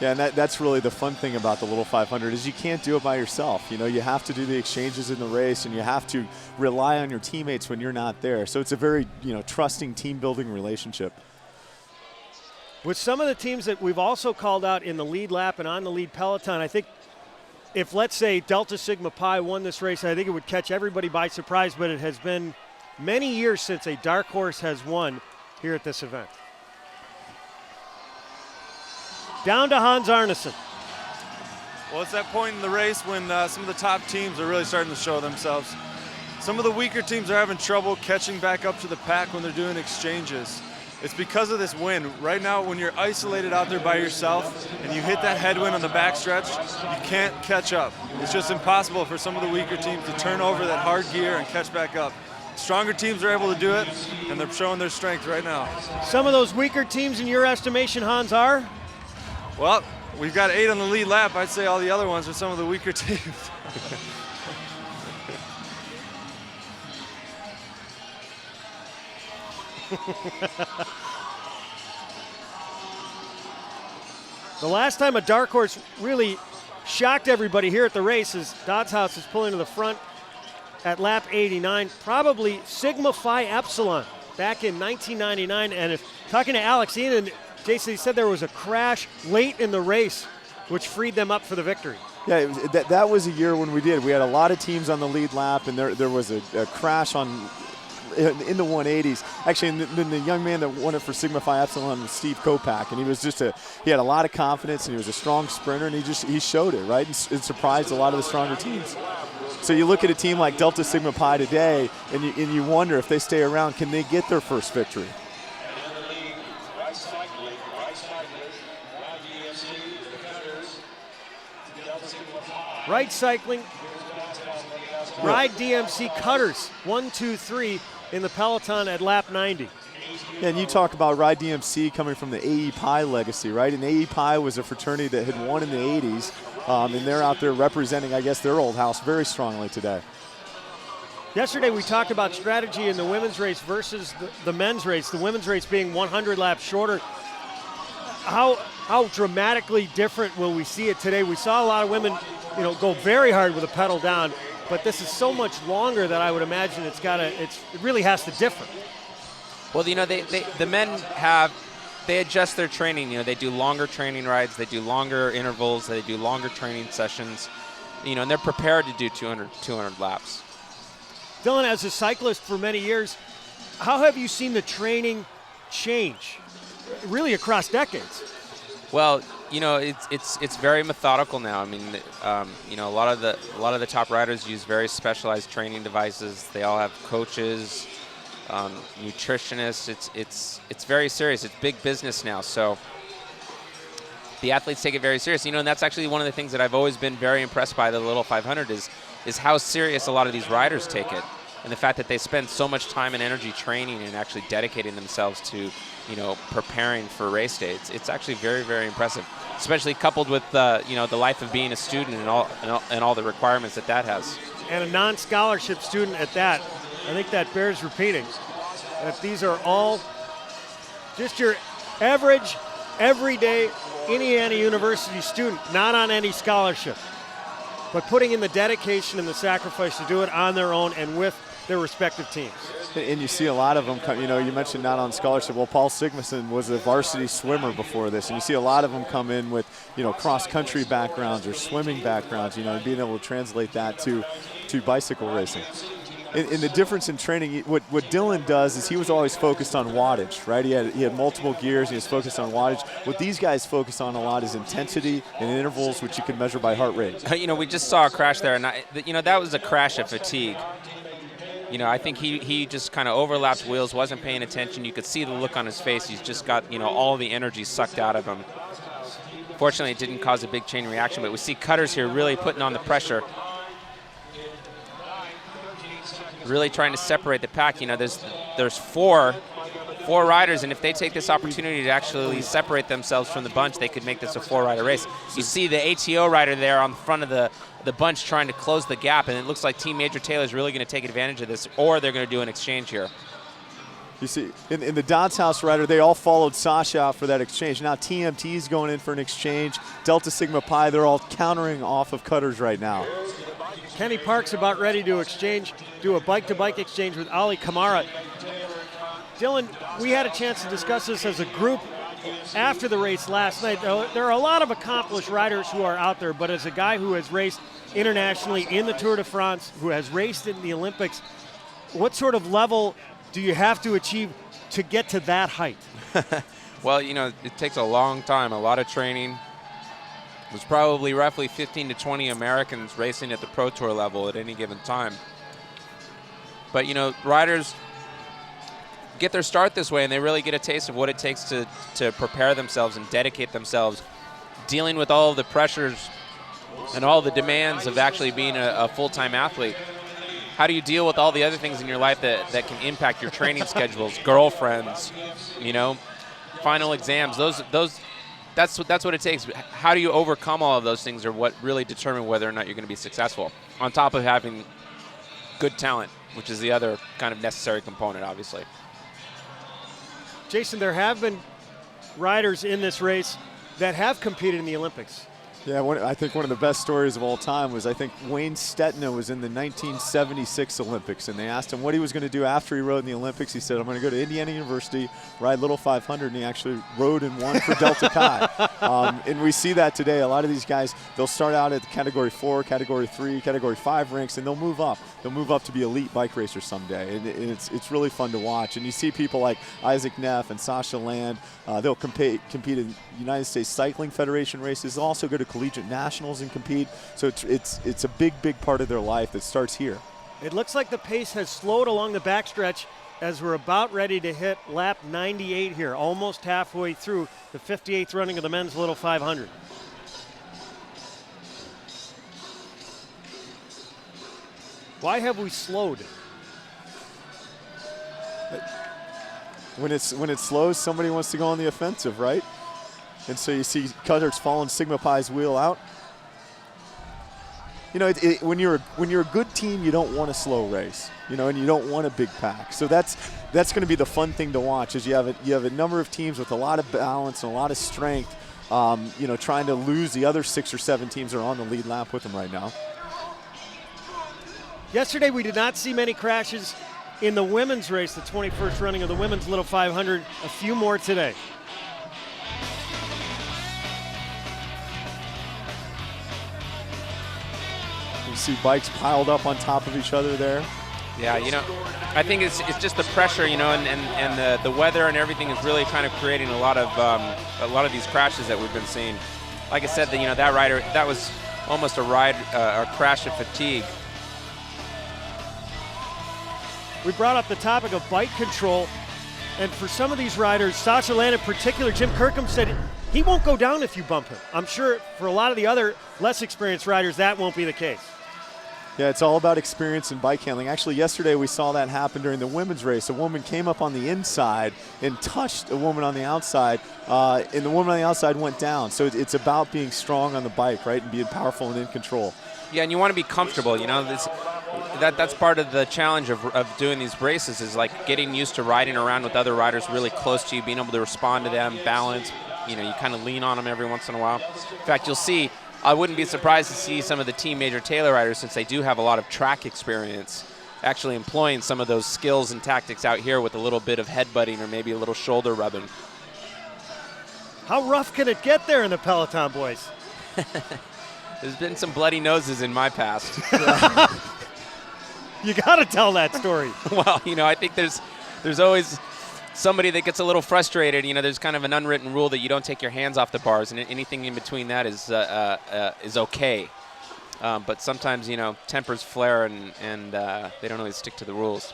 Yeah, and that's really the fun thing about the Little 500 is you can't do it by yourself. You know, you have to do the exchanges in the race, and you have to rely on your teammates when you're not there. So it's a very, trusting team-building relationship. With some of the teams that we've also called out in the lead lap and on the lead peloton, I think if, let's say, Delta Sigma Pi won this race, I think it would catch everybody by surprise, but it has been many years since a dark horse has won here at this event. Down to Hans Arneson. Well, it's that point in the race when some of the top teams are really starting to show themselves. Some of the weaker teams are having trouble catching back up to the pack when they're doing exchanges. It's because of this wind. Right now, when you're isolated out there by yourself and you hit that headwind on the backstretch, you can't catch up. It's just impossible for some of the weaker teams to turn over that hard gear and catch back up. Stronger teams are able to do it, and they're showing their strength right now. Some of those weaker teams in your estimation, Hans, are? Well, we've got 8 on the lead lap. I'd say all the other ones are some of the weaker teams. The last time a dark horse really shocked everybody here at the race is Dodds House is pulling to the front at lap 89, probably Sigma Phi Epsilon back in 1999. And if talking to Alex Ian and Jason, he said there was a crash late in the race which freed them up for the victory. Yeah, that was a year when we did. We had a lot of teams on the lead lap, and there was a crash in the 180s. Actually, and then the young man that won it for Sigma Phi Epsilon was Steve Kopak, and he was he had a lot of confidence, and he was a strong sprinter, and he showed it, right, and surprised a lot of the stronger teams. So you look at a team like Delta Sigma Pi today, and you wonder if they stay around, can they get their first victory? Wright Cycling, RideDMC Cutters, 1, 2, 3 in the peloton at lap 90. Yeah, and you talk about RideDMC coming from the AE Pi legacy, right? And AE Pi was a fraternity that had won in the 80s, and they're out there representing, I guess, their old house very strongly today. Yesterday we talked about strategy in the women's race versus the men's race, the women's race being 100 laps shorter. How dramatically different will we see it today? We saw a lot of women, go very hard with the pedal down, but this is so much longer that I would imagine it really has to differ. Well, the men they adjust their training. They do longer training rides, they do longer intervals, they do longer training sessions, and they're prepared to do 200 laps. Dylan, as a cyclist for many years, how have you seen the training change, really across decades? Well, it's very methodical now. I mean, a lot of the top riders use very specialized training devices. They all have coaches, nutritionists. It's very serious. It's big business now. So the athletes take it very serious. And that's actually one of the things that I've always been very impressed by the Little 500 is how serious a lot of these riders take it, and the fact that they spend so much time and energy training and actually dedicating themselves to preparing for race day. It's actually very, very impressive, especially coupled with the life of being a student and all the requirements that has. And a non-scholarship student at that. I think that bears repeating. That these are all just your average, everyday Indiana University student, not on any scholarship, but putting in the dedication and the sacrifice to do it on their own and with their respective teams. And you see a lot of them come, you mentioned not on scholarship. Well, Paul Sigmason was a varsity swimmer before this, and you see a lot of them come in with, cross-country backgrounds or swimming backgrounds, and being able to translate that to bicycle racing. And the difference in training, what Dylan does is he was always focused on wattage, right? He had multiple gears, he was focused on wattage. What these guys focus on a lot is intensity and intervals, which you can measure by heart rate. We just saw a crash there, and that was a crash of fatigue. I think he just kind of overlapped wheels, wasn't paying attention. You could see the look on his face. He's just got, all the energy sucked out of him. Fortunately, it didn't cause a big chain reaction, but we see Cutters here really putting on the pressure, really trying to separate the pack. There's four riders, and if they take this opportunity to actually separate themselves from the bunch, they could make this a 4-rider race. You see the ATO rider there on the front of the bunch trying to close the gap, and it looks like Team Major Taylor is really going to take advantage of this, or they're going to do an exchange here. You see, in the Dodds House rider, they all followed Sasha out for that exchange. Now TMT is going in for an exchange. Delta Sigma Pi, they're all countering off of Cutters right now. Kenny Park's about ready to do a bike-to-bike exchange with Ali Kamara. Dylan, we had a chance to discuss this as a group after the race last night, there are a lot of accomplished riders who are out there, but as a guy who has raced internationally in the Tour de France, who has raced in the Olympics, what sort of level do you have to achieve to get to that height? Well, you know, it takes a long time, a lot of training. There's probably roughly 15 to 20 Americans racing at the Pro Tour level at any given time. But, you know, riders get their start this way, and they really get a taste of what it takes to prepare themselves and dedicate themselves, dealing with all of the pressures and all the demands of actually being a full-time athlete. How do you deal with all the other things in your life that can impact your training schedules, girlfriends, you know, final exams? That's what it takes. How do you overcome all of those things are what really determine whether or not you're going to be successful, on top of having good talent, which is the other kind of necessary component, obviously. Jason, there have been riders in this race that have competed in the Olympics. Yeah, I think one of the best stories of all time was, I think Wayne Stetina was in the 1976 Olympics, and they asked him what he was going to do after he rode in the Olympics. He said, I'm going to go to Indiana University, ride Little 500, and he actually rode and won for Delta Chi. And we see that today. A lot of these guys, they'll start out at Category 4, Category 3, Category 5 ranks, and they'll move up. They'll move up to be elite bike racers someday, and it's really fun to watch. And you see people like Isaac Neff and Sasha Land. They'll compete in United States Cycling Federation races. They'll also go to collegiate nationals and compete. So it's a big part of their life that starts here. It looks like the pace has slowed along the backstretch as we're about ready to hit lap 98 here, almost halfway through the 58th running of the men's Little 500. Why have we slowed? When it slows, somebody wants to go on the offensive, right? And so you see Cudder's following Sigma Pi's wheel out. You know, when you're a good team, you don't want a slow race, you know, and you don't want a big pack. So that's going to be the fun thing to watch. Is you have a number of teams with a lot of balance and a lot of strength, you know, trying to lose the other 6 or 7 teams that are on the lead lap with them right now. Yesterday we did not see many crashes in the women's race, the 21st running of the women's Little 500. A few more today. You see bikes piled up on top of each other there. Yeah, you know, I think it's just the pressure, you know, and the weather and everything is really kind of creating a lot of these crashes that we've been seeing. Like I said, you know, that rider, that was almost a crash of fatigue. We brought up the topic of bike control, and for some of these riders, Sasha Land in particular, Jim Kirkham said he won't go down if you bump him. I'm sure for a lot of the other less experienced riders, that won't be the case. Yeah, it's all about experience and bike handling. Actually, yesterday we saw that happen during the women's race. A woman came up on the inside and touched a woman on the outside, and the woman on the outside went down. So it's about being strong on the bike, right, and being powerful and in control. Yeah, and you want to be comfortable, you know. That's part of the challenge of doing these races, is like getting used to riding around with other riders really close to you, being able to respond to them, balance. You know, you kind of lean on them every once in a while. In fact, you'll see, I wouldn't be surprised to see some of the Team Major Taylor riders, since they do have a lot of track experience, actually employing some of those skills and tactics out here with a little bit of headbutting or maybe a little shoulder rubbing. How rough can it get there in the Peloton, boys? There's been some bloody noses in my past. You got to tell that story. Well, you know, I think there's always somebody that gets a little frustrated. You know, there's kind of an unwritten rule that you don't take your hands off the bars, and anything in between that is okay. But sometimes, you know, tempers flare, and they don't always stick to the rules.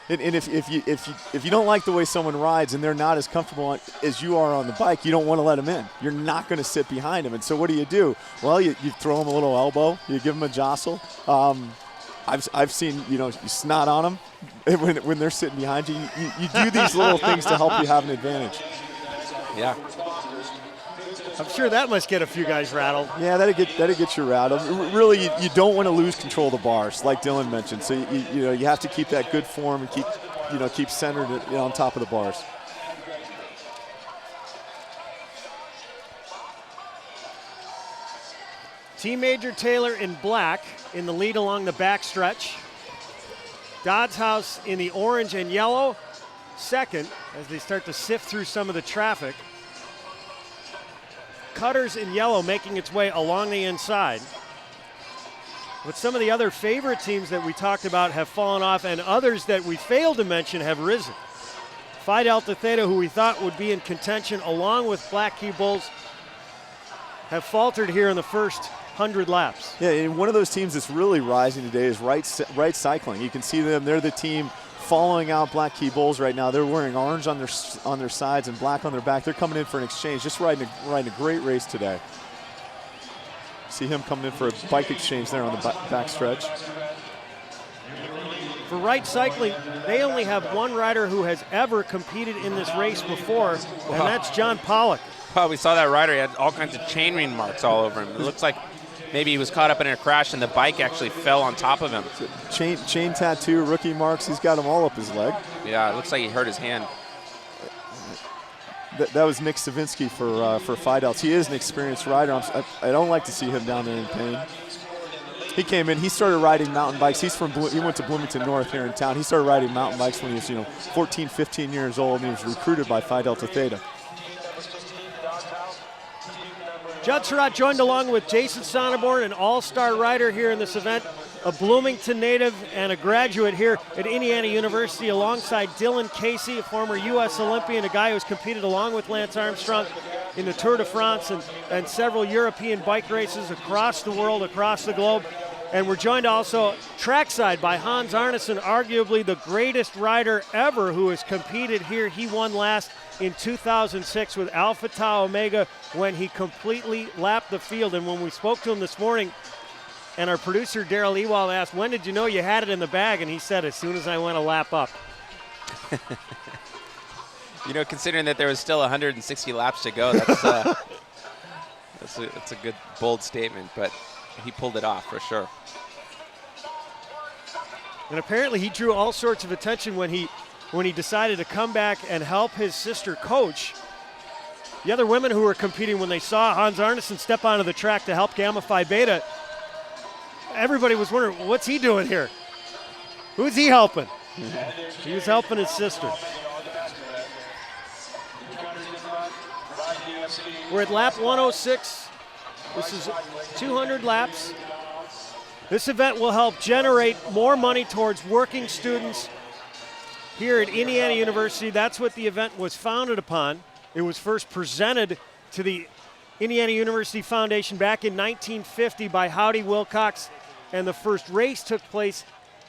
And if you don't like the way someone rides and they're not as comfortable as you are on the bike, you don't want to let them in. You're not going to sit behind them. And so what do? Well, you throw them a little elbow. You give them a jostle. I've seen, you know, you snot on them when they're sitting behind you. You do these little things to help you have an advantage. Yeah. I'm sure that must get a few guys rattled. Yeah, that'd get you rattled. Really, you don't want to lose control of the bars, like Dylan mentioned. So you have to keep that good form and keep centered on top of the bars. Team Major Taylor in black in the lead along the back stretch. Dodds House in the orange and yellow, second, as they start to sift through some of the traffic. Cutters in yellow making its way along the inside. But some of the other favorite teams that we talked about have fallen off, and others that we failed to mention have risen. Phi Delta Theta, who we thought would be in contention along with Black Key Bulls, have faltered here in the first 100 laps. Yeah, and one of those teams that's really rising today is Wright Cycling. You can see them. They're the team following out Black Key Bulls right now. They're wearing orange on their sides and black on their back. They're coming in for an exchange, just riding a great race today. See him coming in for a bike exchange there on the back stretch. For Wright Cycling, they only have one rider who has ever competed in this race before, and that's John Pollock. Well, we saw that rider. He had all kinds of chain ring marks all over him. It looks like maybe he was caught up in a crash and the bike actually fell on top of him. Chain tattoo, rookie marks. He's got them all up his leg. Yeah, it looks like he hurt his hand. That was Nick Savinsky for Phi Delta. He is an experienced rider. I don't like to see him down there in pain. He came in. He started riding mountain bikes. He went to Bloomington North here in town. He started riding mountain bikes when he was 14, 15 years old, and he was recruited by Phi Delta Theta. Judd Surratt joined along with Jason Sonneborn, an all-star rider here in this event, a Bloomington native and a graduate here at Indiana University, alongside Dylan Casey, a former U.S. Olympian, a guy who's competed along with Lance Armstrong in the Tour de France and several European bike races across the world, across the globe. And we're joined also trackside by Hans Arneson, arguably the greatest rider ever who has competed here. He won last in 2006 with Alpha Tau Omega when he completely lapped the field. And when we spoke to him this morning, and our producer Daryl Ewald asked, when did you know you had it in the bag? And he said, as soon as I went a lap up. Considering that there was still 160 laps to go, that's a good, bold statement, but he pulled it off for sure. And apparently he drew all sorts of attention when he decided to come back and help his sister coach. The other women who were competing, when they saw Hans Arneson step onto the track to help Gamma Phi Beta, everybody was wondering, what's he doing here? Who's he helping? He was helping his sister. We're at lap 106. This is 200 laps. This event will help generate more money towards working students here at Indiana University. That's what the event was founded upon. It was first presented to the Indiana University Foundation back in 1950 by Howdy Wilcox, and the first race took place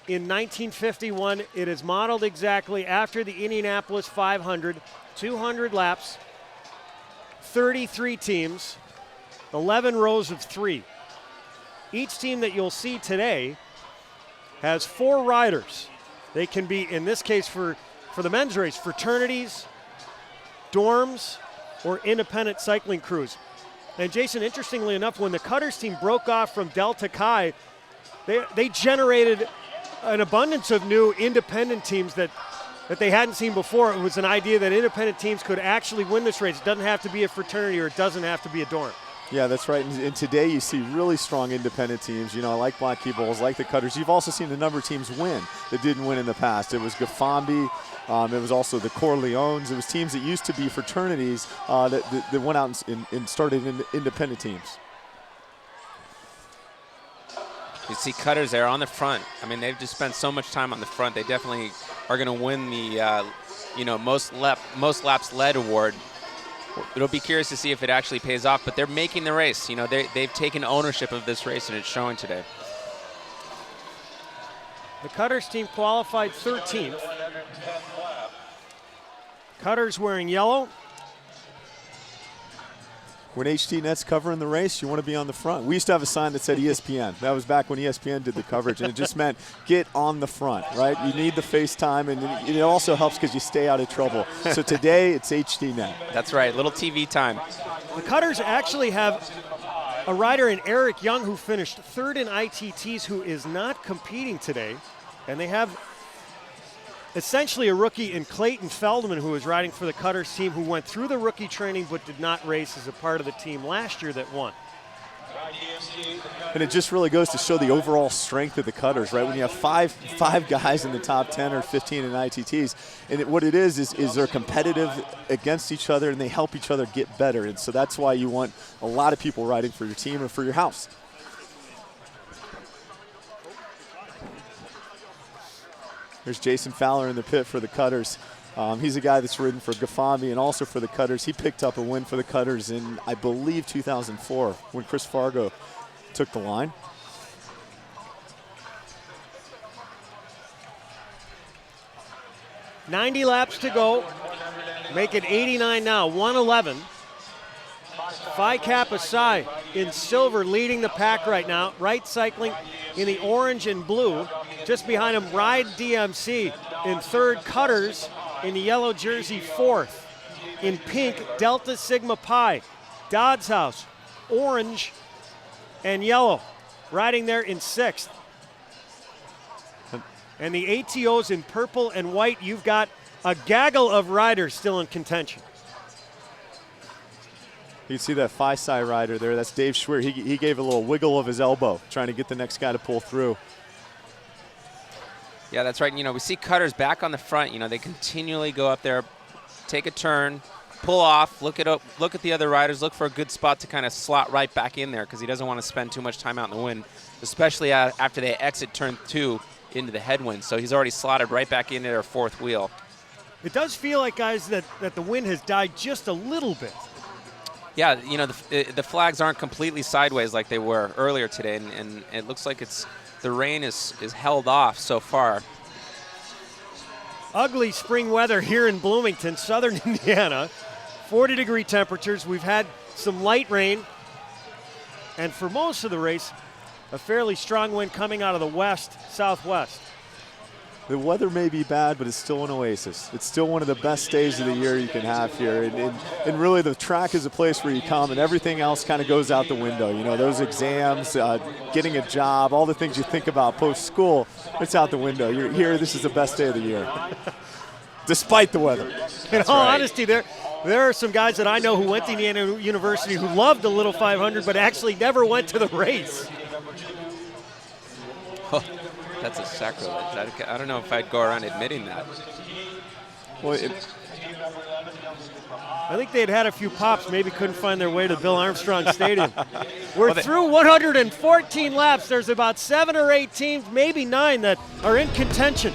in 1951. It is modeled exactly after the Indianapolis 500, 200 laps, 33 teams, 11 rows of 3. Each team that you'll see today has 4 riders. They can be, in this case for the men's race, fraternities, dorms, or independent cycling crews. And Jason, interestingly enough, when the Cutters team broke off from Delta Chi, they generated an abundance of new independent teams that they hadn't seen before. It was an idea that independent teams could actually win this race. It doesn't have to be a fraternity, or it doesn't have to be a dorm. Yeah, that's right. And today you see really strong independent teams, like Black Key Bulls, like the Cutters. You've also seen a number of teams win that didn't win in the past. It was Gafambi. It was also the Corleones. It was teams that used to be fraternities that went out and started independent teams. You see Cutters there on the front. I mean, they've just spent so much time on the front. They definitely are going to win the most laps led award. It'll be curious to see if it actually pays off, but they're making the race. They've taken ownership of this race, and it's showing today. The Cutters team qualified 13th. Cutters wearing yellow. When HDNet's covering the race, you want to be on the front. We used to have a sign that said ESPN. That was back when ESPN did the coverage, and it just meant get on the front, right? You need the FaceTime, and it also helps because you stay out of trouble. So today, it's HDNet. That's right, little TV time. The Cutters actually have a rider in Eric Young who finished 3rd in ITTs, who is not competing today, and they have essentially a rookie in Clayton Feldman, who is riding for the Cutters team, who went through the rookie training but did not race as a part of the team last year that won. And it just really goes to show the overall strength of the cutters, right? When you have five guys in the top 10 or 15 in ITTs, and what it is they're competitive against each other and they help each other get better. And so that's why you want a lot of people riding for your team and for your house. There's Jason Fowler in the pit for the cutters. He's a guy that's ridden for Gafami and also for the cutters. He picked up a win for the cutters in, I believe, 2004 when Chris Fargo took the line. "90 laps to go. Make it 89 now, 111. Phi Kappa Psi in silver leading the pack right now. Wright Cycling in the orange and blue. Just behind him, RideDMC in third. Cutters in the yellow jersey fourth. In pink, Delta Sigma Pi. Dodds House, orange and yellow, riding there in sixth. And the ATOs in purple and white. You've got a gaggle of riders still in contention. You can see that Phi Psi rider there. That's Dave Schwer. He gave a little wiggle of his elbow, trying to get the next guy to pull through. Yeah, that's right. You know, we see cutters back on the front. You know, they continually go up there, take a turn, pull off, look at the other riders, look for a good spot to kind of slot right back in there because he doesn't want to spend too much time out in the wind, especially after they exit turn 2 into the headwind. So he's already slotted right back into their fourth wheel. It does feel like, guys, that the wind has died just a little bit. Yeah, you know, the flags aren't completely sideways like they were earlier today, and it looks like the rain is held off so far. Ugly spring weather here in Bloomington, southern Indiana. 40-degree temperatures. We've had some light rain, and for most of the race, a fairly strong wind coming out of the west-southwest. The weather may be bad, but it's still an oasis. It's still one of the best days of the year you can have here. And really the track is a place where you come and everything else kind of goes out the window. You know, those exams, getting a job, all the things you think about post-school, it's out the window. You're here, this is the best day of the year, despite the weather. In all honesty, there are some guys that I know who went to Indiana University who loved the Little 500 but actually never went to the race. That's a sacrilege. I don't know if I'd go around admitting that. Well, I think they'd had a few pops, maybe couldn't find their way to Bill Armstrong Stadium. We're through 114 laps. There's about 7 or 8 teams, maybe 9, that are in contention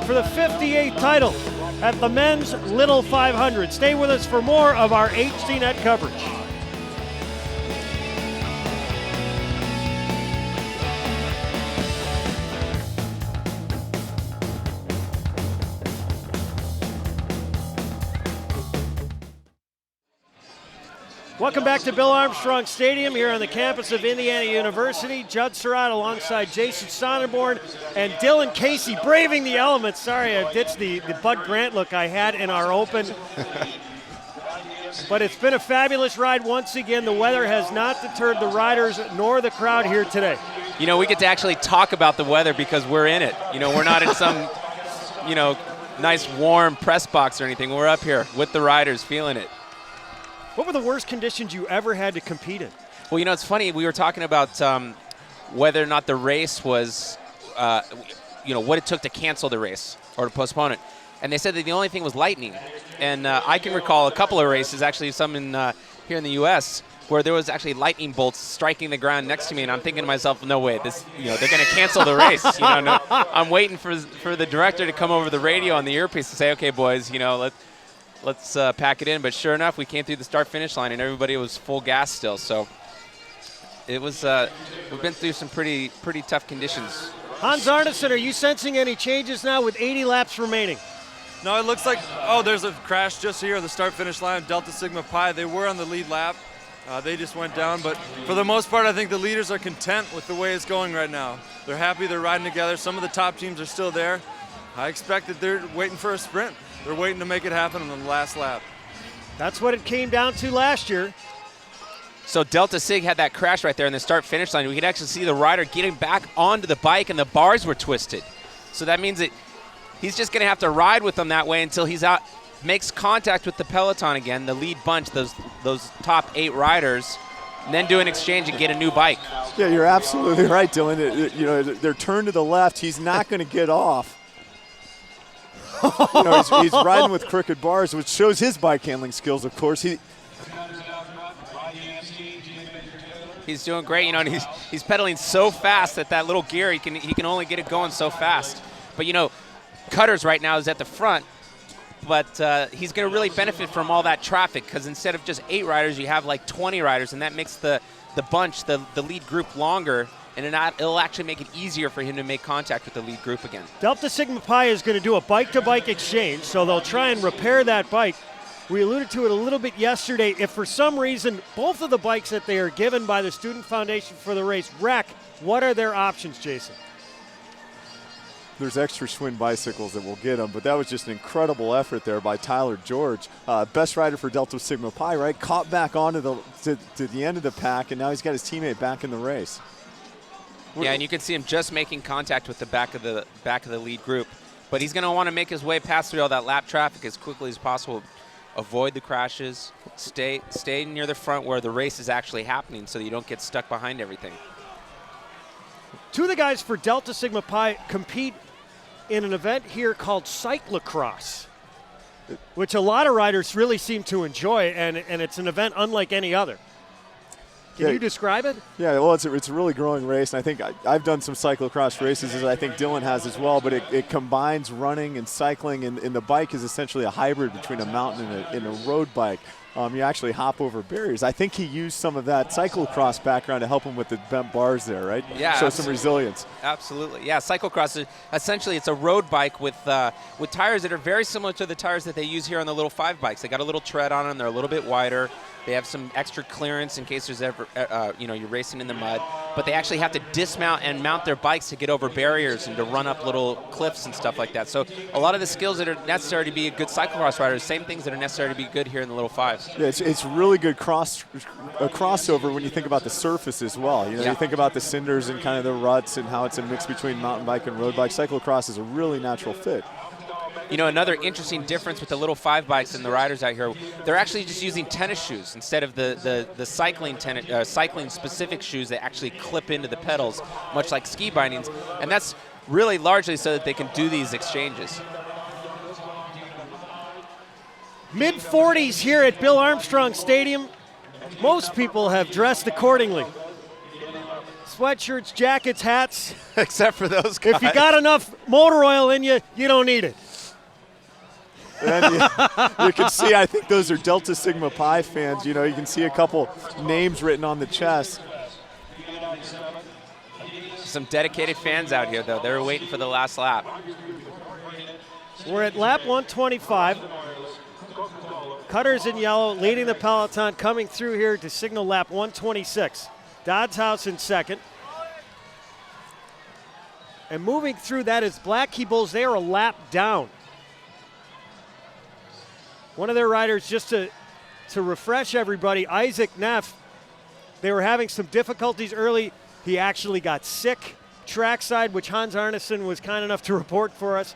for the 58th title at the men's Little 500. Stay with us for more of our HDNet coverage. Welcome back to Bill Armstrong Stadium here on the campus of Indiana University. Judd Surratt alongside Jason Sonneborn and Dylan Casey braving the elements. Sorry, I ditched the Bud Grant look I had in our open. But it's been a fabulous ride once again. The weather has not deterred the riders nor the crowd here today. You know, we get to actually talk about the weather because we're in it. You know, we're not in some, you know, nice warm press box or anything. We're up here with the riders feeling it. What were the worst conditions you ever had to compete in? Well, you know, it's funny. We were talking about whether or not the race was, you know, what it took to cancel the race or to postpone it. And they said that the only thing was lightning. And I can recall a couple of races, actually some in here in the U.S., where there was actually lightning bolts striking the ground next to me. And I'm thinking to myself, no way, this, you know, they're going to cancel the race. You know, no, I'm waiting for the director to come over the radio on the earpiece to say, okay, boys, you know, let's pack it in. But sure enough, we came through the start-finish line, and everybody was full gas still. So it was we've been through some pretty tough conditions. Hans Arneson, are you sensing any changes now with 80 laps remaining? No, it looks like, there's a crash just here, the start-finish line, Delta Sigma Pi. They were on the lead lap. They just went down. But for the most part, I think the leaders are content with the way it's going right now. They're happy, they're riding together. Some of the top teams are still there. I expect that they're waiting for a sprint. They're waiting to make it happen on the last lap. That's what it came down to last year. So Delta Sig had that crash right there in the start-finish line. We could actually see the rider getting back onto the bike, and the bars were twisted. So that means that he's just going to have to ride with them that way until he's out, makes contact with the peloton again, the lead bunch, those top 8 riders, and then do an exchange and get a new bike. Yeah, you're absolutely right, Dylan. You know, they're turned to the left. He's not going to get off. You know, he's riding with crooked bars, which shows his bike handling skills, of course. He's doing great, you know, and he's pedaling so fast that little gear, he can only get it going so fast. But, you know, Cutters right now is at the front, but he's going to really benefit from all that traffic because instead of just 8 riders, you have like 20 riders, and that makes the bunch, the lead group longer, and it'll actually make it easier for him to make contact with the lead group again. Delta Sigma Pi is going to do a bike-to-bike exchange, so they'll try and repair that bike. We alluded to it a little bit yesterday. If for some reason both of the bikes that they are given by the Student Foundation for the race wreck, what are their options, Jason? There's extra Schwinn bicycles that will get them, but that was just an incredible effort there by Tyler George. Best rider for Delta Sigma Pi, right? Caught back onto to the end of the pack, and now he's got his teammate back in the race. Yeah, and you can see him just making contact with the back of the lead group. But he's going to want to make his way past through all that lap traffic as quickly as possible. Avoid the crashes. Stay near the front where the race is actually happening so that you don't get stuck behind everything. Two of the guys for Delta Sigma Pi compete in an event here called cyclocross, which a lot of riders really seem to enjoy, and it's an event unlike any other. Can you describe it? Yeah, well, it's a really growing race, and I think I've done some cyclocross races, as I think Dylan has as well, but it combines running and cycling, and the bike is essentially a hybrid between a mountain and a road bike. You actually hop over barriers. I think he used some of that cyclocross background to help him with the bent bars there, right? Yeah. Show some resilience. Absolutely. Yeah, cyclocross, essentially it's a road bike with tires that are very similar to the tires that they use here on the little 5 bikes. They got a little tread on them. They're a little bit wider. They have some extra clearance in case there's ever, you're racing in the mud. But they actually have to dismount and mount their bikes to get over barriers and to run up little cliffs and stuff like that. So a lot of the skills that are necessary to be a good cyclocross rider, same things that are necessary to be good here in the little 5s. Yeah, it's really good crossover when you think about the surface as well. You know, you think about the cinders and kind of the ruts and how it's a mix between mountain bike and road bike. Cyclocross is a really natural fit. You know, another interesting difference with the little 5 bikes and the riders out here, they're actually just using tennis shoes instead of the cycling specific shoes that actually clip into the pedals, much like ski bindings. And that's really largely so that they can do these exchanges. Mid-40s here at Bill Armstrong Stadium. Most people have dressed accordingly. Sweatshirts, jackets, hats. Except for those guys. If you got enough motor oil in you, you don't need it. And you can see, I think those are Delta Sigma Pi fans. You know, you can see a couple names written on the chest. Some dedicated fans out here, though. They're waiting for the last lap. We're at lap 125. Cutters in yellow leading the peloton, coming through here to signal lap 126. Dodds House in second. And moving through that is Black Key Bulls. They are a lap down. One of their riders, just to refresh everybody, Isaac Neff, they were having some difficulties early. He actually got sick trackside, which Hans Arneson was kind enough to report for us.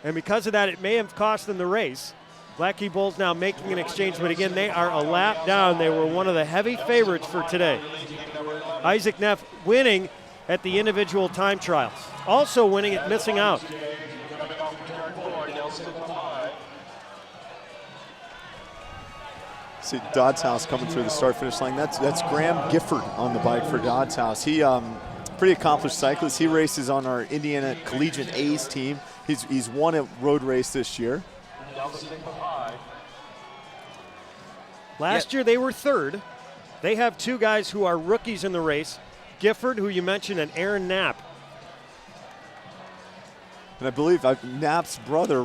And because of that, it may have cost them the race. Black Key Bulls now making an exchange, but again, they are a lap down. They were one of the heavy favorites for today. Isaac Neff winning at the individual time trials. Also winning at missing out. See Dodds House coming through the start-finish line. That's Graham Gifford on the bike for Dodds House. He pretty accomplished cyclist. He races on our Indiana Collegiate A's team. He's won a road race this year. Last year they were third. They have 2 guys who are rookies in the race. Gifford, who you mentioned, and Aaron Knapp. And I believe Knapp's brother,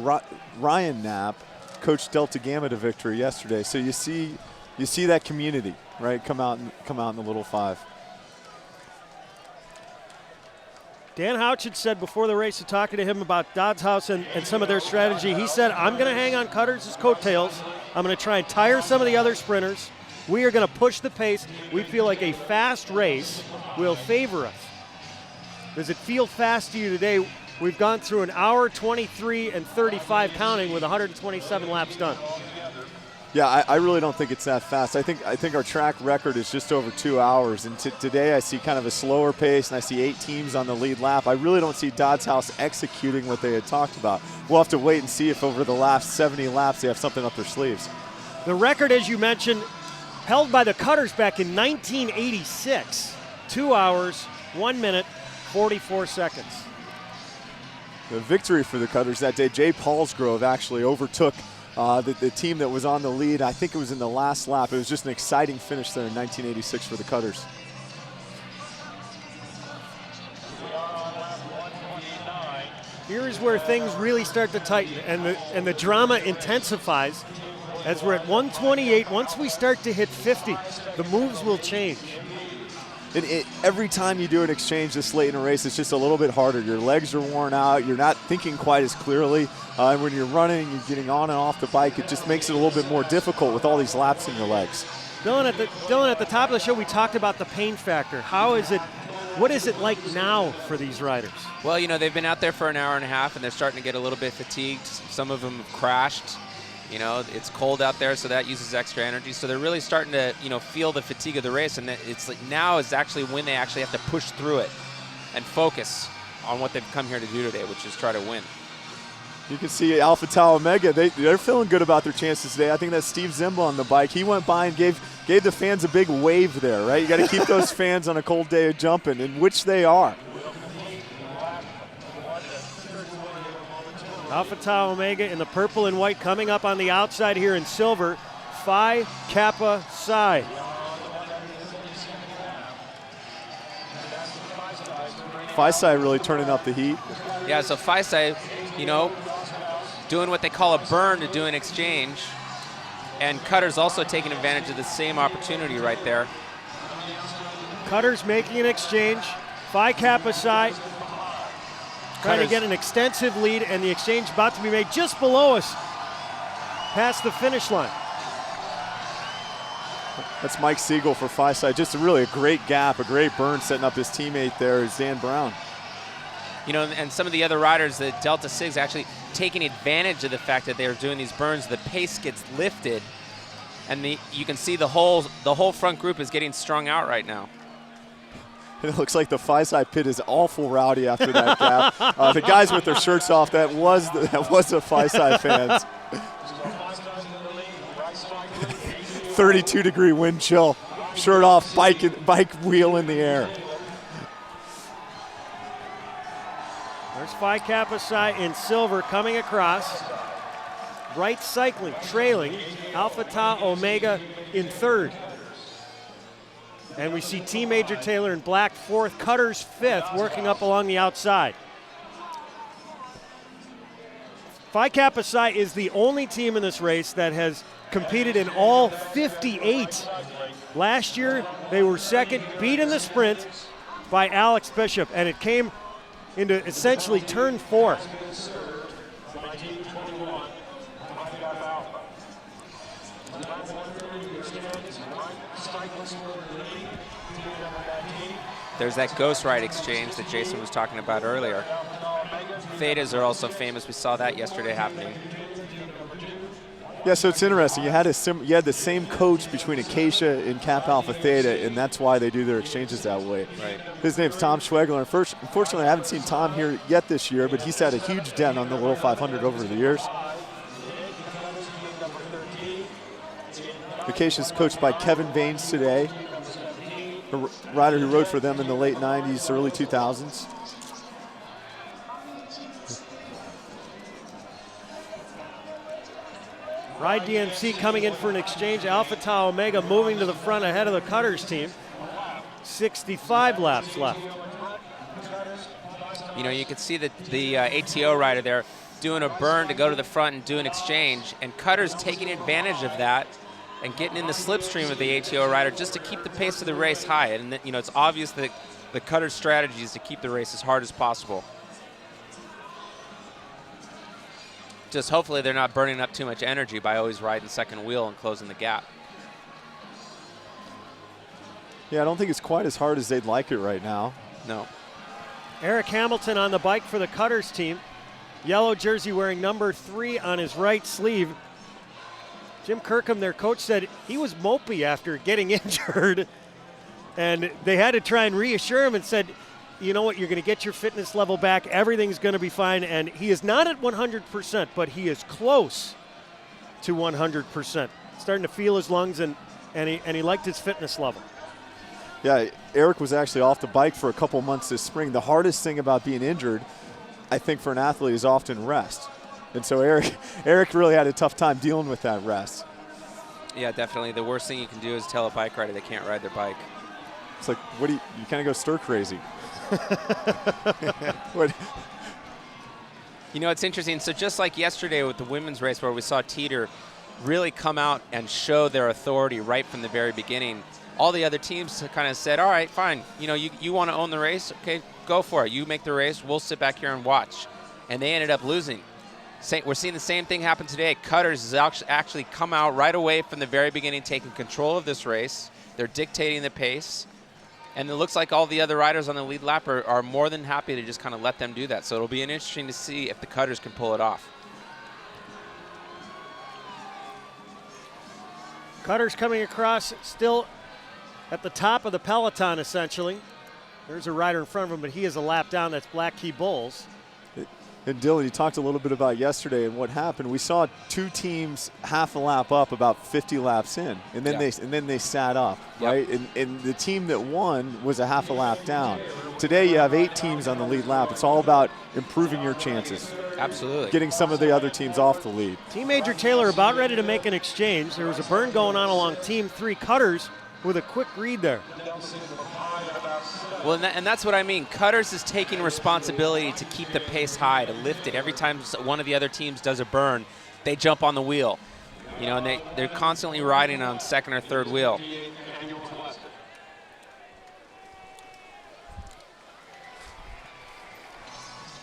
Ryan Knapp, coached Delta Gamma to victory yesterday. So you see that community, right, come out in the little 5. Dan Houch had said before the race, talking to him about Dodds House and some of their strategy, he said, I'm going to hang on Cutters' coattails. I'm going to try and tire some of the other sprinters. We are going to push the pace. We feel like a fast race will favor us. Does it feel fast to you today? We've gone through an hour, 23, and 35 counting with 127 laps done. Yeah, I really don't think it's that fast. I think our track record is just over 2 hours, and today I see kind of a slower pace, and I see 8 teams on the lead lap. I really don't see Dodds House executing what they had talked about. We'll have to wait and see if over the last 70 laps they have something up their sleeves. The record, as you mentioned, held by the Cutters back in 1986. 2 hours, 1 minute, 44 seconds. The victory for the Cutters that day, Jay Paulsgrove actually overtook the team that was on the lead. I think it was in the last lap. It was just an exciting finish there in 1986 for the Cutters. Here is where things really start to tighten, and the drama intensifies as we're at 128. Once we start to hit 50, the moves will change. Every time you do an exchange this late in a race, it's just a little bit harder. Your legs are worn out. You're not thinking quite as clearly. And when you're running, you're getting on and off the bike. It just makes it a little bit more difficult with all these laps in your legs. Dylan, at the top of the show, we talked about the pain factor. What is it like now for these riders? Well, you know, they've been out there for an hour and a half, and they're starting to get a little bit fatigued. Some of them have crashed. You know, it's cold out there, so that uses extra energy. So they're really starting to, you know, feel the fatigue of the race, and it's like now is actually when they actually have to push through it and focus on what they've come here to do today, which is try to win. You can see Alpha Tau Omega, they're feeling good about their chances today. I think that's Steve Zimba on the bike. He went by and gave the fans a big wave there, right? You got to keep those fans on a cold day of jumping, in which they are. Alpha Tau Omega in the purple and white coming up on the outside here in silver. Phi Kappa Psi. Phi Psi really turning up the heat. Yeah, so Phi Psi, you know, doing what they call a burn to do an exchange. And Cutters also taking advantage of the same opportunity right there. Cutters making an exchange. Phi Kappa Psi trying to get an extensive lead, and the exchange about to be made just below us, past the finish line. That's Mike Siegel for Phi Psi. Just really a great gap, a great burn, setting up his teammate there is Dan Brown. You know, and some of the other riders, the Delta Sigs, actually taking advantage of the fact that they're doing these burns. The pace gets lifted, and you can see the whole front group is getting strung out right now. It looks like the Phi Psi pit is awful rowdy after that gap. The guys with their shirts off, that was the Phi Psi fans. 32-degree wind chill, shirt off, bike wheel in the air. There's Phi Kappa Psi in silver coming across. Wright Cycling trailing Alpha Tau Omega in third. And we see T Major Taylor in black fourth, Cutters fifth, working up along the outside. Phi Kappa Psi is the only team in this race that has competed in all 58. Last year, they were second, beat in the sprint by Alex Bishop, and it came into essentially turn 4. There's that Ghost Ride exchange that Jason was talking about earlier. Thetas are also famous. We saw that yesterday happening. Yeah, so it's interesting. You had the same coach between Acacia and Kappa Alpha Theta, and that's why they do their exchanges that way. Right. His name's Tom Schwegler. Unfortunately, I haven't seen Tom here yet this year, but he's had a huge dent on the Little 500 over the years. Acacia's coached by Kevin Baines today, a rider who rode for them in the late 90s, early 2000s. RideDMC coming in for an exchange. Alpha Tau Omega moving to the front ahead of the Cutters team. 65 laps left. You know, you can see that the ATO rider there doing a burn to go to the front and do an exchange, and Cutters taking advantage of that and getting in the slipstream of the ATO rider just to keep the pace of the race high. And, you know, it's obvious that the Cutters' strategy is to keep the race as hard as possible. Just hopefully they're not burning up too much energy by always riding second wheel and closing the gap. Yeah, I don't think it's quite as hard as they'd like it right now. No. Eric Hamilton on the bike for the Cutters team. Yellow jersey wearing number 3 on his right sleeve. Jim Kirkham, their coach, said he was mopey after getting injured, and they had to try and reassure him and said, you know what, you're going to get your fitness level back, everything's going to be fine, and he is not at 100%, but he is close to 100%. Starting to feel his lungs, and he liked his fitness level. Yeah, Eric was actually off the bike for a couple months this spring. The hardest thing about being injured, I think, for an athlete is often rest. And so Eric really had a tough time dealing with that rest. Yeah, definitely. The worst thing you can do is tell a bike rider they can't ride their bike. It's like, what do you kind of go stir crazy. What? You know, it's interesting. So just like yesterday with the women's race where we saw Teeter really come out and show their authority right from the very beginning, all the other teams kind of said, all right, fine. You know, you want to own the race? Okay, go for it. You make the race. We'll sit back here and watch. And they ended up losing. We're seeing the same thing happen today. Cutters has actually come out right away from the very beginning, taking control of this race. They're dictating the pace. And it looks like all the other riders on the lead lap are more than happy to just kind of let them do that. So it'll be interesting to see if the Cutters can pull it off. Cutters coming across, still at the top of the peloton, essentially. There's a rider in front of him, but he is a lap down. That's Black Key Bulls. And Dylan, you talked a little bit about yesterday and what happened. We saw two teams half a lap up about 50 laps in, and then they sat up, right? And the team that won was a half a lap down. Today you have 8 teams on the lead lap. It's all about improving your chances. Absolutely. Getting some of the other teams off the lead. Team Major Taylor about ready to make an exchange. There was a burn going on along Team 3. Cutters with a quick read there. Well, and that's what I mean. Cutters is taking responsibility to keep the pace high, to lift it. Every time one of the other teams does a burn, they jump on the wheel. You know, and they're constantly riding on second or third wheel.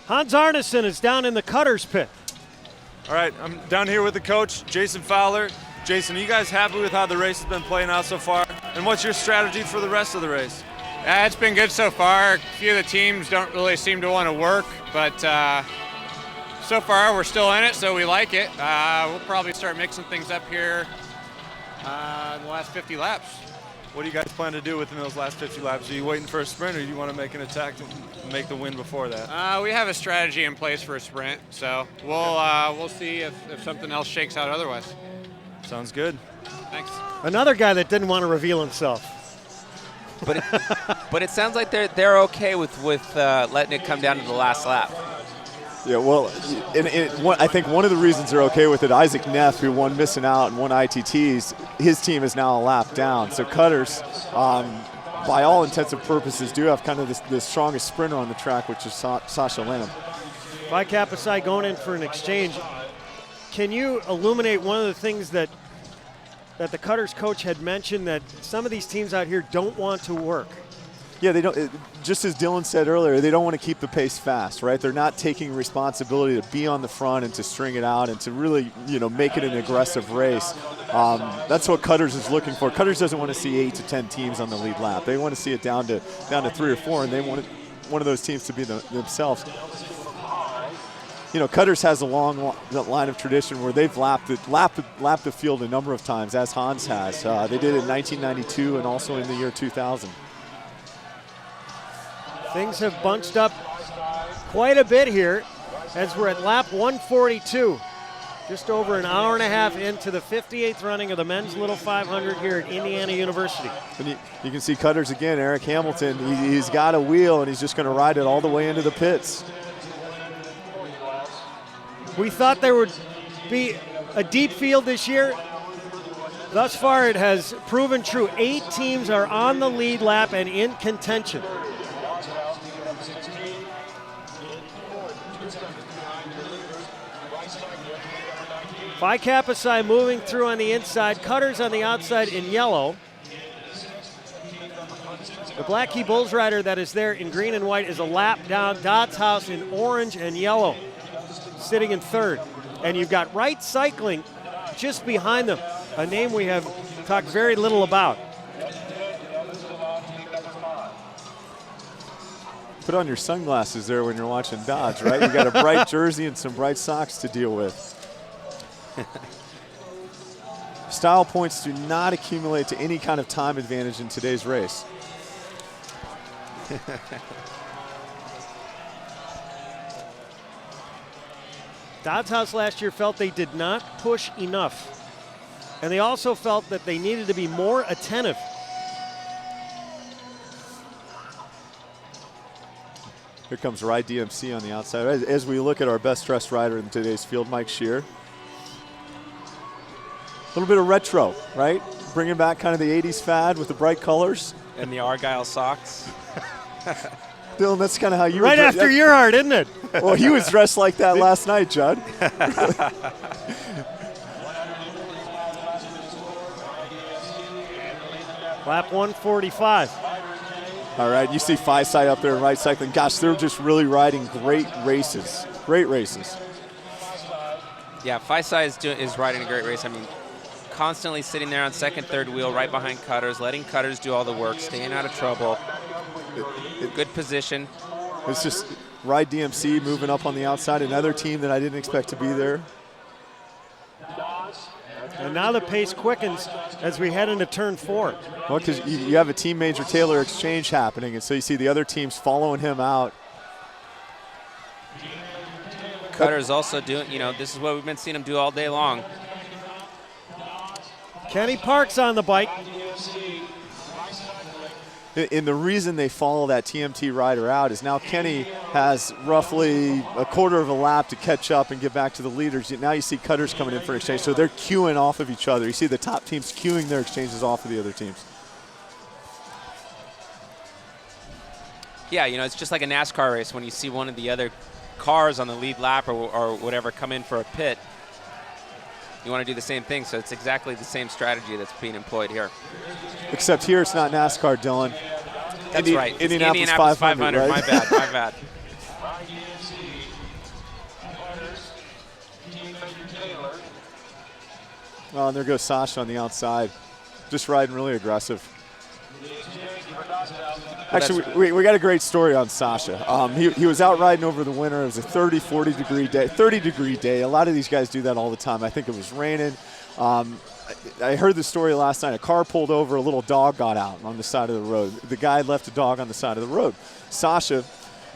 Hans Arneson is down in the Cutters pit. All right, I'm down here with the coach, Jason Fowler. Jason, are you guys happy with how the race has been playing out so far? And what's your strategy for the rest of the race? It's been good so far. A few of the teams don't really seem to want to work, but so far we're still in it, so we like it. We'll probably start mixing things up here in the last 50 laps. What do you guys plan to do within those last 50 laps? Are you waiting for a sprint, or do you want to make an attack to make the win before that? We have a strategy in place for a sprint, so we'll see if something else shakes out otherwise. Sounds good. Thanks. Another guy that didn't want to reveal himself. But it sounds like they're okay with letting it come down to the last lap. Yeah, well, I think one of the reasons they're okay with it, Isaac Neff, who won missing out and won ITTs, his team is now a lap down. So Cutters, by all intents and purposes, do have kind of the strongest sprinter on the track, which is Sasha Lamb. Phi Kappa Psi going in for an exchange. Can you illuminate one of the things that the Cutters coach had mentioned, that some of these teams out here don't want to work? Yeah, they don't. Just as Dylan said earlier, they don't want to keep the pace fast, right? They're not taking responsibility to be on the front and to string it out and to really, make it an aggressive race. That's what Cutters is looking for. Cutters doesn't want to see 8 to 10 teams on the lead lap. They want to see it down to 3 or 4, and they want one of those teams to be themselves. Cutters has a long line of tradition where they've lapped the field a number of times, as Hans has. They did it in 1992 and also in the year 2000. Things have bunched up quite a bit here as we're at lap 142. Just over an hour and a half into the 58th running of the men's Little 500 here at Indiana University. And you can see Cutters again, Eric Hamilton. He's got a wheel, and he's just going to ride it all the way into the pits. We thought there would be a deep field this year. Thus far, it has proven true. 8 teams are on the lead lap and in contention. Phi Kappa Psi moving through on the inside, Cutters on the outside in yellow. The Black Key Bulls rider that is there in green and white is a lap down. Dodds House in orange and yellow, sitting in third. And you've got Wright Cycling just behind them, a name we have talked very little about. Put on your sunglasses there when you're watching Dodge, right? You got a bright jersey and some bright socks to deal with. style points do not accumulate to any kind of time advantage in today's race. Dodds House last year felt they did not push enough. And they also felt that they needed to be more attentive. Here comes RideDMC on the outside. As we look at our best dressed rider in today's field, Mike Shear. A little bit of retro, right? Bringing back kind of the 80s fad with the bright colors. And the Argyle socks. Dylan, that's kind of how you right were after your heart, isn't it? Well, he was dressed like that last night, Judd. Lap 145. All right, you see Phi Psi up there in Wright Cycling. Gosh, they're just really riding great races. Great races. Yeah, Phi Psi is riding a great race. I mean, constantly sitting there on second, third wheel, right behind Cutters, letting Cutters do all the work, staying out of trouble. Good position. It's just RideDMC moving up on the outside. Another team that I didn't expect to be there. And now the pace quickens as we head into turn 4. Well, because you have a team Major Taylor exchange happening, and so you see the other teams following him out. Cutter's also doing, this is what we've been seeing him do all day long. Kenny Park's on the bike. And the reason they follow that TMT rider out is now Kenny has roughly a quarter of a lap to catch up and get back to the leaders. Now you see Cutters coming in for exchange, so they're queuing off of each other. You see the top teams queuing their exchanges off of the other teams. Yeah, it's just like a NASCAR race when you see one of the other cars on the lead lap or whatever come in for a pit. You want to do the same thing, so it's exactly the same strategy that's being employed here. Except here it's not NASCAR, Dylan. That's right. It's Indianapolis 500, right? My bad, my bad. Oh, and there goes Sasha on the outside. Just riding really aggressive. Actually, we got a great story on Sasha. He was out riding over the winter. It was a 30 degree day. A lot of these guys do that all the time. I think it was raining. I heard the story last night. A car pulled over, a little dog got out on the side of the road. The guy left a dog on the side of the road. Sasha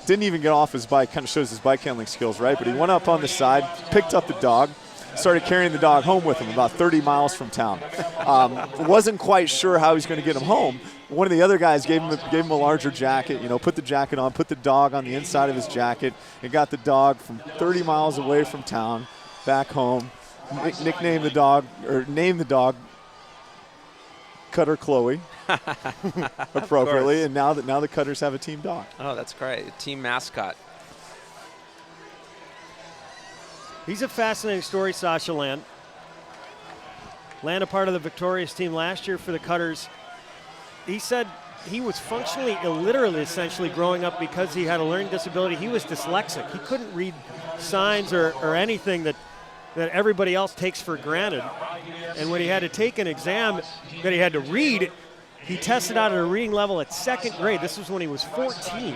didn't even get off his bike, kind of shows his bike handling skills, right? But he went up on the side, picked up the dog, started carrying the dog home with him about 30 miles from town. Wasn't quite sure how he was going to get him home. One of the other guys gave him a larger jacket, put the jacket on, put the dog on the inside of his jacket, and got the dog from 30 miles away from town back home. Named the dog Cutter Chloe appropriately, and now the Cutters have a team dog. Oh, that's great. A team mascot. He's a fascinating story, Sasha Land. Land, a part of the victorious team last year for the Cutters. He said he was functionally illiterate essentially growing up because he had a learning disability. He was dyslexic. He couldn't read signs or anything that everybody else takes for granted. And when he had to take an exam that he had to read, he tested out at a reading level at second grade. This was when he was 14.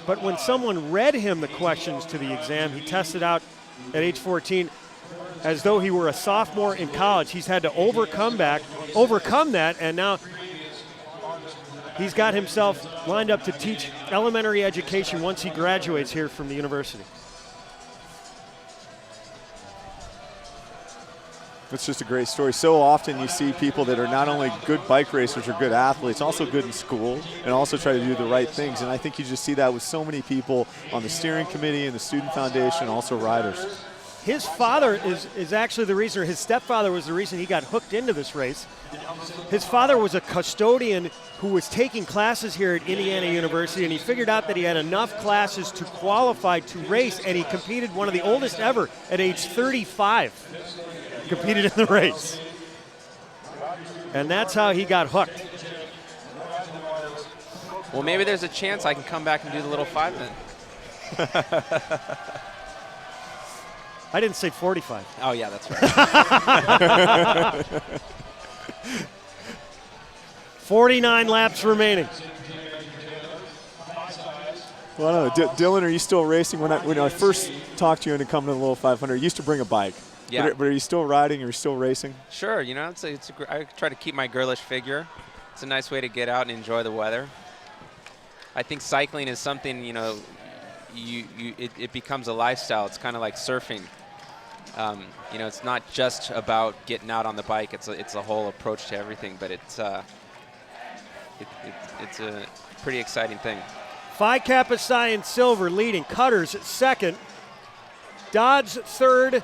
But when someone read him the questions to the exam, he tested out at age 14 as though he were a sophomore in college. He's had to overcome that, and now he's got himself lined up to teach elementary education once he graduates here from the university. It's just a great story. So often you see people that are not only good bike racers or good athletes, also good in school and also try to do the right things. And I think you just see that with so many people on the steering committee and the student foundation, also riders. His father is actually the reason, or his stepfather was the reason he got hooked into this race. His father was a custodian who was taking classes here at Indiana University, and he figured out that he had enough classes to qualify to race, and he competed, one of the oldest ever, at age 35. Competed in the race. And that's how he got hooked. Well, maybe there's a chance I can come back and do the little 5 then. I didn't say 45. Oh, yeah, that's right. 49 laps remaining. Well, I don't know. Dylan, are you still racing? When I first talked to you into coming to the little 500, you used to bring a bike. Yeah. But are you still riding? Are you still racing? Sure. You know, I try to keep my girlish figure. It's a nice way to get out and enjoy the weather. I think cycling is something, you know, it becomes a lifestyle. It's kind of like surfing. You know, it's not just about getting out on the bike. It's a whole approach to everything. But it's a pretty exciting thing. Phi Kappa Psi in silver leading. Cutters at second. Dodds third.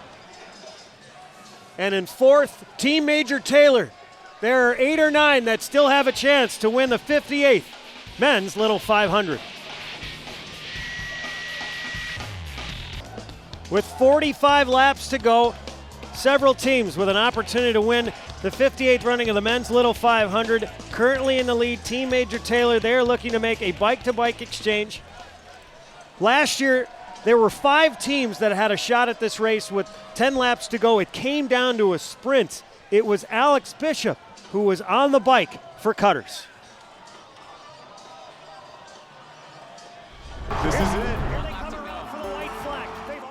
And in fourth, Team Major Taylor. There are 8 or 9 that still have a chance to win the 58th Men's Little 500. With 45 laps to go, several teams with an opportunity to win the 58th running of the Men's Little 500. Currently in the lead, Team Major Taylor. They're looking to make a bike-to-bike exchange. Last year, there were 5 teams that had a shot at this race with 10 laps to go. It came down to a sprint. It was Alex Bishop who was on the bike for Cutters. This is it.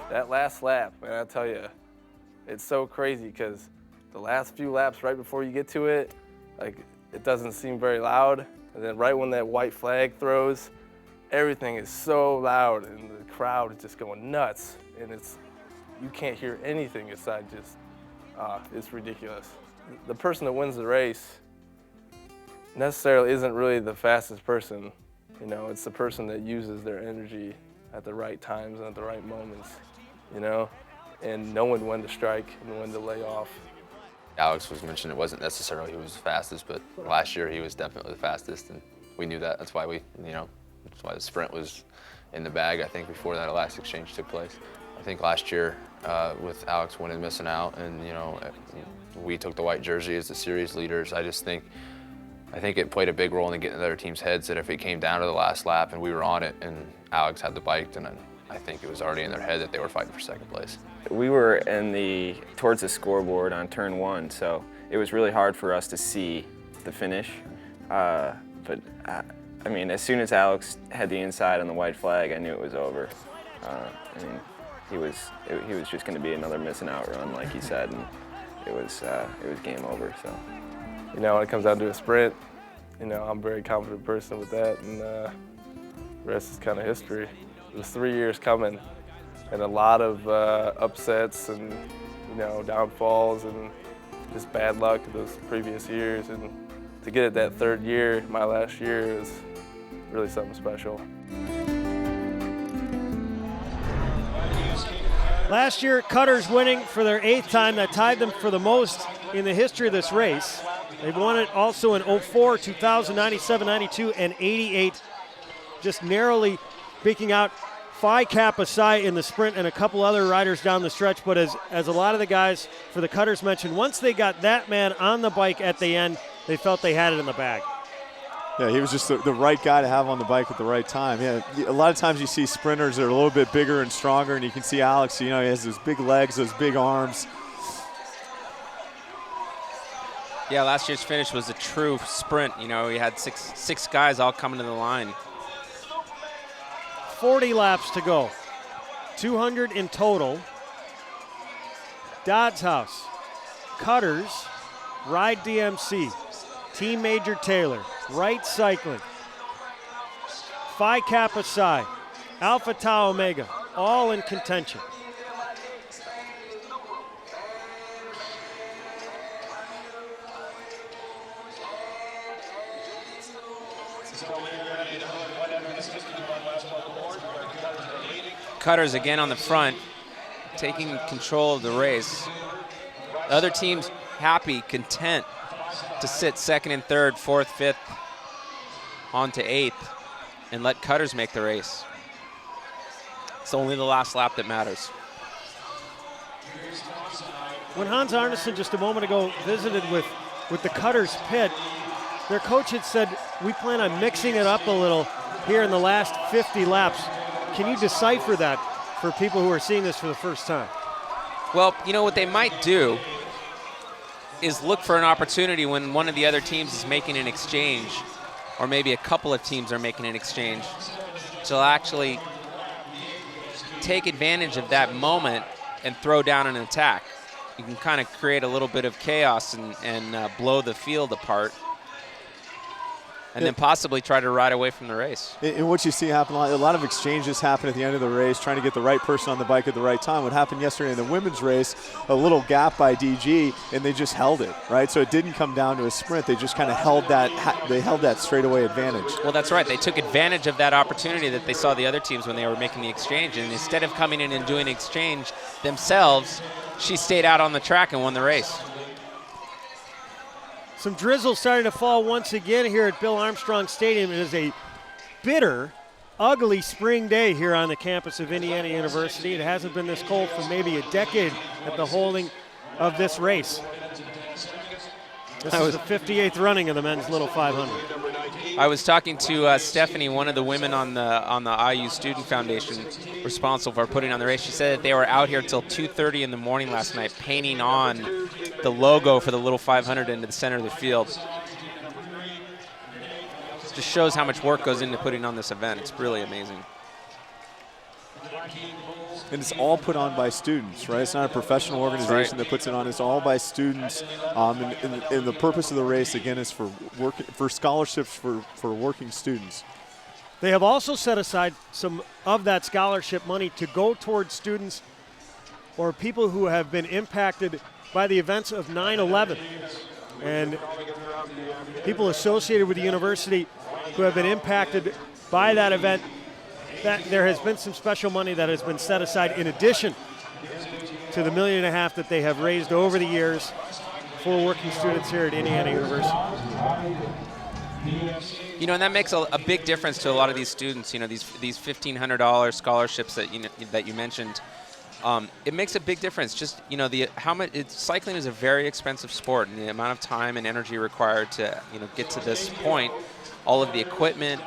That last lap, man, I tell you, it's so crazy because the last few laps right before you get to it, like, it doesn't seem very loud. And then right when that white flag throws, everything is so loud and the crowd is just going nuts. And you can't hear anything aside just, it's ridiculous. The person that wins the race necessarily isn't really the fastest person. You know, it's the person that uses their energy at the right times and at the right moments, you know, and knowing when to strike and when to lay off. Alex was mentioned it wasn't necessarily he was the fastest, but last year he was definitely the fastest, and we knew that. That's why that's why the sprint was in the bag, I think, before that last exchange took place. I think last year with Alex winning, missing out, and, you know, we took the white jersey as the series leaders. I think it played a big role in getting the other team's heads that if it came down to the last lap and we were on it and Alex had the bike, then I think it was already in their head that they were fighting for second place. We were towards the scoreboard on turn 1, so it was really hard for us to see the finish. But I mean, as soon as Alex had the inside on the white flag, I knew it was over. I mean, he was just going to be another missing out run, like he said, and it was game over. So, you know, when it comes down to a sprint, you know, I'm a very confident person with that, and the rest is kind of history. It was 3 years coming, and a lot of upsets and, you know, downfalls and just bad luck those previous years. And to get it that third year, my last year, is really something special. Last year, Cutters winning for their 8th time. That tied them for the most in the history of this race. They've won it also in 04, 2000, 97, 92, and 88. Just narrowly beaking out Phi Kappa Psi in the sprint and a couple other riders down the stretch. But as a lot of the guys for the Cutters mentioned, once they got that man on the bike at the end, they felt they had it in the bag. Yeah, he was just the right guy to have on the bike at the right time. Yeah, a lot of times you see sprinters that are a little bit bigger and stronger, and you can see Alex, you know, he has those big legs, those big arms. Yeah, last year's finish was a true sprint. You know, he had six guys all coming to the line. 40 laps to go. 200 in total. Dodds House, Cutters, RideDMC, Team Major Taylor, Wright Cycling, Phi Kappa Psi, Alpha Tau Omega, all in contention. Cutters again on the front, taking control of the race. The other team's happy, content to sit second and third, fourth, fifth, on to eighth, and let Cutters make the race. It's only the last lap that matters. When Hans Arneson just a moment ago visited with the Cutters pit, their coach had said, we plan on mixing it up a little here in the last 50 laps. Can you decipher that for people who are seeing this for the first time? Well, you know what they might do is look for an opportunity when one of the other teams is making an exchange, or maybe a couple of teams are making an exchange, to actually take advantage of that moment and throw down an attack. you can kind of create a little bit of chaos and blow the field apart, and then possibly try to ride away from the race. And what you see happen, a lot of exchanges happen at the end of the race, trying to get the right person on the bike at the right time. What happened yesterday in the women's race, a little gap by DG, and they just held it, right? So it didn't come down to a sprint. They just kind of held that straightaway advantage. Well, that's right. They took advantage of that opportunity that they saw the other teams when they were making the exchange, and instead of coming in and doing an exchange themselves, she stayed out on the track and won the race. Some drizzle starting to fall once again here at Bill Armstrong Stadium. It is a bitter, ugly spring day here on the campus of Indiana University. It hasn't been this cold for maybe a decade at the holding of this race. This is the 58th running of the men's Little 500. I was talking to Stephanie, one of the women on the IU Student Foundation responsible for putting on the race. She said that they were out here till 2:30 in the morning last night painting on the logo for the Little 500 into the center of the field. It just shows how much work goes into putting on this event. It's really amazing. And it's all put on by students, right? It's not a professional organization that puts it on. It's all by students. And the purpose of the race, again, is for scholarships for working students. They have also set aside some of that scholarship money to go towards students or people who have been impacted by the events of 9/11. And people associated with the university who have been impacted by that event. That there has been some special money that has been set aside in addition to the $1.5 million that they have raised over the years for working students here at Indiana University. You know, and that makes a big difference to a lot of these students. You know, these $1,500 scholarships that you mentioned. It makes a big difference. Just, you know, cycling is a very expensive sport, and the amount of time and energy required to, you know, get to this point, all of the equipment,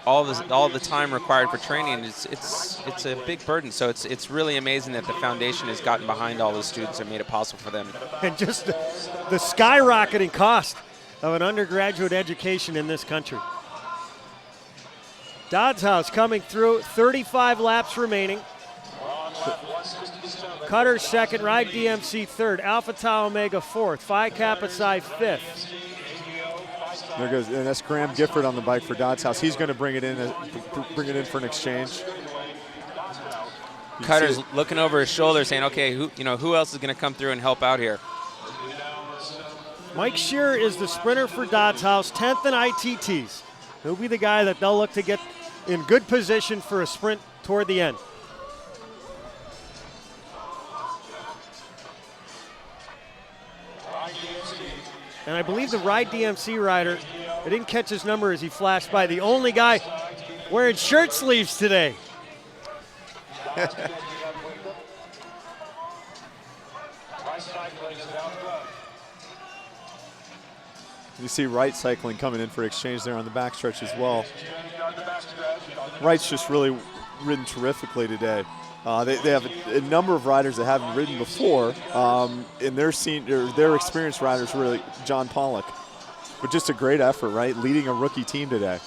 all the time required for training, it's a big burden. So it's really amazing that the foundation has gotten behind all the students and made it possible for them. And just the skyrocketing cost of an undergraduate education in this country. Dodds House coming through, 35 laps remaining. Cutter second, RideDMC third, Alpha Tau Omega fourth, Phi Kappa Psi fifth. There goes, and that's Graham Gifford on the bike for Dodds House. He's going to bring it in for an exchange. Cutter's looking over his shoulder, saying, "Okay, who else is going to come through and help out here?" Mike Shearer is the sprinter for Dodds House, 10th in ITTs. He'll be the guy that they'll look to get in good position for a sprint toward the end. And I believe the RideDMC rider, I didn't catch his number as he flashed by, the only guy wearing shirt sleeves today. You see Wright Cycling coming in for exchange there on the backstretch as well. Wright's just really ridden terrifically today. They have a number of riders that haven't ridden before, and their experienced riders really John Pollock. But just a great effort, right? Leading a rookie team today.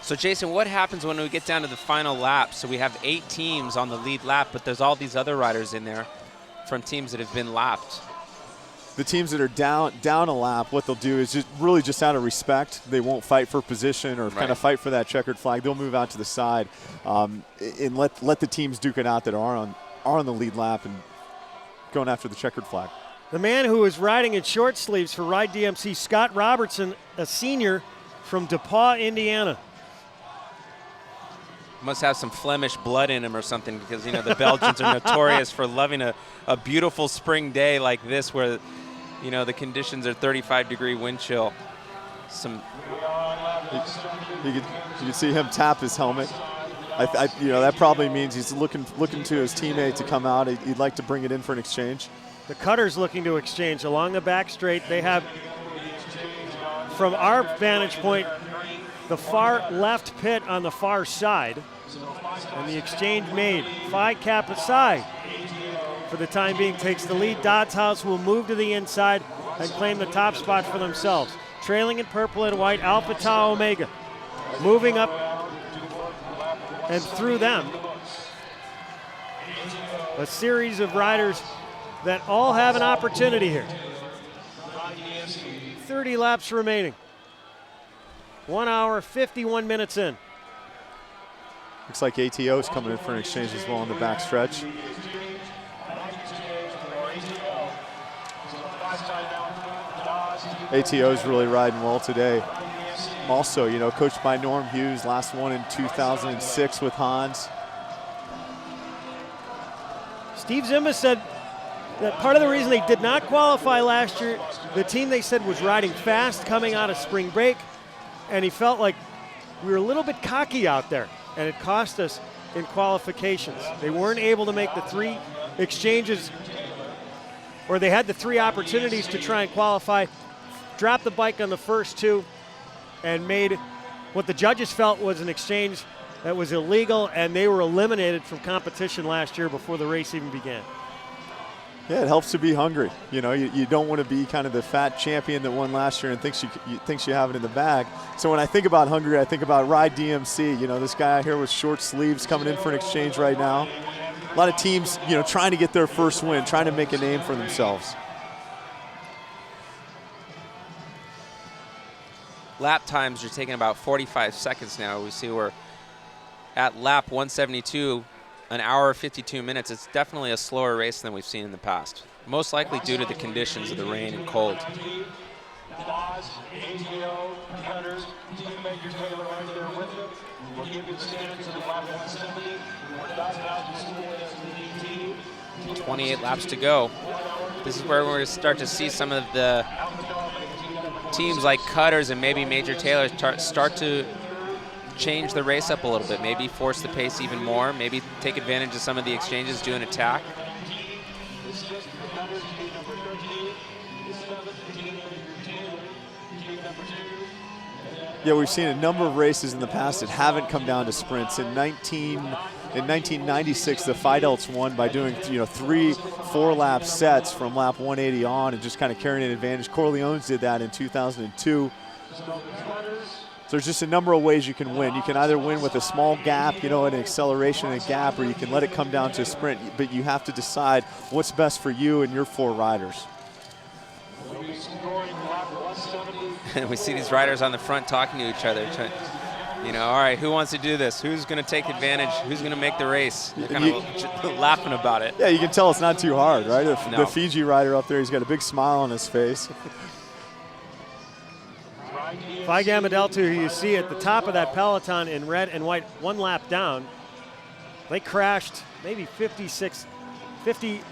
So Jason, what happens when we get down to the final lap? So we have 8 teams on the lead lap, but there's all these other riders in there from teams that have been lapped. The teams that are down a lap, what they'll do is just out of respect, they won't fight for position or kind of fight for that checkered flag. They'll move out to the side and let the teams duke it out that are on the lead lap and going after the checkered flag. The man who is riding in short sleeves for RideDMC, Scott Robertson, a senior from DePauw, Indiana. Must have some Flemish blood in him or something, because, you know, the Belgians are notorious for loving a beautiful spring day like this where, you know, the conditions are 35-degree wind chill. You can see him tap his helmet. You know, that probably means he's looking to his teammate to come out. He'd like to bring it in for an exchange. The Cutter's looking to exchange along the back straight. They have, from our vantage point, the far left pit on the far side. And the exchange made. Phi Kappa Psi, for the time being, takes the lead. Dodds House will move to the inside and claim the top spot for themselves. Trailing in purple and white, Alpha Tau Omega. Moving up and through them a series of riders that all have an opportunity here. 30 laps remaining. 1 hour, 51 minutes in. Looks like ATO is coming in for an exchange as well on the back stretch. ATO is really riding well today. Also, you know, coached by Norm Hughes, last one in 2006 with Hans. Steve Zimba said that part of the reason they did not qualify last year, the team they said was riding fast coming out of spring break, and he felt like we were a little bit cocky out there, and it cost us in qualifications. They weren't able to make the 3 exchanges, or they had the 3 opportunities to try and qualify, dropped the bike on the first 2, and made what the judges felt was an exchange that was illegal, and they were eliminated from competition last year before the race even began. Yeah, it helps to be hungry. You know, you don't want to be kind of the fat champion that won last year and thinks you have it in the bag. So when I think about hungry, I think about RideDMC. You know, this guy out here with short sleeves coming in for an exchange right now. A lot of teams, you know, trying to get their first win, trying to make a name for themselves. Lap times are taking about 45 seconds now. We see we're at lap 172, an hour 52 minutes. It's definitely a slower race than we've seen in the past. Most likely due to the conditions of the rain and cold. Dodds, ATO, Cutters, Teammaker Taylor right there with them. We'll give you the standings of the lap 170. Dodds House is 28 laps to go. This is where we're going to start to see some of the teams like Cutters and maybe Major Taylor start to change the race up a little bit, maybe force the pace even more, maybe take advantage of some of the exchanges, do an attack. Yeah, we've seen a number of races in the past that haven't come down to sprints. In 1996, the Phi Delta won by doing 3 4-lap sets from lap 180 on and just kind of carrying an advantage. Corleone's did that in 2002. So there's just a number of ways you can win. You can either win with a small gap, you know, an acceleration and a gap, or you can let it come down to a sprint. But you have to decide what's best for you and your 4 riders. And we see these riders on the front talking to each other. You know, all right, who wants to do this? Who's going to take advantage? Who's going to make the race? They're kind of laughing about it. Yeah, you can tell it's not too hard, right? The Fiji rider up there, he's got a big smile on his face. Phi Gamma Delta, who you see at the top of that peloton in red and white, 1 lap down. They crashed maybe 50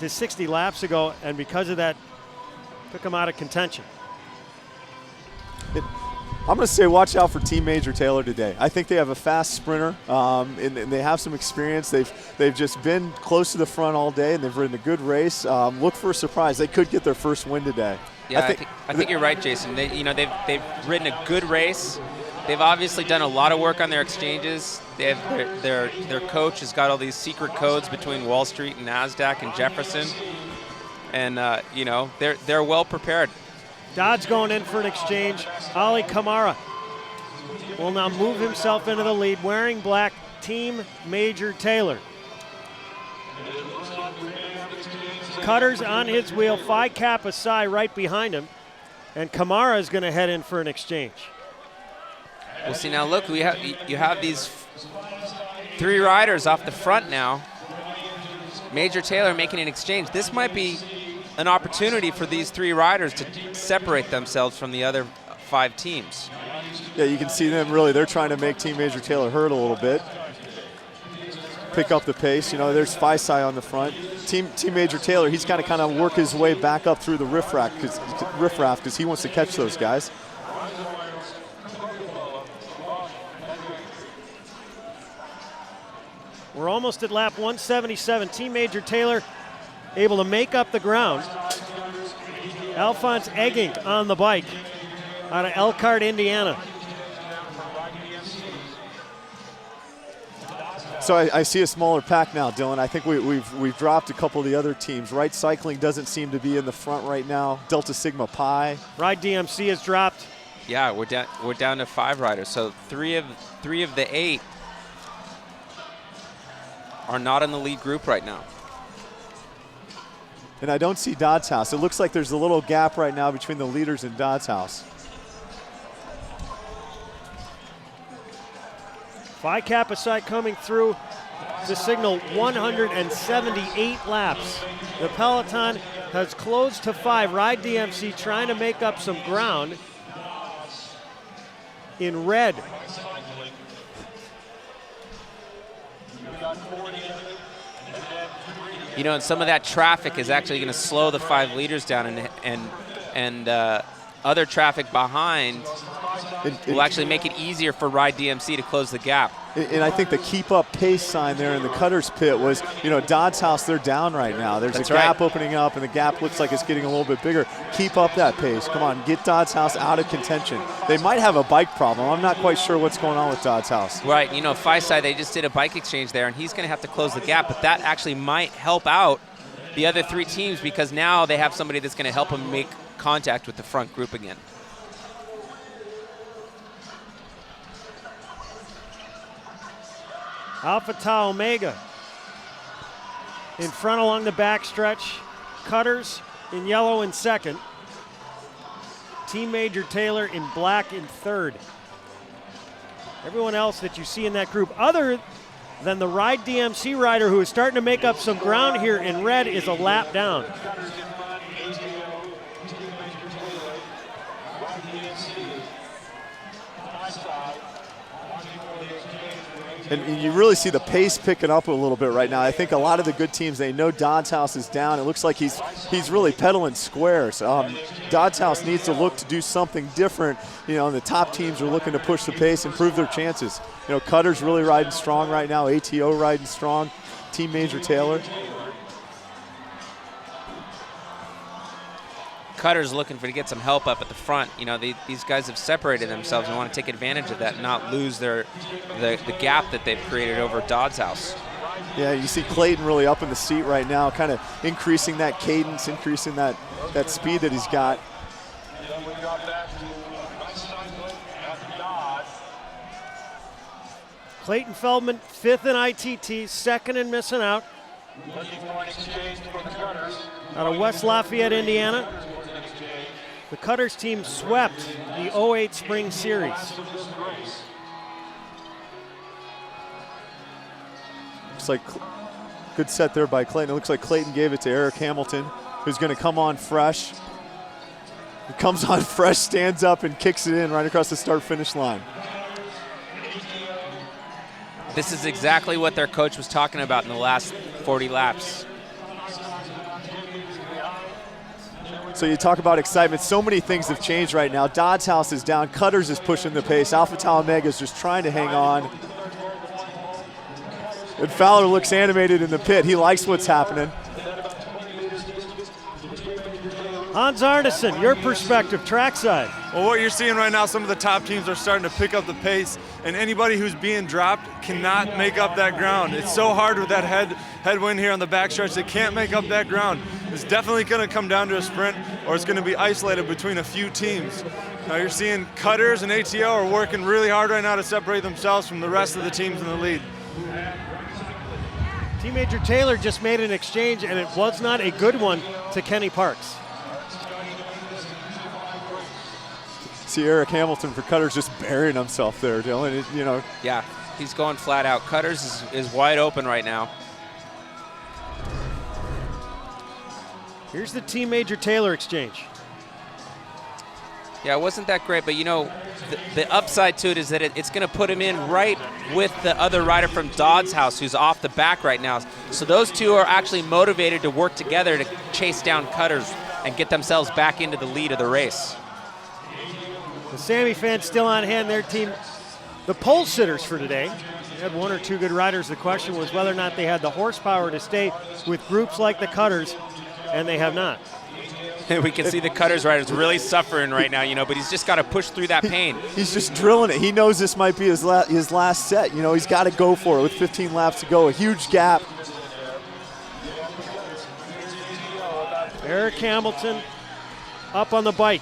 to 60 laps ago, and because of that, took them out of contention. I'm going to say watch out for Team Major Taylor today. I think they have a fast sprinter, and they have some experience. They've just been close to the front all day, and they've ridden a good race. Look for a surprise. They could get their first win today. Yeah, I think you're right, Jason. They've ridden a good race. They've obviously done a lot of work on their exchanges. They have their coach has got all these secret codes between Wall Street and NASDAQ and Jefferson, and you know, they're well prepared. Dodds going in for an exchange. Ali Kamara will now move himself into the lead, wearing black, Team Major Taylor. Cutters on his wheel, Phi Kappa Psi right behind him, and Kamara is going to head in for an exchange. We'll see now. Look, you have these 3 riders off the front now. Major Taylor making an exchange. This might be an opportunity for these 3 riders to separate themselves from the other 5 teams. Yeah, you can see them really, they're trying to make Team Major Taylor hurt a little bit. Pick up the pace. You know, there's Phi Psi on the front. Team Major Taylor, he's got to kind of work his way back up through the riffraff because he wants to catch those guys. We're almost at lap 177. Team Major Taylor able to make up the ground. Alphonse Egging on the bike out of Elkhart, Indiana. So I see a smaller pack now, Dylan. I think we've dropped a couple of the other teams. Wright Cycling doesn't seem to be in the front right now. Delta Sigma Pi. RideDMC has dropped. Yeah, we're down to 5 riders. So three of the 8 are not in the lead group right now. and I don't see Dodds House. It looks like there's a little gap right now between the leaders and Dodds House. Phi Kappa Psi coming through to signal 178 laps. The peloton has closed to 5. RideDMC trying to make up some ground in red. You know, and some of that traffic is actually going to slow the 5 leaders down, and other traffic behind will actually make it easier for RideDMC to close the gap. And I think the keep up pace sign there in the Cutters pit was, you know, Dodds House, they're down right now. There's a gap opening up, and the gap looks like it's getting a little bit bigger. Keep up that pace. Come on, get Dodds House out of contention. They might have a bike problem. I'm not quite sure what's going on with Dodds House. Right, you know, Phi Psi, they just did a bike exchange there, and he's going to have to close the gap, but that actually might help out the other 3 teams because now they have somebody that's going to help them make contact with the front group again. Alpha Tau Omega in front along the backstretch. Cutters in yellow in second. Team Major Taylor in black in third. Everyone else that you see in that group, other than the RideDMC rider who is starting to make up some ground here in red, is a lap down. And you really see the pace picking up a little bit right now. I think a lot of the good teams, they know Dodds House is down. It looks like he's really pedaling squares. Dodds House needs to look to do something different. You know, and the top teams are looking to push the pace, improve their chances. You know, Cutter's really riding strong right now. ATO riding strong. Team Major Taylor. Cutter's looking to get some help up at the front. You know, these guys have separated themselves and want to take advantage of that and not lose the gap that they've created over Dodds House. Yeah, you see Clayton really up in the seat right now, kind of increasing that cadence, increasing that speed that he's got. Clayton Feldman, 5th in ITT, 2nd in missing out. Out of West Lafayette, Indiana. The Cutters team swept the 08 Spring Series. Looks like good set there by Clayton. It looks like Clayton gave it to Eric Hamilton, who's going to come on fresh. He comes on fresh, stands up, and kicks it in right across the start-finish line. This is exactly what their coach was talking about in the last 40 laps. So you talk about excitement. So many things have changed right now. Dodds House is down. Cutters is pushing the pace. Alpha Tau Omega is just trying to hang on. And Fowler looks animated in the pit. He likes what's happening. Hans Arneson, your perspective, trackside. Well, what you're seeing right now, some of the top teams are starting to pick up the pace, and anybody who's being dropped cannot make up that ground. It's so hard with that headwind here on the backstretch. They can't make up that ground. It's definitely going to come down to a sprint, or it's going to be isolated between a few teams. Now you're seeing Cutters and ATO are working really hard right now to separate themselves from the rest of the teams in the lead. Team Major Taylor just made an exchange, and it was not a good one to Kenny Parks. See Eric Hamilton for Cutters just burying himself there, Dylan. You know. Yeah, he's going flat out. Cutters is wide open right now. Here's the Team Major Taylor exchange. Yeah, it wasn't that great, but you know, the upside to it is that it's going to put him in right with the other rider from Dodds House who's off the back right now. So those two are actually motivated to work together to chase down Cutters and get themselves back into the lead of the race. The Sammy fans still on hand, their team, the pole sitters for today. They had 1 or 2 good riders. The question was whether or not they had the horsepower to stay with groups like the Cutters, and they have not. We can see the Cutters riders really suffering right now, you know, but he's just got to push through that pain. He's just drilling it. He knows this might be his last set. You know, he's got to go for it with 15 laps to go. A huge gap. Eric Hamilton up on the bike.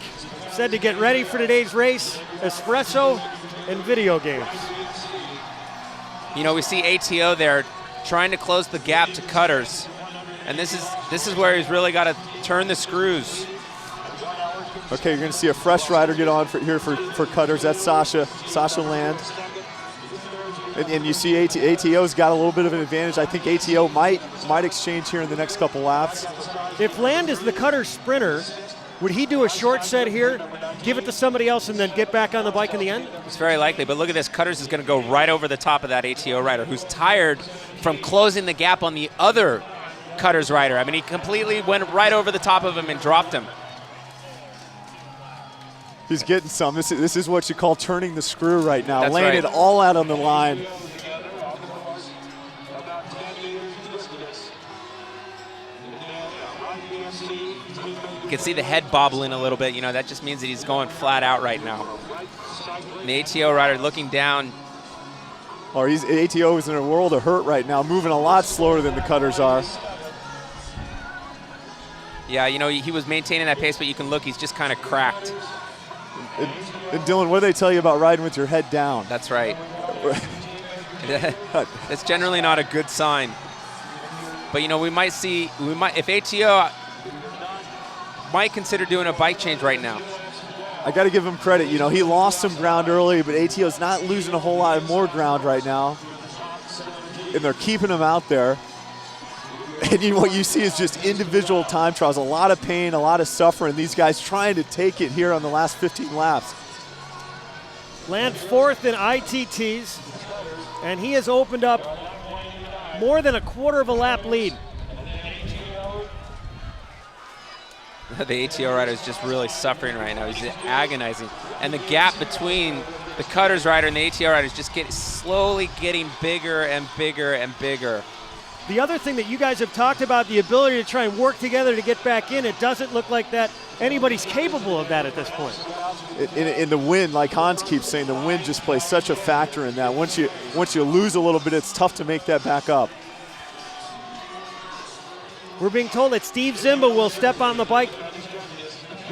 Said to get ready for today's race, espresso and video games. You know, we see ATO there trying to close the gap to Cutters. And this is where he's really got to turn the screws. Okay, you're going to see a fresh rider get on here for cutters. That's Sasha Land. And you see ATO's got a little bit of an advantage. I think ATO might exchange here in the next couple laps. If Land is the cutter sprinter, would he do a short set here, give it to somebody else, and then get back on the bike in the end? It's very likely, but look at this. Cutters is going to go right over the top of that ATO rider who's tired from closing the gap on the other Cutters rider. I mean, he completely went right over the top of him and dropped him. He's getting some. This is what you call turning the screw right now. That's laying right. it all out on the line. You can see the head bobbling a little bit. You know, that just means that he's going flat out right now. And the ATO rider looking down. Or ATO is in a world of hurt right now, moving a lot slower than the Cutters are. Yeah, you know, he was maintaining that pace, but you can look, he's just kind of cracked. And Dylan, what do they tell you about riding with your head down? That's right. That's generally not a good sign. But, you know, if ATO might consider doing a bike change right now. I got to give him credit. You know, he lost some ground early, but ATO's not losing a whole lot more ground right now. And they're keeping him out there. And what you see is just individual time trials, a lot of pain, a lot of suffering. These guys trying to take it here on the last 15 laps. Land fourth in ITTs, and he has opened up more than a quarter of a lap lead. The ATO rider is just really suffering right now. He's agonizing. And the gap between the Cutters rider and the ATO rider is just slowly getting bigger and bigger and bigger. The other thing that you guys have talked about, the ability to try and work together to get back in, it doesn't look like that anybody's capable of that at this point. In the wind, like Hans keeps saying, the wind just plays such a factor in that. Once you lose a little bit, it's tough to make that back up. We're being told that Steve Zimba will step on the bike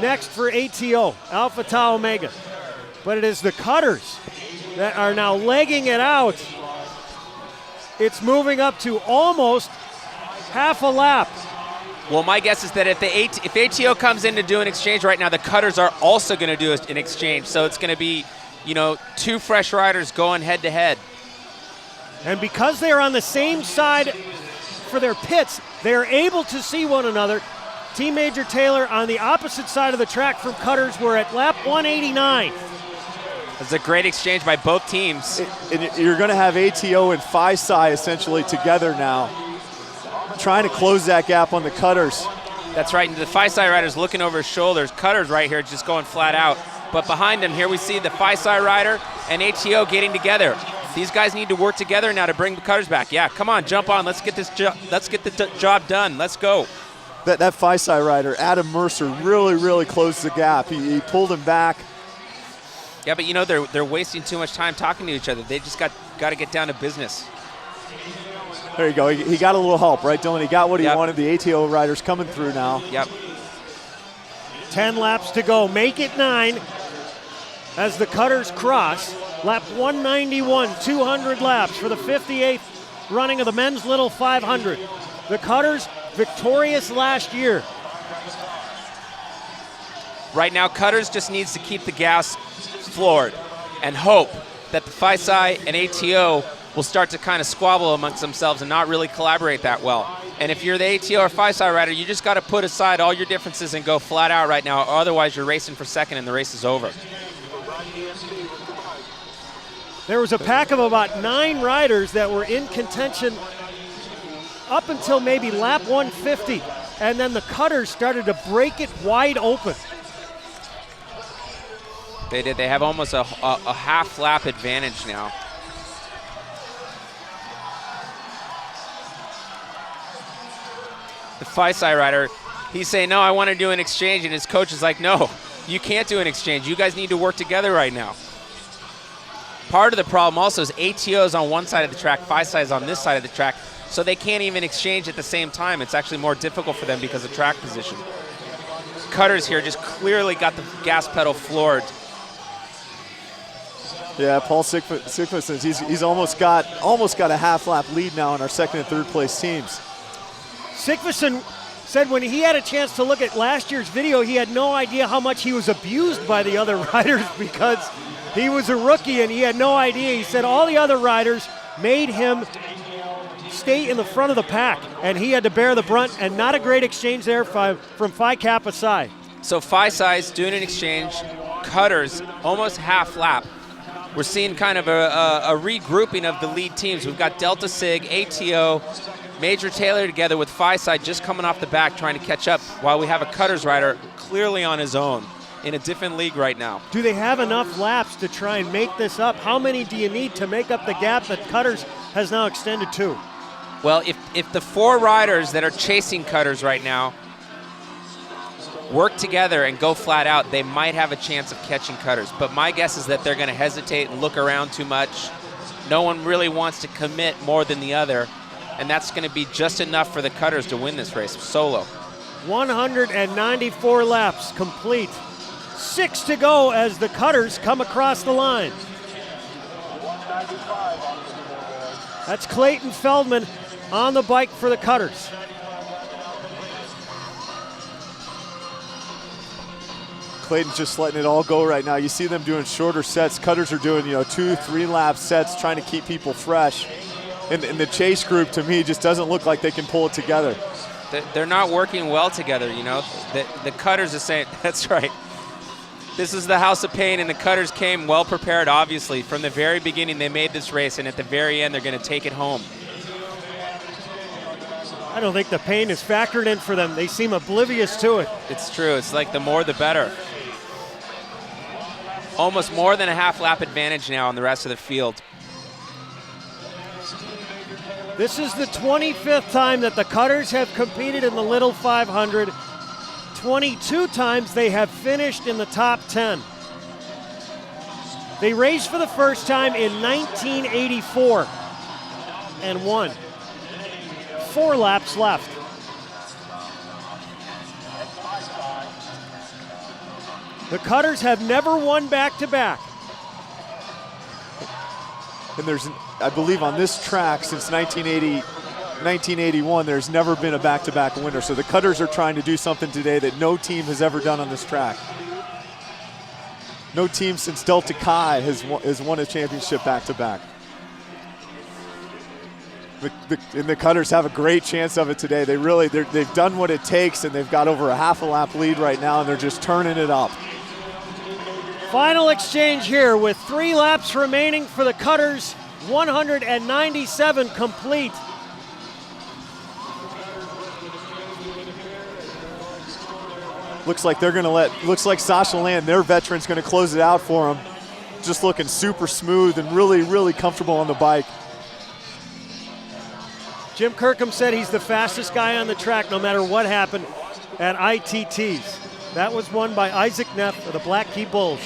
next for ATO, Alpha Tau Omega. But it is the Cutters that are now legging it out. It's moving up to almost half a lap. Well, my guess is that if ATO comes in to do an exchange right now, the Cutters are also going to do an exchange. So it's going to be, you know, two fresh riders going head to head. And because they are on the same side for their pits, they are able to see one another. Team Major Taylor on the opposite side of the track from Cutters. We're at lap 189. It's a great exchange by both teams. And you're going to have ATO and Phi Psi essentially together now, trying to close that gap on the Cutters. That's right. And the Phi Psi rider's looking over his shoulders. Cutters right here just going flat out. But behind him, here we see the Phi Psi rider and ATO getting together. These guys need to work together now to bring the Cutters back. Yeah, come on, jump on. Let's get this job done. Let's go. That Phi Psi rider, Adam Mercer, really closed the gap. He pulled him back. Yeah, but you know, they're wasting too much time talking to each other. They just got to get down to business. There you go. He got a little help, right, Dylan? He got what he wanted. The ATO riders coming through now. Yep. 10 laps to go. Make it 9 as the Cutters cross. Lap 191, 200 laps for the 58th running of the men's Little 500. The Cutters victorious last year. Right now, Cutters just needs to keep the gas floored and hope that the Phi Psi and ATO will start to kind of squabble amongst themselves and not really collaborate that well. And if you're the ATO or Phi Psi rider, you just got to put aside all your differences and go flat out right now, or otherwise you're racing for second and the race is over. There was a pack of about 9 riders that were in contention up until maybe lap 150, and then the Cutters started to break it wide open. They did. They have almost a half lap advantage now. The Phi Psi rider, he's saying, no, I want to do an exchange, and his coach is like, no, you can't do an exchange. You guys need to work together right now. Part of the problem also is ATO is on one side of the track, Phi Psi is on this side of the track, so they can't even exchange at the same time. It's actually more difficult for them because of track position. Cutters here just clearly got the gas pedal floored. Yeah, Paul Sigma says he's almost got a half lap lead now in our second and third place teams. Sigvason said when he had a chance to look at last year's video, he had no idea how much he was abused by the other riders because he was a rookie and he had no idea. He said all the other riders made him stay in the front of the pack, and he had to bear the brunt, and not a great exchange there from Phi Kappa Psi. So Phi Psi's doing an exchange, cutters almost half lap. We're seeing kind of a regrouping of the lead teams. We've got Delta Sig, ATO, Major Taylor together with Phi Psi just coming off the back trying to catch up, while we have a cutters rider clearly on his own in a different league right now. Do they have enough laps to try and make this up? How many do you need to make up the gap that cutters has now extended to? Well, if the 4 riders that are chasing cutters right now work together and go flat out, they might have a chance of catching cutters. But my guess is that they're going to hesitate and look around too much. No one really wants to commit more than the other, and that's going to be just enough for the cutters to win this race solo. 194 laps complete. 6 to go as the cutters come across the line. That's Clayton Feldman on the bike for the cutters. Clayton's just letting it all go right now. You see them doing shorter sets. Cutters are doing 2-3 lap sets, trying to keep people fresh. And the chase group, to me, just doesn't look like they can pull it together. They're not working well together, The cutters are saying, that's right. This is the house of pain, and the cutters came well prepared, obviously. From the very beginning, they made this race, and at the very end, they're going to take it home. I don't think the pain is factored in for them. They seem oblivious to it. It's true. It's like the more the better. Almost more than a half lap advantage now on the rest of the field. This is the 25th time that the cutters have competed in the Little 500. 22 times they have finished in the top 10. They raced for the first time in 1984 and won. 4 laps left. The cutters have never won back-to-back. And there's, I believe on this track since 1981, there's never been a back-to-back winner. So the cutters are trying to do something today that no team has ever done on this track. No team since Delta Chi has won a championship back-to-back. And the cutters have a great chance of it today. They've done what it takes, and they've got over a half a lap lead right now, and they're just turning it up. Final exchange here with 3 laps remaining for the cutters. 197 complete. Looks like looks like Sasha Land, their veteran's gonna close it out for them. Just looking super smooth and really, really comfortable on the bike. Jim Kirkham said he's the fastest guy on the track no matter what happened at ITTs. That was won by Isaac Neff of the Black Key Bulls.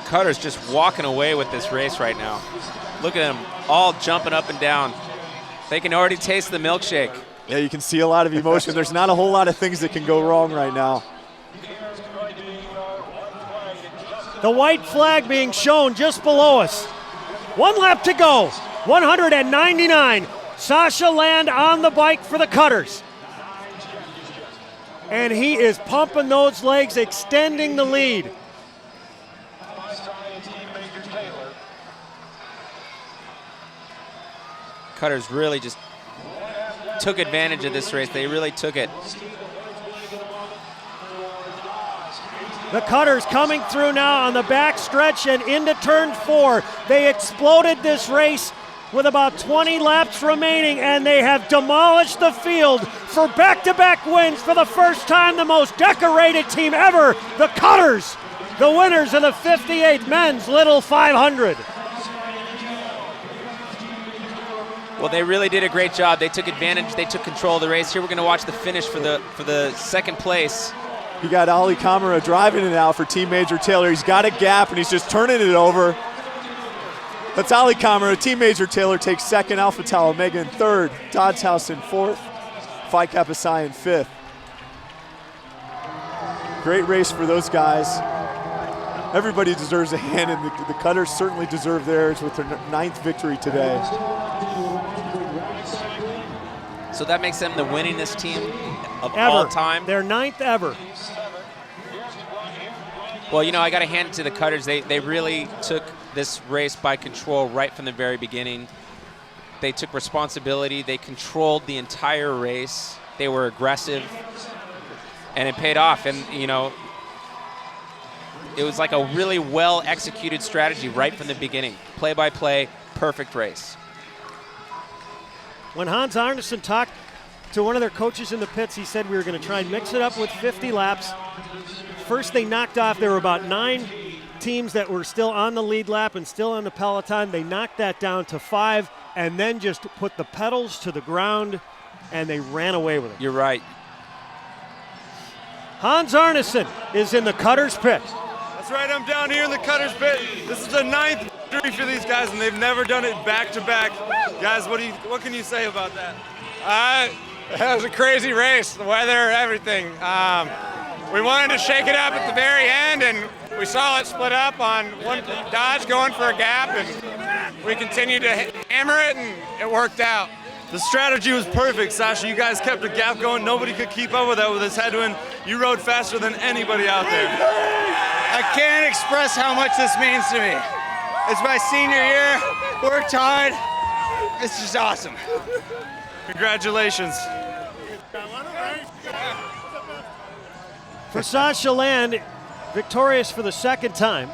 Cutters just walking away with this race right now. Look at them all jumping up and down. They can already taste the milkshake. Yeah, you can see a lot of emotion. There's not a whole lot of things that can go wrong right now. The white flag being shown just below us. 1 lap to go. 199. Sasha Land on the bike for the cutters. And he is pumping those legs, extending the lead. Cutters really just took advantage of this race. They really took it. The cutters coming through now on the back stretch and into turn 4. They exploded this race with about 20 laps remaining, and they have demolished the field for back-to-back wins for the first time. The most decorated team ever, the cutters, the winners of the 58th Men's Little 500. Well, they really did a great job. They took advantage. They took control of the race. Here we're going to watch the finish for the second place. You got Ali Kamara driving it out for Team Major Taylor. He's got a gap, and he's just turning it over. That's Ali Kamara. Team Major Taylor takes second. Alpha Tau Omega in third. Dodds House in fourth. Phi Kappa Psi in fifth. Great race for those guys. Everybody deserves a hand, and the cutters certainly deserve theirs with their 9th victory today. So that makes them the winningest team of Ever. all time. They're 9th ever. Well, you know, I got to hand it to the Cutters. They really took this race by control right from the very beginning. They took responsibility. They controlled the entire race. They were aggressive, and it paid off. And, you know, it was like a really well-executed strategy right from the beginning. Play-by-play, perfect race. When Hans Arneson talked to one of their coaches in the pits, he said we were going to try and mix it up with 50 laps. First they knocked off, there were about 9 teams that were still on the lead lap and still on the peloton. They knocked that down to 5 and then just put the pedals to the ground and they ran away with it. You're right. Hans Arneson is in the Cutters pit. That's right, I'm down here in the Cutters pit. This is the 9th victory for these guys, and they've never done it back-to-back. Guys, what can you say about that? That was a crazy race, the weather, everything. We wanted to shake it up at the very end, and we saw it split up on one Dodge going for a gap, and we continued to hammer it, and it worked out. The strategy was perfect, Sasha. You guys kept a gap going. Nobody could keep up with that with this headwind. You rode faster than anybody out there. I can't express how much this means to me. It's my senior year, worked hard. It's just awesome. Congratulations. For Sasha Land, victorious for the 2nd time.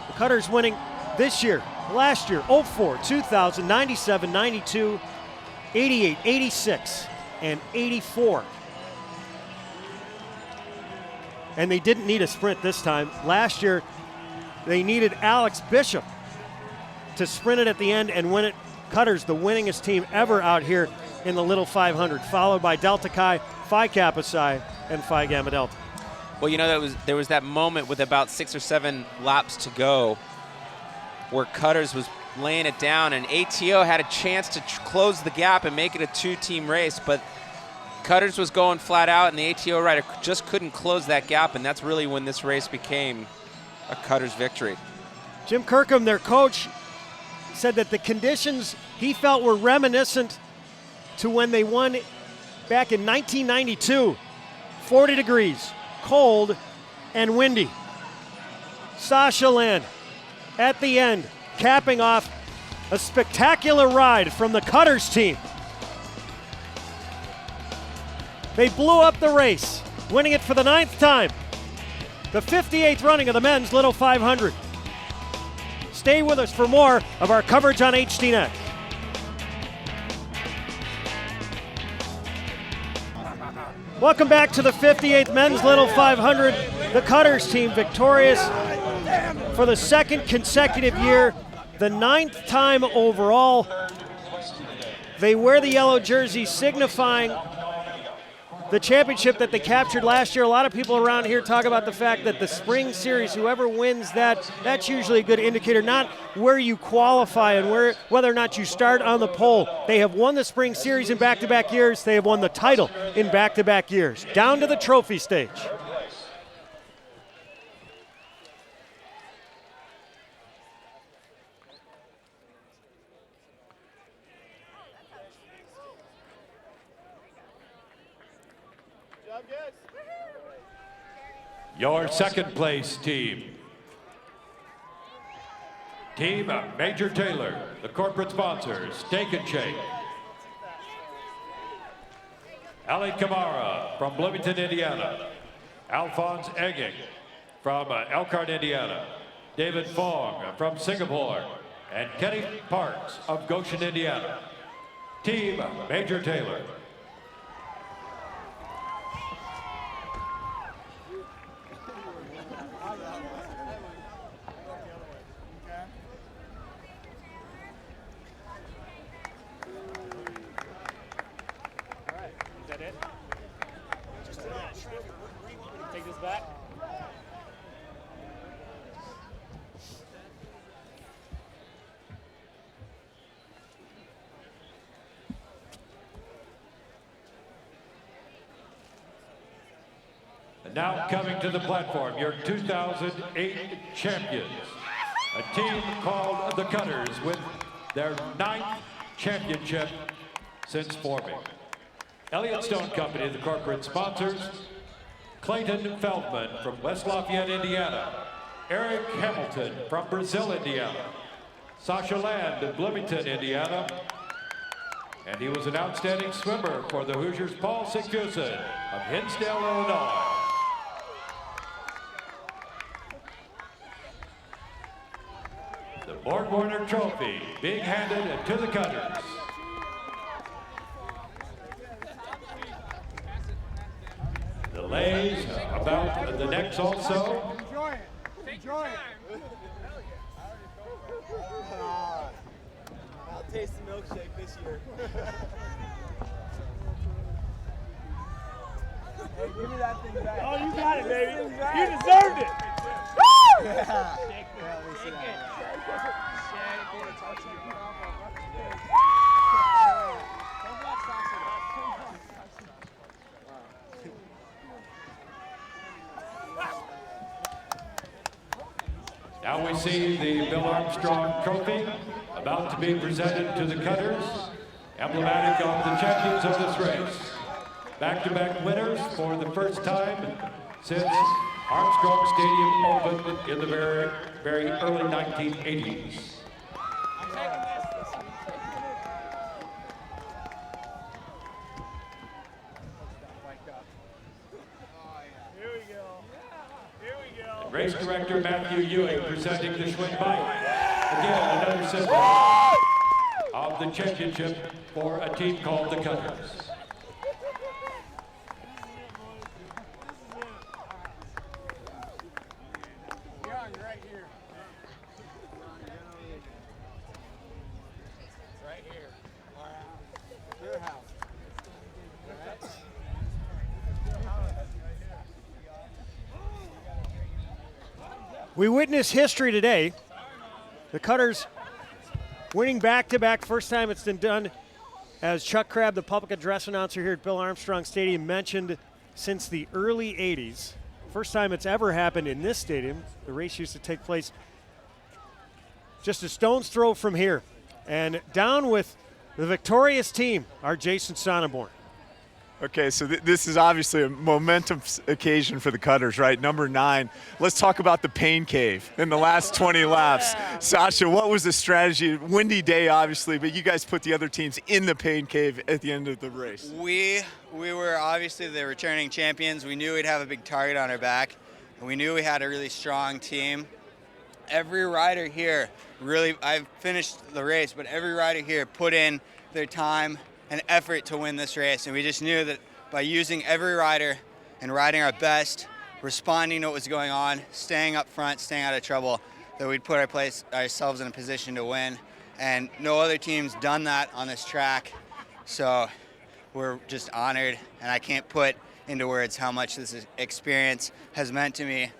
The Cutters winning this year, last year, 04, 2000, 97, 92, 88, 86, and 84. And they didn't need a sprint this time. Last year, they needed Alex Bishop to sprint it at the end and win it. Cutters, the winningest team ever out here in the Little 500, followed by Delta Chi, Phi Kappa Psi, and Phi Gamma Delta. Well, you know, there was that moment with about 6 or 7 laps to go where Cutters was laying it down, and ATO had a chance to close the gap and make it a 2-team race, but Cutters was going flat out, and the ATO rider just couldn't close that gap, and that's really when this race became a Cutters victory. Jim Kirkham, their coach, said that the conditions he felt were reminiscent to when they won back in 1992. 40 degrees, cold, and windy. Sasha Land at the end, capping off a spectacular ride from the Cutters team. They blew up the race, winning it for the 9th time. The 58th running of the men's Little 500. Stay with us for more of our coverage on HDNet. Welcome back to the 58th Men's Little 500. The Cutters team victorious for the 2nd consecutive year, the 9th time overall. They wear the yellow jersey signifying the championship that they captured last year. A lot of people around here talk about the fact that the spring series, whoever wins that's usually a good indicator, not where you qualify and whether or not you start on the pole. They have won the spring series in back-to-back years. They have won the title in back-to-back years. Down to the trophy stage. Your 2nd place team. Team Major Taylor, the corporate sponsor, Steak and Shake. Ali Kamara from Bloomington, Indiana. Alphonse Egging from Elkhart, Indiana. David Fong from Singapore. And Kenny Parks of Goshen, Indiana. Team Major Taylor. Now coming to the platform, your 2008 champions, a team called the Cutters with their 9th championship since forming. Elliott Stone Company, the corporate sponsors. Clayton Feldman from West Lafayette, Indiana. Eric Hamilton from Brazil, Indiana. Sasha Land of Bloomington, Indiana. And he was an outstanding swimmer for the Hoosiers, Paul Sigfusen of Hinsdale, Illinois. The Borg Warner Trophy being handed to the cutters. The lays about the necks also. Enjoy it. Enjoy it. I'll taste the milkshake this year. Hey, give me that thing back. Oh, you got it, baby. You deserved it. Woo! Yeah. Now we see the Bill Armstrong Trophy about to be presented to the cutters, emblematic of the champions of this race. Back-to-back winners for the first time since Armstrong Stadium opened in the very, very early 1980s. Race director Matthew Ewing presenting the Schwinn bike. Again, another symbol of the championship for a team called the Cutters. We witness history today. The Cutters winning back-to-back. First time it's been done, as Chuck Crabb, the public address announcer here at Bill Armstrong Stadium, mentioned, since the early 80s. First time it's ever happened in this stadium. The race used to take place just a stone's throw from here. And down with the victorious team, our Jason Sonneborn. Okay, so this is obviously a momentum occasion for the Cutters, right? Number 9. Let's talk about the pain cave in the last 20 laps. Sasha, what was the strategy? Windy day, obviously, but you guys put the other teams in the pain cave at the end of the race. We were obviously the returning champions. We knew we'd have a big target on our back, and we knew we had a really strong team. Every rider here really, I've finished the race, but every rider here put in their time and effort to win this race, and we just knew that by using every rider and riding our best, responding to what was going on, staying up front, staying out of trouble, that we'd put ourselves in a position to win. And no other team's done that on this track, so we're just honored, and I can't put into words how much this experience has meant to me.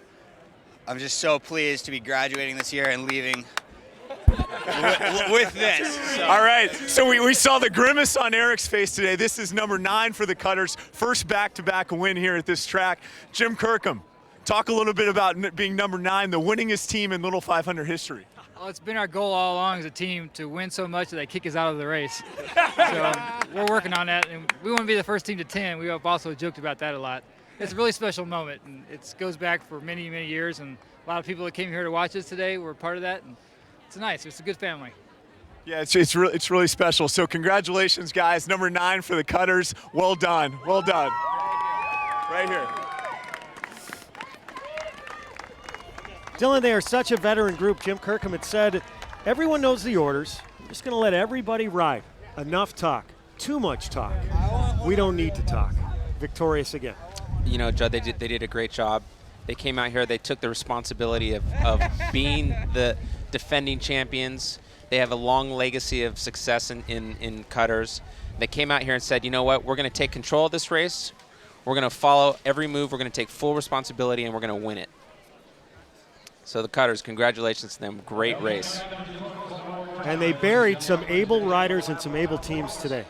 I'm just so pleased to be graduating this year and leaving with this. So. All right, so we saw the grimace on Eric's face today. This is number 9 for the Cutters, first back-to-back win here at this track. Jim Kirkham, talk a little bit about being number 9, the winningest team in Little 500 history. Well, it's been our goal all along as a team to win so much that they kick us out of the race. So we're working on that, and we want to be the first team to 10. We have also joked about that a lot. It's a really special moment, and it goes back for many, many years, and a lot of people that came here to watch us today were part of that, and it's nice. It's a good family. Yeah, it's really special. So congratulations, guys. Number 9 for the Cutters. Well done. Well done. Right here. Dylan, they are such a veteran group. Jim Kirkham had said, everyone knows the orders. I'm just going to let everybody ride. Enough talk. Too much talk. We don't need to talk. Victorious again. You know, Judd, they did a great job. They came out here. They took the responsibility of being the defending champions. They have a long legacy of success in Cutters. They came out here and said, you know what, we're going to take control of this race. We're going to follow every move. We're going to take full responsibility, and we're going to win it. So the Cutters, congratulations to them. Great race. And they buried some able riders and some able teams today.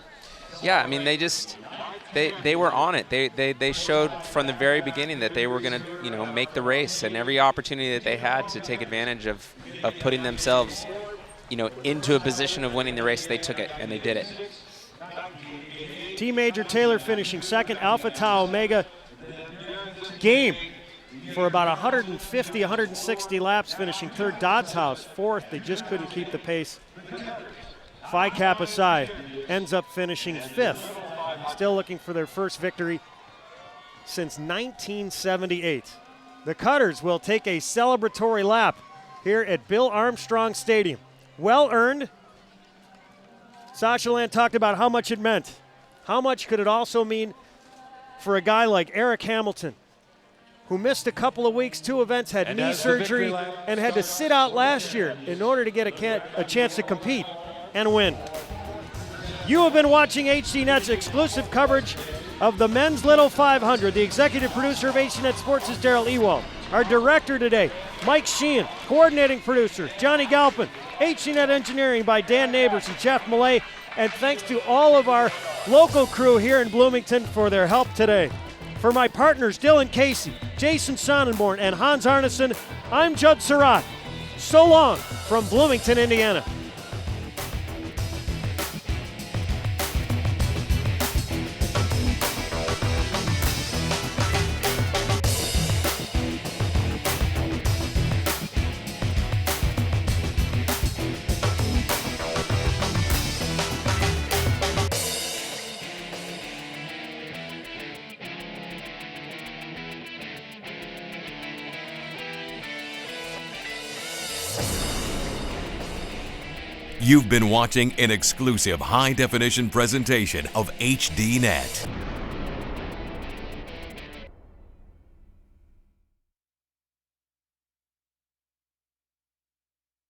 Yeah, I mean, they were on it. They showed from the very beginning that they were going to, make the race, and every opportunity that they had to take advantage of putting themselves, into a position of winning the race, they took it and they did it. T Major Taylor finishing second. Alpha Tau Omega game for about 150, 160 laps, finishing third. Dodds House fourth. They just couldn't keep the pace. Phi Kappa Psi ends up finishing fifth. Still looking for their first victory since 1978. The Cutters will take a celebratory lap here at Bill Armstrong Stadium. Well earned. Sasha Land talked about how much it meant. How much could it also mean for a guy like Eric Hamilton, who missed a couple of weeks, 2 events, had knee surgery, and had to sit out last year in order to get a chance to compete and win. You have been watching HDNet's exclusive coverage of the Men's Little 500. The executive producer of HDNet Sports is Daryl Ewald. Our director today, Mike Sheehan. Coordinating producer, Johnny Galpin. HDNet engineering by Dan Neighbors and Jeff Millay. And thanks to all of our local crew here in Bloomington for their help today. For my partners, Dylan Casey, Jason Sonnenborn, and Hans Arneson, I'm Judd Surratt. So long from Bloomington, Indiana. You've been watching an exclusive high-definition presentation of HDNet.